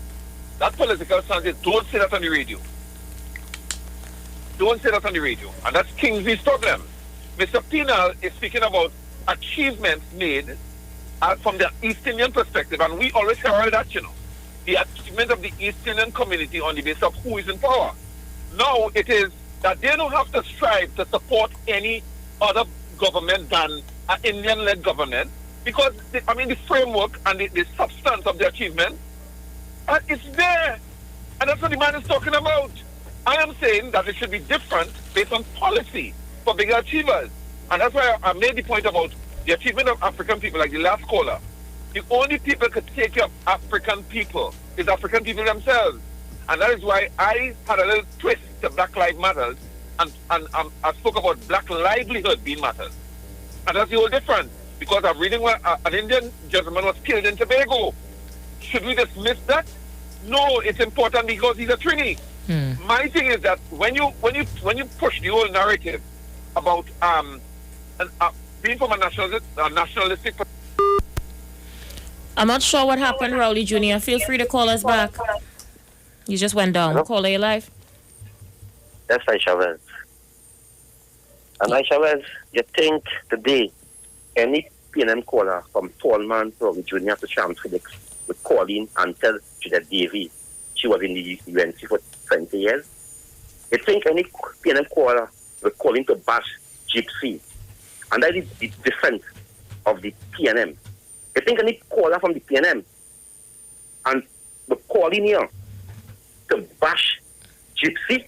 That political stance is don't say that on the radio. Don't say that on the radio. And that's Kingsley's problem. Mr. Pinal is speaking about achievements made from the East Indian perspective, and we always herald that, you know. The achievement of the East Indian community on the basis of who is in power. Now it is that they don't have to strive to support any other government than an Indian-led government, because, the framework and the substance of the achievement, it's there. And that's what the man is talking about. I am saying that it should be different based on policy for bigger achievers. And that's why I made the point about the achievement of African people, like the last caller. The only people who could take care of African people is African people themselves. And that is why I had a little twist to Black Lives Matter, and I spoke about black livelihood being matters. And that's the whole difference. Because I'm reading where an Indian gentleman was killed in Tobago. Should we dismiss that? No, it's important because he's a Trini. My thing is that when you push the whole narrative about being from a nationalistic. I'm not sure what happened, Rowley Jr. Feel free to call us back. You just went down. Hello? Caller, you live? That's Isha Wells. And Isha Wells, you think today any PNM caller from Tallman, Rowley Jr. to Sham Felix would call in and tell Judah Davy she was in the UNC for 20 years? You think any PNM caller would call in to bash Gypsy? And that is the defense of the PNM. You think any caller from the PNM and would call in here to bash Gypsy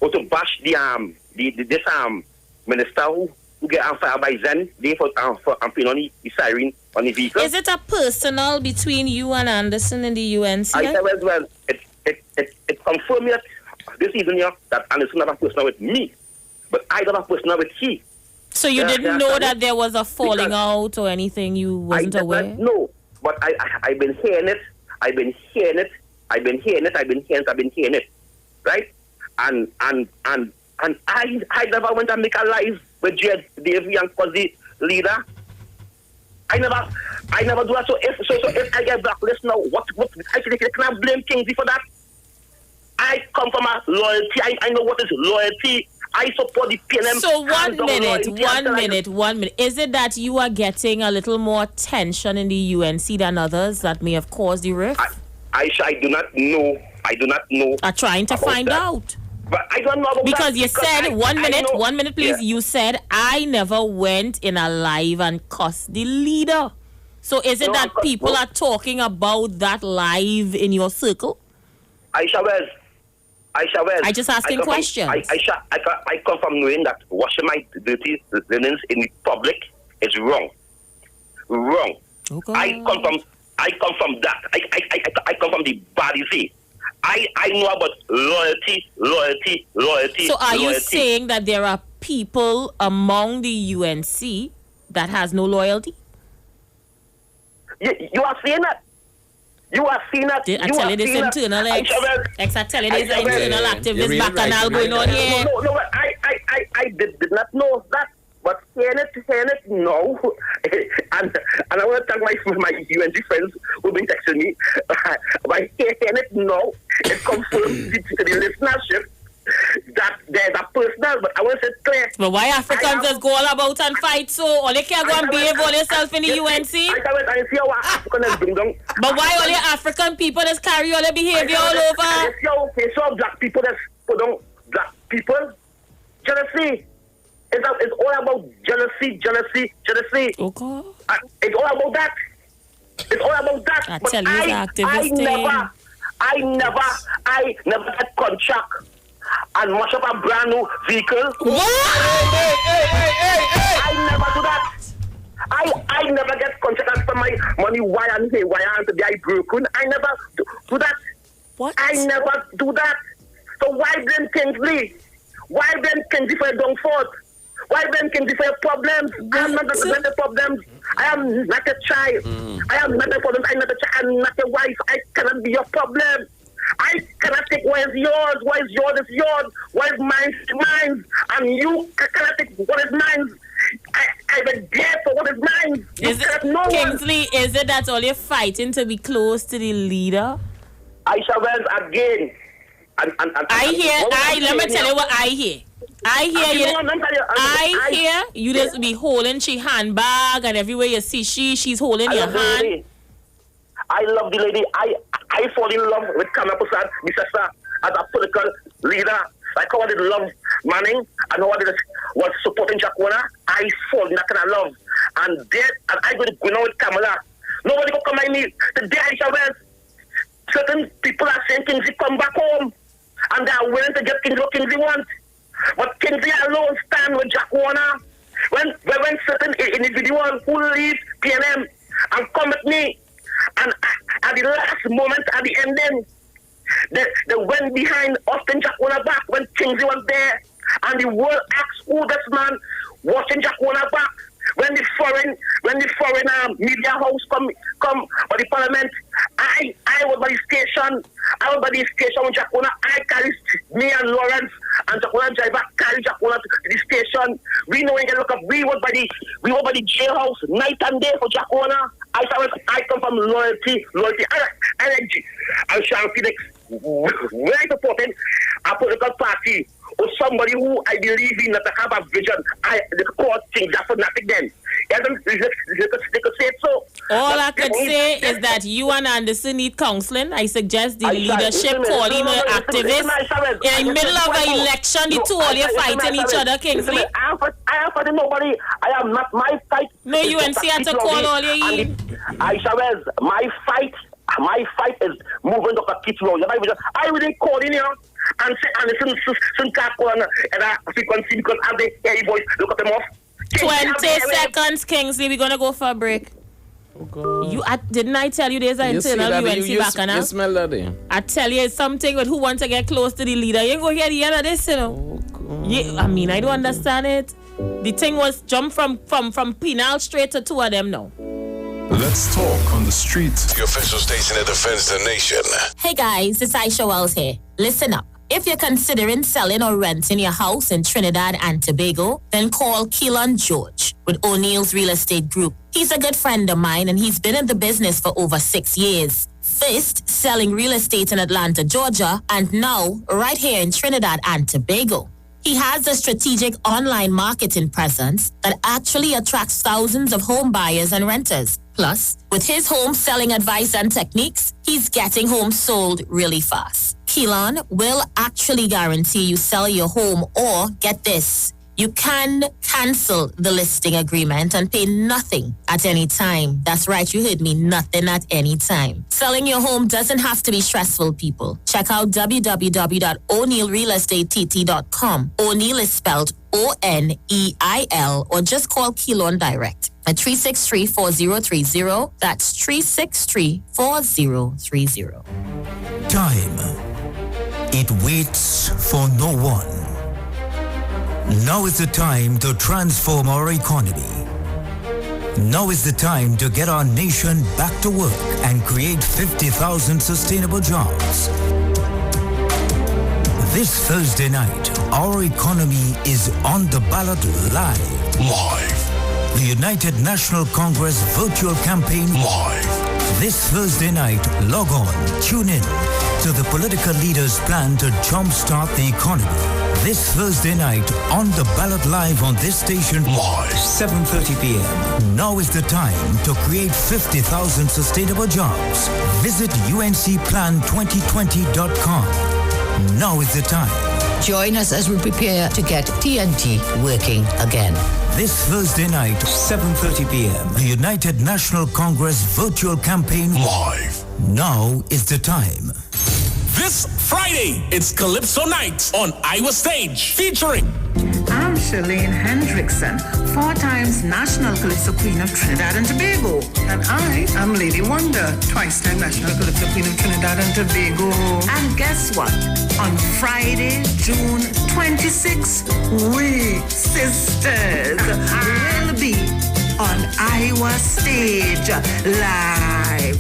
or to bash this minister who get on fire by Zen, they for putting on the siren on the vehicle? Is it a personal between you and Anderson in the UNC? I said, well, it confirmed that this evening here that Anderson have a personal with me, but I have a personal with he. So you didn't know that there was a falling out or anything? You wasn't aware? No, but I've been hearing it. I've been hearing it, right? And I never went and make a live with Jed Davy and Cosy leader. I never do that. So if I get blacklisted now, what actually can I blame Kingsley for that? I come from a loyalty. I know what is loyalty. I support the PNM. So 1 minute. Is it that you are getting a little more tension in the UNC than others that may have caused the rift? I do not know. Are trying to find out. But I don't know about because that. You said, 1 minute, please. Yeah. You said, I never went in a live and cussed the leader. So is it that people are talking about that live in your circle? Isha Wells. I just asking questions. I come from knowing that washing my dirty linens in the public is wrong. Wrong. Okay. I come from that. I come from the body. I know about loyalty. So are you saying that there are people among the UNC that has no loyalty? You are saying that. I tell you this internal X. I tell you this internal activist bacchanal going on here. No, I did not know that. But hearing it now, and I want to thank my UNG friends who've been texting me. By hearing it now, it confirms to the listenership that there's a personal, but I want to say clear. But why Africans just go all about and fight so? Or they can't go and behave all yourself in the UNC? I see how Africans bring down. But why all the African people just carry all their behavior all over? I saw black people just put down black people. Jealousy. It's all about jealousy. Okay. It's all about that. I but tell you, I never had contract and mash up a brand new vehicle. What? I never do that. I never get contract and spend my money wire and to be broken. I never do that. What? I never do that. So why blame Kingsley? Why blame Kingsley for a downfall? Why blame Kingsley for your problems? I am not the problems. I am not a child. I am not a problem. I'm not a child. I'm not a wife. I cannot be your problem. I cannot take what is yours. What is yours is yours. What is mine is mine. And you cannot take what is mine. I'm there for what is mine. Kingsley, is it that all you're fighting to be close to the leader? Isha Wells again. Let me tell you what I hear. I hear you just be holding she handbag and everywhere you see she's holding your hand. I love the lady. I fall in love with Kamala Prasad, Mr. as a political leader. Like how I did love Manning and how I did was supporting Jack Warner. I fall in that kind of love. And I go now with Kamala. Nobody go come at me. The day Isha Wells, certain people are saying Kingsley come back home. And they are willing to get Kingsley what Kingsley wants. But Kingsley alone stand with Jack Warner. When certain individuals who leave PNM and come with me, and at the last moment, at the ending, they went behind Austin Jack Warner back when Kingsley was there. And the world asked who this man watching Jack Warner back. When the foreign media house come for the parliament, I was by the station. I was by the station with Jack Warner. I carried me and Lawrence and Jack Warner driver carry Jack Warner to the station. We know when you look up. We was by the jailhouse night and day for Jack Warner. I come from loyalty, energy. And Sean Felix, when I supported a political party or somebody who I believe in that have a vision, the court things that's nothing then. They could say so. All I could say is that you and Anderson need counseling. I suggest the leadership calling activists in the middle of an election. The two of you fighting each other, Kingsley. I am fighting nobody. I am not my fight. No, UNC had to call all you in. Isha Wells, my fight is moving Dr. Kitro. I wouldn't call in here and say Anderson and a frequency because I have the air voice. Look at them off. 20 seconds, Kingsley. We're gonna go for a break. Oh God. Didn't I tell you there's an internal UNC back now? You smell that there? I tell you it's something with who wants to get close to the leader. You ain't go hear the end of this, you know. Oh God. Yeah, I mean, I don't understand it. The thing was jump from penal straight to two of them now. Let's talk on the street. The official station that defends the nation. Hey guys, it's Isha Wells here. Listen up. If you're considering selling or renting your house in Trinidad and Tobago, then call Keelan George with O'Neill's Real Estate Group. He's a good friend of mine and he's been in the business for over 6 years. First, selling real estate in Atlanta, Georgia, and now right here in Trinidad and Tobago. He has a strategic online marketing presence that actually attracts thousands of home buyers and renters. Plus, with his home selling advice and techniques, he's getting homes sold really fast. Keelan will actually guarantee you sell your home or, get this, you can cancel the listing agreement and pay nothing at any time. That's right, you heard me, nothing at any time. Selling your home doesn't have to be stressful, people. Check out www.o'neillrealestatett.com. O'Neill is spelled O-N-E-I-L, or just call Keelan direct at 363-4030. That's 363-4030. Time. It waits for no one. Now is the time to transform our economy. Now is the time to get our nation back to work and create 50,000 sustainable jobs. This Thursday night, our economy is on the ballot live. The United National Congress virtual campaign live. This Thursday night, log on, tune in to the political leaders' plan to jumpstart the economy. This Thursday night, on the ballot live on this station, live, 7:30 p.m. Now is the time to create 50,000 sustainable jobs. Visit uncplan2020.com. Now is the time. Join us as we prepare to get TNT working again. This Thursday night, 7:30 p.m. The United National Congress virtual campaign live. Now is the time. This Friday, it's Calypso Night on Iwer Stage, featuring I'm Charlene Hendrickson, 4 times National Calypso Queen of Trinidad and Tobago. And I am Lady Wonder, twice-time National Calypso Queen of Trinidad and Tobago. And guess what? On Friday, June 26th, we sisters will be on Iwer stage live.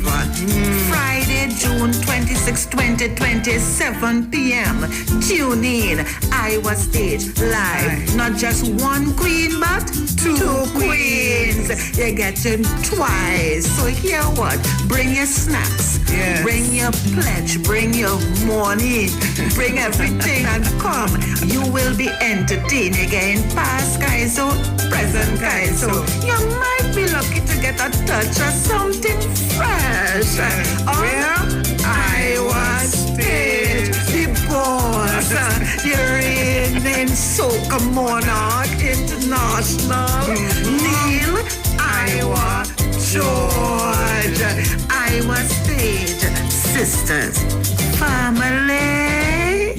Friday, June 26, 2020, 7 p.m. Tune in, Iwer stage live. Not just one queen, but two queens. You're getting twice. So hear what? Bring your snacks. Yes. Bring your pledge. Bring your money. Bring everything and come. You will be entertained again. Past guys, so present guys. So you might be lucky to get a touch of something fresh. On Iwer stage, the boss, the reigning soca monarch international, Neil Iwer George. Iwer stage, sisters, family.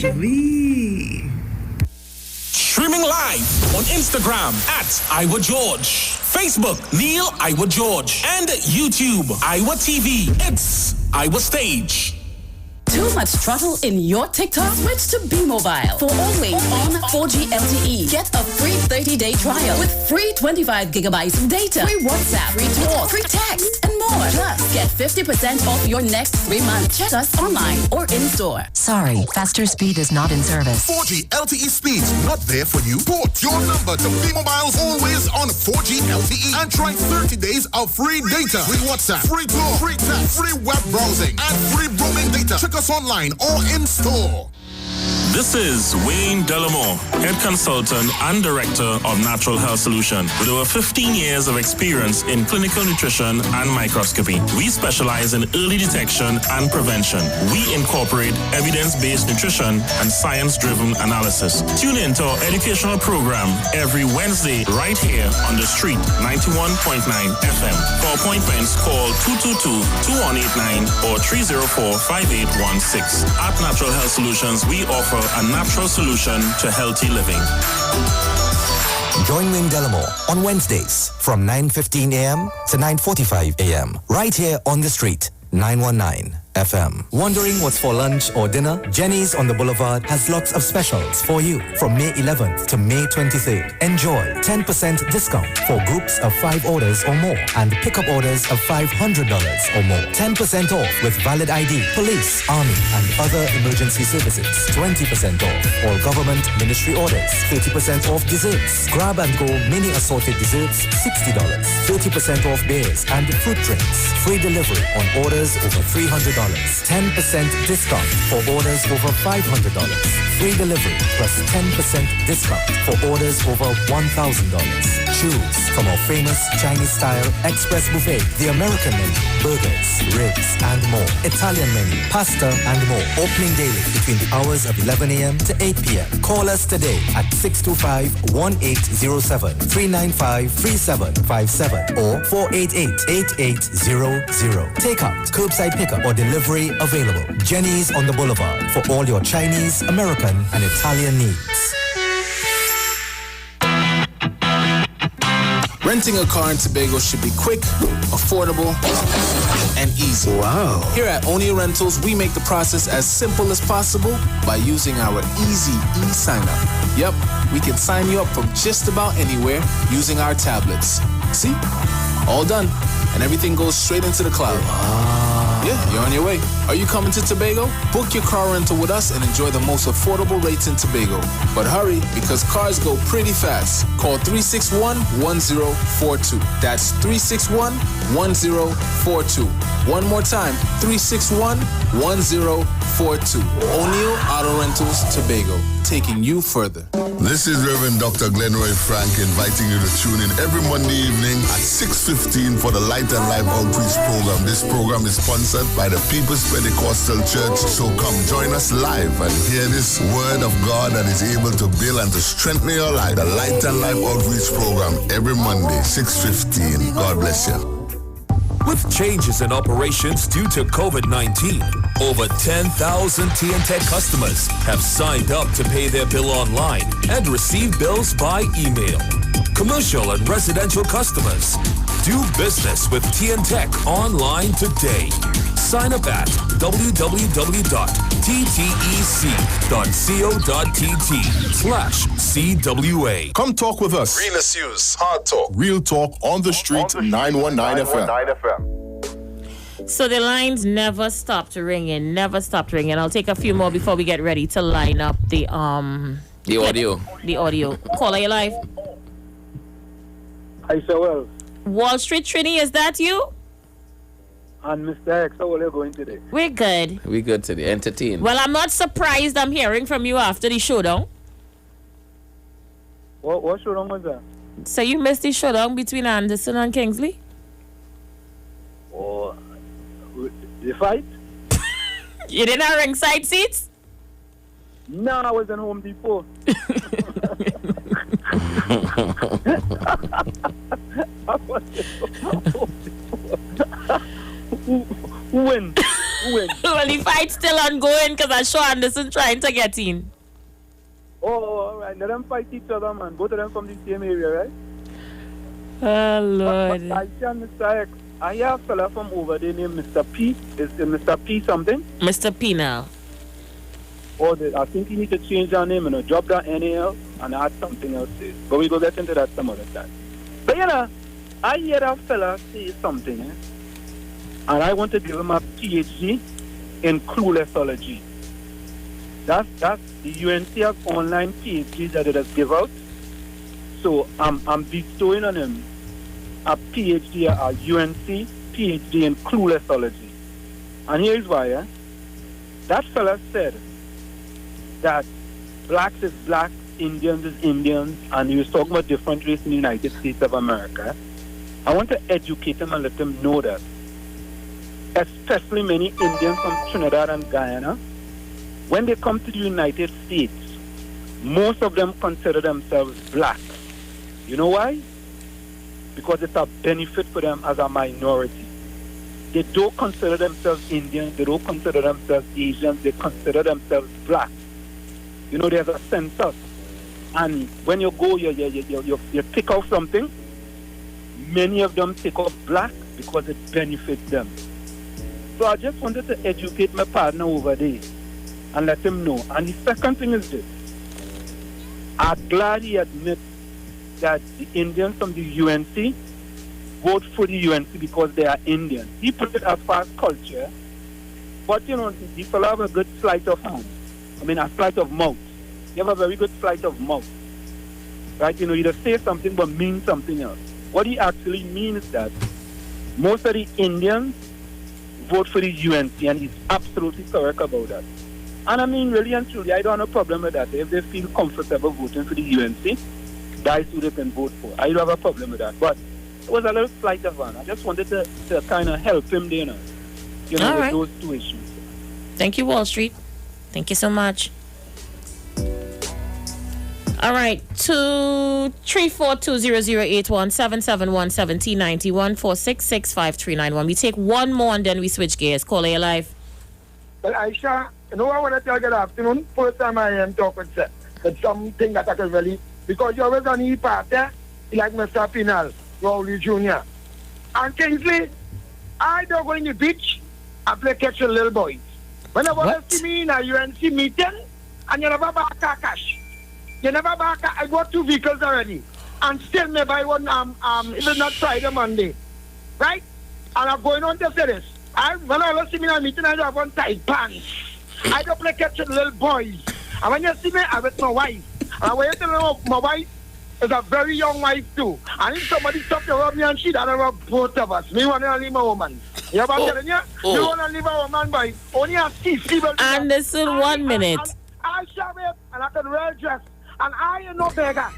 Streaming live on Instagram at Iwer George, Facebook Neil Iwer George, and YouTube Iwer TV. It's Iwer Stage. Too much throttle in your TikTok? Switch to B-Mobile for always on 4G LTE. Get a free 30-day trial with free 25 gigabytes of data, free WhatsApp, free talk, free text, and more. Plus, get 50% off your next 3 months. Check us online or in-store. Sorry, faster speed is not in service. 4G LTE speeds not there for you? Port your number to B-Mobile's always on 4G LTE and try 30 days of free data, free WhatsApp, free talk, free text, free web browsing, and free roaming data. Check us online or in store. This is Wayne Delamore, Head Consultant and Director of Natural Health Solution. With over 15 years of experience in clinical nutrition and microscopy, we specialize in early detection and prevention. We incorporate evidence-based nutrition and science-driven analysis. Tune in to our educational program every Wednesday right here on the street, 91.9 FM. For appointments, call 222-2189 or 304-5816. At Natural Health Solutions, we offer a natural solution to healthy living. Join Wayne Delamore on Wednesdays from 9:15 a.m. to 9:45 a.m. right here on the street, 919 FM. Wondering what's for lunch or dinner? Jenny's on the Boulevard has lots of specials for you from May 11th to May 23rd. Enjoy 10% discount for groups of 5 orders or more and pickup orders of $500 or more. 10% off with valid ID, police, army, and other emergency services. 20% off all government ministry orders. 30% off desserts. Grab and go mini assorted desserts, $60. 30% off beers and fruit drinks. Free delivery on orders over $300. 10% discount for orders over $500. Free delivery plus 10% discount for orders over $1,000. Choose from our famous Chinese-style express buffet, the American menu, burgers, ribs, and more. Italian menu, pasta, and more. Opening daily between the hours of 11 a.m. to 8 p.m. Call us today at 625-1807, 395-3757, or 488-8800. Take out, curbside pickup, or delivery available. Jenny's on the Boulevard for all your Chinese, American, and Italian needs. Renting a car in Tobago should be quick, affordable, and easy. Wow. Here at Onia Rentals, we make the process as simple as possible by using our easy e-sign-up. Yep, we can sign you up from just about anywhere using our tablets. See? All done. And everything goes straight into the cloud. Yeah, you're on your way. Are you coming to Tobago? Book your car rental with us and enjoy the most affordable rates in Tobago. But hurry, because cars go pretty fast. Call 361-1042. That's 361-1042. One more time, 361-1042. O'Neill Auto Rentals, Tobago, taking you further. This is Reverend Dr. Glenroy Frank inviting you to tune in every Monday evening at 6:15 for the Light and Life Outreach Program. This program is sponsored by the People's Pentecostal Church, so come join us live and hear this word of God that is able to build and to strengthen your life. The Light and Life Outreach Program every Monday, 6:15. God bless you. With changes in operations due to COVID-19, over 10,000 TNTech customers have signed up to pay their bill online and receive bills by email. Commercial and residential customers, do business with TNTech online today. Sign up at www.ttec.co.tt/CWA. Come talk with us. Realest news, hard talk. Real talk on the street, 919 FM. So the lines never stopped ringing. I'll take a few more before we get ready to line up the audio. The audio. Caller, you live. Isha Wells. Wall Street Trini, is that you? And Mr.X, how are you going today? We're good. We good today. Entertained. Well, I'm not surprised I'm hearing from you after the showdown. What showdown was that? So you missed the showdown between Anderson and Kingsley? Oh, the fight? You didn't have ringside seats? No, I was in Home Depot. Who win? Well, the fight's still ongoing because I saw Anderson trying to get in. Oh, all right. Let them fight each other, man. Both of them from the same area, right? Oh, Lord. But Isha and Mr.X, I have a fella from over there named Mr. P. Is it Mr. P something? Mr. P now. Oh, I think you need to change our name, drop that NAL and add something else to it. But we go get into that some other time. But I hear that fella say something, and I want to give him a PhD in cluelessology. That's the UNC has online PhD that it has give out. So I'm bestowing on him a PhD, a UNC PhD in cluelessology. And here's why, that fella said that blacks is black, Indians is Indians, and he was talking about different races in the United States of America. I want to educate him and let him know that, especially many Indians from Trinidad and Guyana, when they come to the United States, most of them consider themselves black. You know why? Because it's a benefit for them as a minority. They don't consider themselves Indians, they don't consider themselves Asians, they consider themselves black. There's a census. And when you go, you pick out something, many of them take out black because it benefits them. So I just wanted to educate my partner over there and let him know. And the second thing is this. I'm glad he admits that the Indians from the UNC vote for the UNC because they are Indians. He put it as far as culture, but the fellow have a good sleight of hand. A sleight of mouth. You have a very good sleight of mouth. Right? You just say something but mean something else. What he actually means is that most of the Indians vote for the UNC, and he's absolutely correct about that. And really and truly, I don't have a problem with that. If they feel comfortable voting for the UNC, that's who they can vote for. I don't have a problem with that. But it was a little sleight of hand. I just wanted to kind of help him there, with right. Those two issues. Thank you, Wall Street. Thank you so much. All right, 234-2008-1771-1790-1466539. We take one more and then we switch gears. Caller, you live. Well, Aisha, I want to tell you good afternoon. First time I am talking with something that I can really, because you always on the party, like Mr. Pinal, Rowley Jr. And Kingsley, I don't go in the beach and play catch a little boys. Whenever you see me in a UNC meeting, and you never buy a cash. You never buy a I got 2 vehicles already. And still may buy one, even not Friday, Monday. Right? And I'm going on to say this. When I see me in a meeting, I don't have one tight pants. I don't play catch with little boys. And when you see me, I'm with my wife. And when you tell me my wife is a very young wife too. And if somebody stop to rub me and she that rub both of us. Me want to leave a woman. You know what I'm telling you? You want to leave a woman by only a Steve. Anderson, 1 minute. I shove it and I can wear dress. And I am no beggar.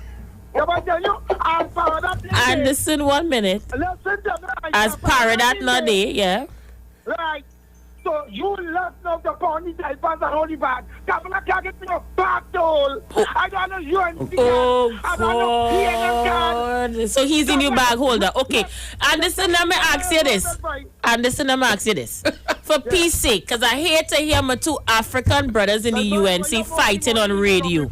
You know what I'm telling you? I'm Paradat. Anderson, 1 minute. Listen to me. As Paradat not there, yeah. Right. So you left now the pony type and holy bag. Governor can't get me a back toll. I don't know you and God. So he's in your bag holder. Okay. Anderson, let me ask you this. For peace sake, because I hate to hear my two African brothers in the UNC fighting on radio.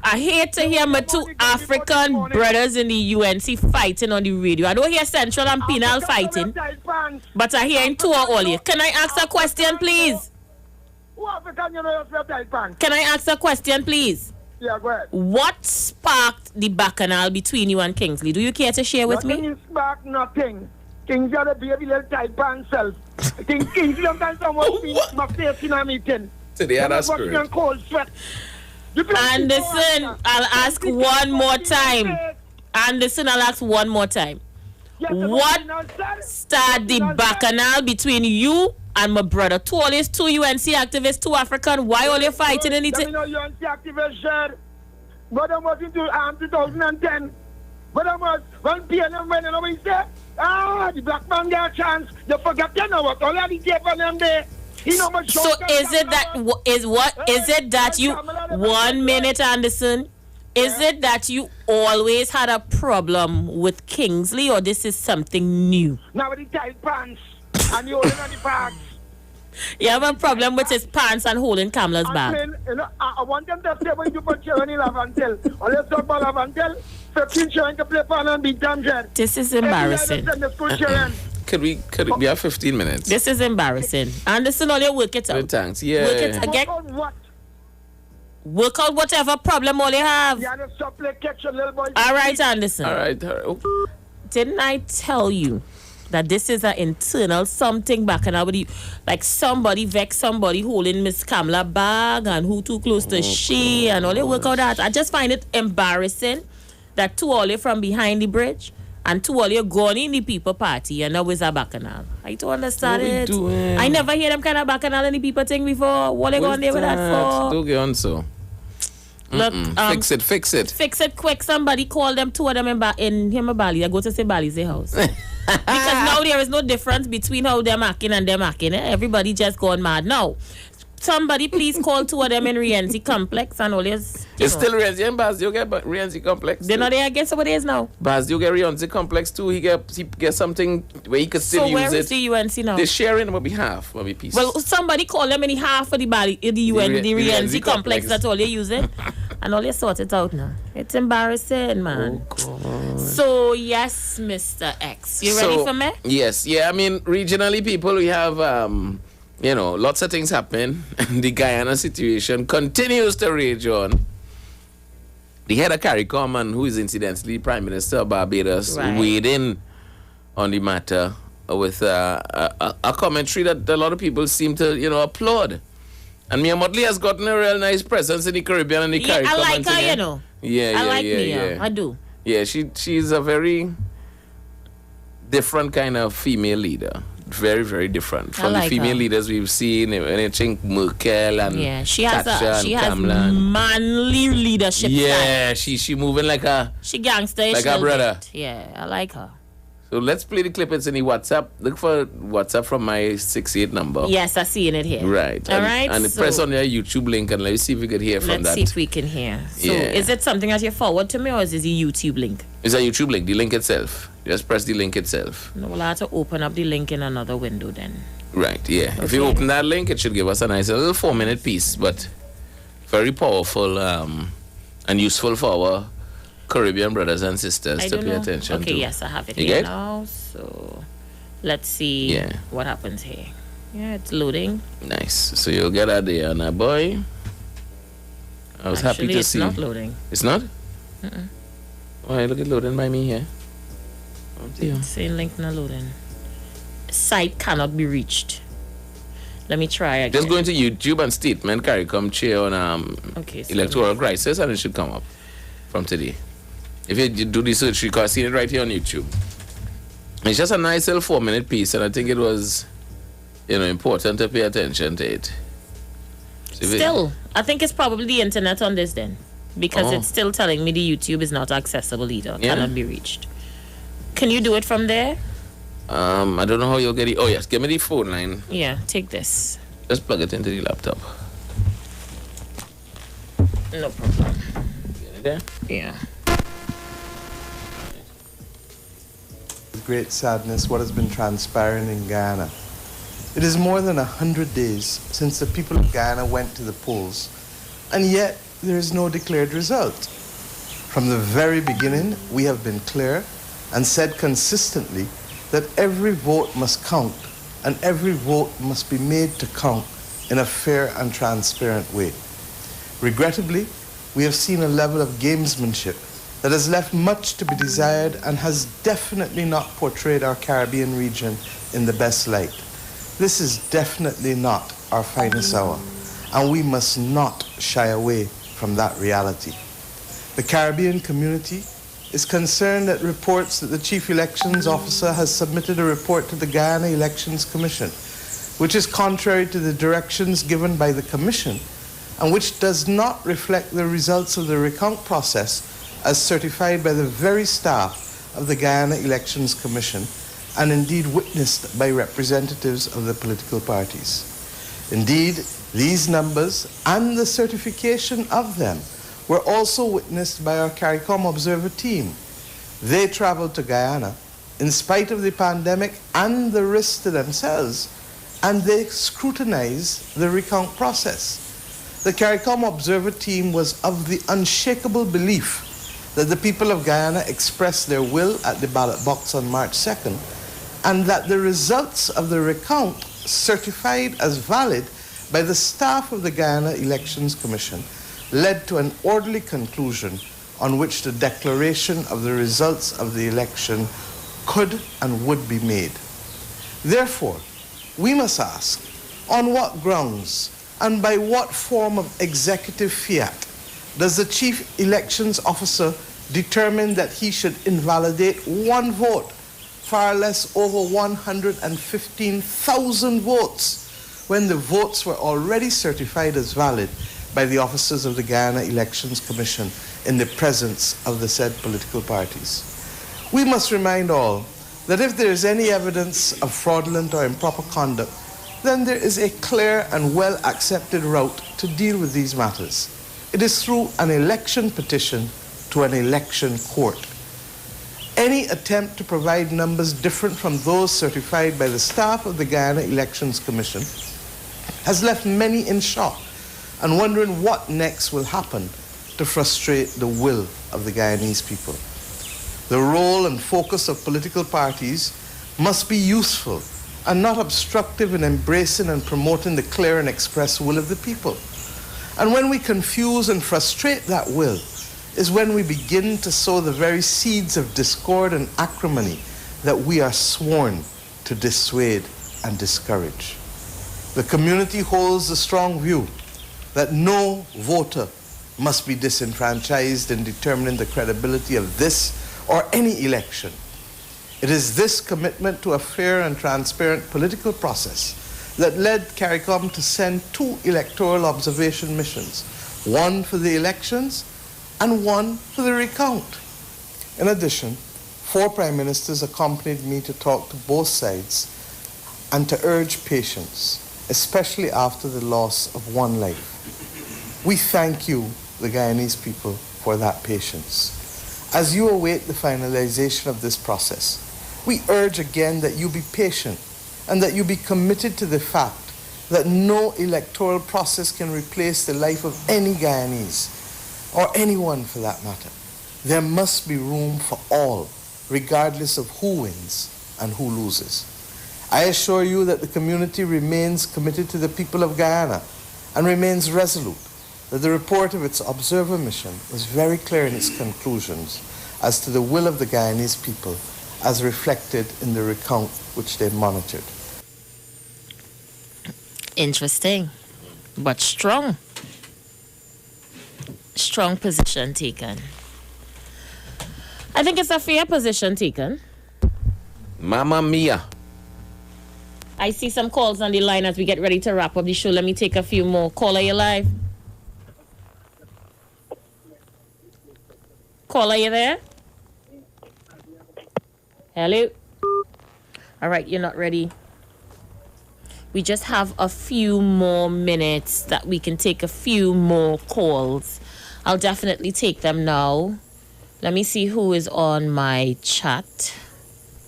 I hate to hear my two African brothers in the UNC fighting on the radio. I don't hear Central and Penal fighting, but I hear in two or all. Can I ask a question, please? Can I ask a question, please? Yeah, go ahead. What sparked the bacchanal between you and Kingsley? Do you care to share with me? Nothing sparked nothing. Kingsley had a baby little type pan self. I think Kingsley sometimes someone see my face in a meeting. So they had a spirit. Cold sweat. Anderson, I'll ask one more time. What started the bacchanal between you and my brother? Two always two UNC activists, two African. Why all you fighting anything? Let me know UNC activists, sir. But I was into 2010. But I was 1 p.m. when I say, the black man got a chance. You forget you know what? All of the tape on them there. So is it that you 1 minute, Anderson? Is it that you always had a problem with Kingsley, or this is something new? Now with the tight pants and you holding on the bags. You have a problem with his pants and holding Kamala's bag. I want them to say when you put children in Lavantel. Or let's talk about Lavantel. 15 children to play fun and beat them. This is embarrassing. Could we have 15 minutes? This is embarrassing. Anderson, all you work it out. Good, thanks. Yeah. Work it again. Work out whatever problem all you have. All right, Anderson. All right. Oh. Didn't I tell you that this is an internal something back and with you? Like somebody vex somebody holding Miss Kamala bag and who too close to she and all you work out that. I just find it embarrassing that two all you from behind the bridge and two all you gone in the people party and now is a bacchanal. I don't understand it. Doing? I never hear them kind of bacchanal in the people thing before. What they going there with that for? Don't get on so. Look, fix it. Fix it quick. Somebody call them, two of them in Bali. I go to say Bali's house. Because now there is no difference between how they're acting and them acting. Everybody just gone mad. Now, somebody please call two of them in Rienzi Complex and all this. It's still Rienzi and Baz. You get Rienzi Complex. They're not there again, so what it is now? Baz, you get Rienzi Complex too. He get something where he could still use it. So where is the UNC now? They're sharing on behalf of the piece. Well, somebody call them in half of the Bali, the Rienzi Complex. That's all they're using. And all you sort it out now. It's embarrassing, man. Oh, God. So, yes, Mr. X. You ready for me? Yes. Yeah, I mean, regionally, people, we have, lots of things happen. The Guyana situation continues to rage on. The head of CARICOM, and who is incidentally Prime Minister of Barbados, weighed in on the matter with a commentary that a lot of people seem to, applaud. And Mia Motley has gotten a real nice presence in the Caribbean and the CARICOM. I like her, you know. Yeah, I like Mia. I do. Yeah, she's a very different kind of female leader. Very, very different from the female leaders we've seen. I think Merkel and she has manly leadership. Yeah, she moving like a gangster, like a brother. Yeah, I like her. So let's play the clip. It's in the WhatsApp. Look for WhatsApp from my 68 number. Yes, I see it here. Right. All right. And press on your YouTube link and let's see if we can hear from that. Let's see if we can hear. So is it something that you forward to me or is it a YouTube link? It's a YouTube link, the link itself. Just press the link itself. No, we'll have to open up the link in another window then. Right, yeah. Okay. If you open that link, it should give us a nice little 4-minute piece, but very powerful and useful for our Caribbean brothers and sisters to pay attention to. Okay, yes, I have it here now. So let's see what happens here. Yeah, it's loading. Nice. So you'll get that there, now, boy. I was happy to see. It's not loading. It's not? Why, look at loading by me here. It's saying link not loading. Site cannot be reached. Let me try again. Just go into YouTube and statement CARICOM chair on electoral crisis and it should come up from today. If you do the search, you can see it right here on YouTube. It's just a nice little 4-minute piece, and I think it was, important to pay attention to it. Still, I think it's probably the internet on this then, because it's still telling me the YouTube is not accessible either, cannot be reached. Can you do it from there? I don't know how you'll get it. Oh, yes. Give me the phone line. Yeah, take this. Just plug it into the laptop. No problem. Get it there? Yeah. With great sadness, what has been transpiring in Guyana. It is more than 100 days since the people of Guyana went to the polls, and yet there is no declared result. From the very beginning, we have been clear and said consistently that every vote must count, and every vote must be made to count in a fair and transparent way. Regrettably, we have seen a level of gamesmanship that has left much to be desired and has definitely not portrayed our Caribbean region in the best light. This is definitely not our finest hour, and we must not shy away from that reality. The Caribbean community is concerned at reports that the Chief Elections Officer has submitted a report to the Guyana Elections Commission, which is contrary to the directions given by the Commission and which does not reflect the results of the recount process as certified by the very staff of the Guyana Elections Commission and indeed witnessed by representatives of the political parties. Indeed, these numbers and the certification of them were also witnessed by our CARICOM Observer team. They traveled to Guyana in spite of the pandemic and the risks to themselves, and they scrutinized the recount process. The CARICOM Observer team was of the unshakable belief that the people of Guyana expressed their will at the ballot box on March 2nd, and that the results of the recount certified as valid by the staff of the Guyana Elections Commission led to an orderly conclusion on which the declaration of the results of the election could and would be made. Therefore, we must ask, on what grounds and by what form of executive fiat does the Chief Elections Officer determine that he should invalidate one vote, far less over 115,000 votes, when the votes were already certified as valid by the officers of the Guyana Elections Commission in the presence of the said political parties? We must remind all that if there is any evidence of fraudulent or improper conduct, then there is a clear and well-accepted route to deal with these matters. It is through an election petition to an election court. Any attempt to provide numbers different from those certified by the staff of the Guyana Elections Commission has left many in shock and wondering what next will happen to frustrate the will of the Guyanese people. The role and focus of political parties must be useful and not obstructive in embracing and promoting the clear and express will of the people. And when we confuse and frustrate that will is when we begin to sow the very seeds of discord and acrimony that we are sworn to dissuade and discourage. The community holds the strong view that no voter must be disenfranchised in determining the credibility of this or any election. It is this commitment to a fair and transparent political process that led CARICOM to send 2 electoral observation missions, one for the elections and one for the recount. In addition, 4 prime ministers accompanied me to talk to both sides and to urge patience, especially after the loss of one life. We thank you, the Guyanese people, for that patience. As you await the finalization of this process, we urge again that you be patient and that you be committed to the fact that no electoral process can replace the life of any Guyanese, or anyone for that matter. There must be room for all, regardless of who wins and who loses. I assure you that the community remains committed to the people of Guyana and remains resolute that the report of its observer mission was very clear in its conclusions as to the will of the Guyanese people as reflected in the recount which they monitored. Interesting, but strong. Strong position taken. I think it's a fair position taken. Mamma mia. I see some calls on the line as we get ready to wrap up the show. Let me take a few more. Caller, you live? Caller, you there? Hello? All right, you're not ready. We just have a few more minutes that we can take a few more calls. I'll definitely take them now. Let me see who is on my chat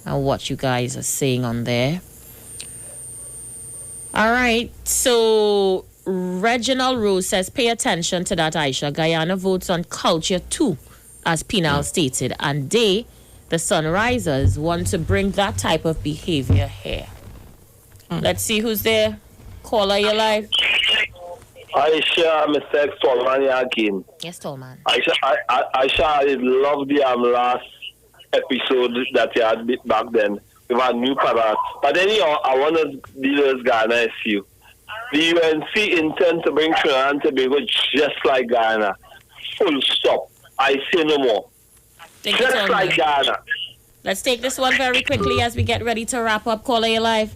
and what you guys are saying on there. All right, so Reginald Rose says, pay attention to that, Aisha. Guyana votes on culture too, as Pinal stated, and they, the Sunrisers, want to bring that type of behavior here. Let's see who's there. Caller, you're live. Isha, Mr.X, Tallman again. Yes, Tallman. Isha, I love the last episode that you had back then with our new product. But anyhow, I want to deal with Ghana issue. The UNC intend to bring Trinidad and Tobago just like Ghana. Full stop. I say no more. Just like Ghana. Let's take this one very quickly as we get ready to wrap up. Caller, you're live.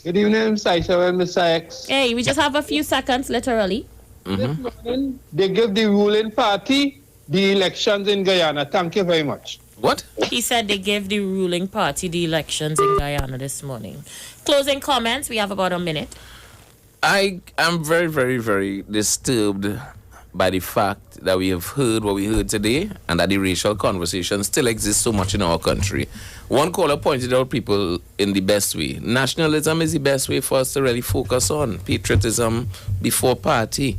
Good evening, Isha and Mr.X. Hey, we just have a few seconds, literally. This morning, they give the ruling party the elections in Guyana. Thank you very much. What? He said they gave the ruling party the elections in Guyana this morning. Closing comments. We have about a minute. I am very, very, very disturbed by the fact that we have heard what we heard today and that the racial conversation still exists so much in our country. One caller pointed out people in the best way. Nationalism is the best way for us to really focus on. Patriotism before party.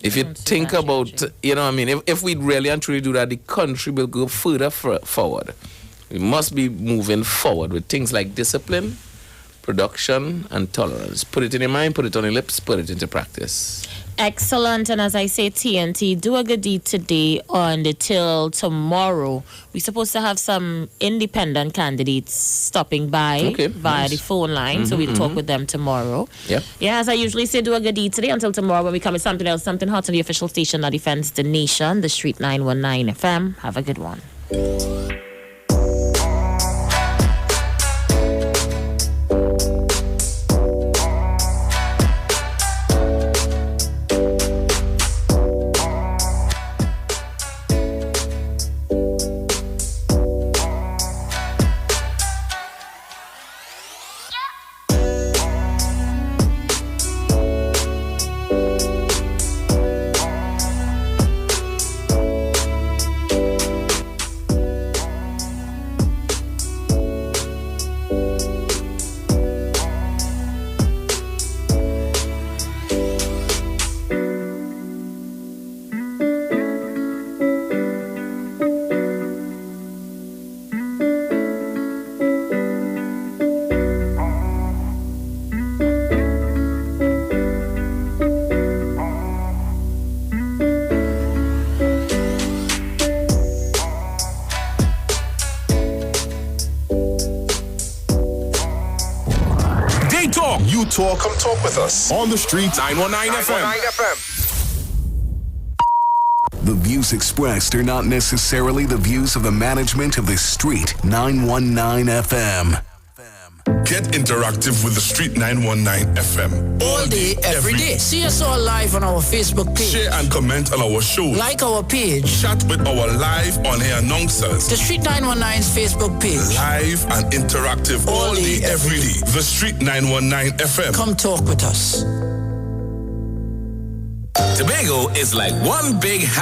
If you think about, you know what I mean, if we really and truly do that, the country will go further forward. We must be moving forward with things like discipline, production, and tolerance. Put it in your mind, put it on your lips, put it into practice. Excellent. And as I say, TNT, do a good deed today on till tomorrow. We're supposed to have some independent candidates stopping by via the phone line. So we'll talk with them tomorrow. Yep. Yeah, as I usually say, do a good deed today until tomorrow when we come with something else, something hot on the official station that defends the nation, the Street 919 FM. Have a good one. Talk, come talk with us on the street 919 FM. The views expressed are not necessarily the views of the management of the Street 919 FM. Get interactive with the Street 919 FM. All day, every day. See us all live on our Facebook page. Share and comment on our show. Like our page. Chat with our live on-air announcers. The Street 919's Facebook page. Live and interactive all day, every day. The Street 919 FM. Come talk with us. Tobago is like one big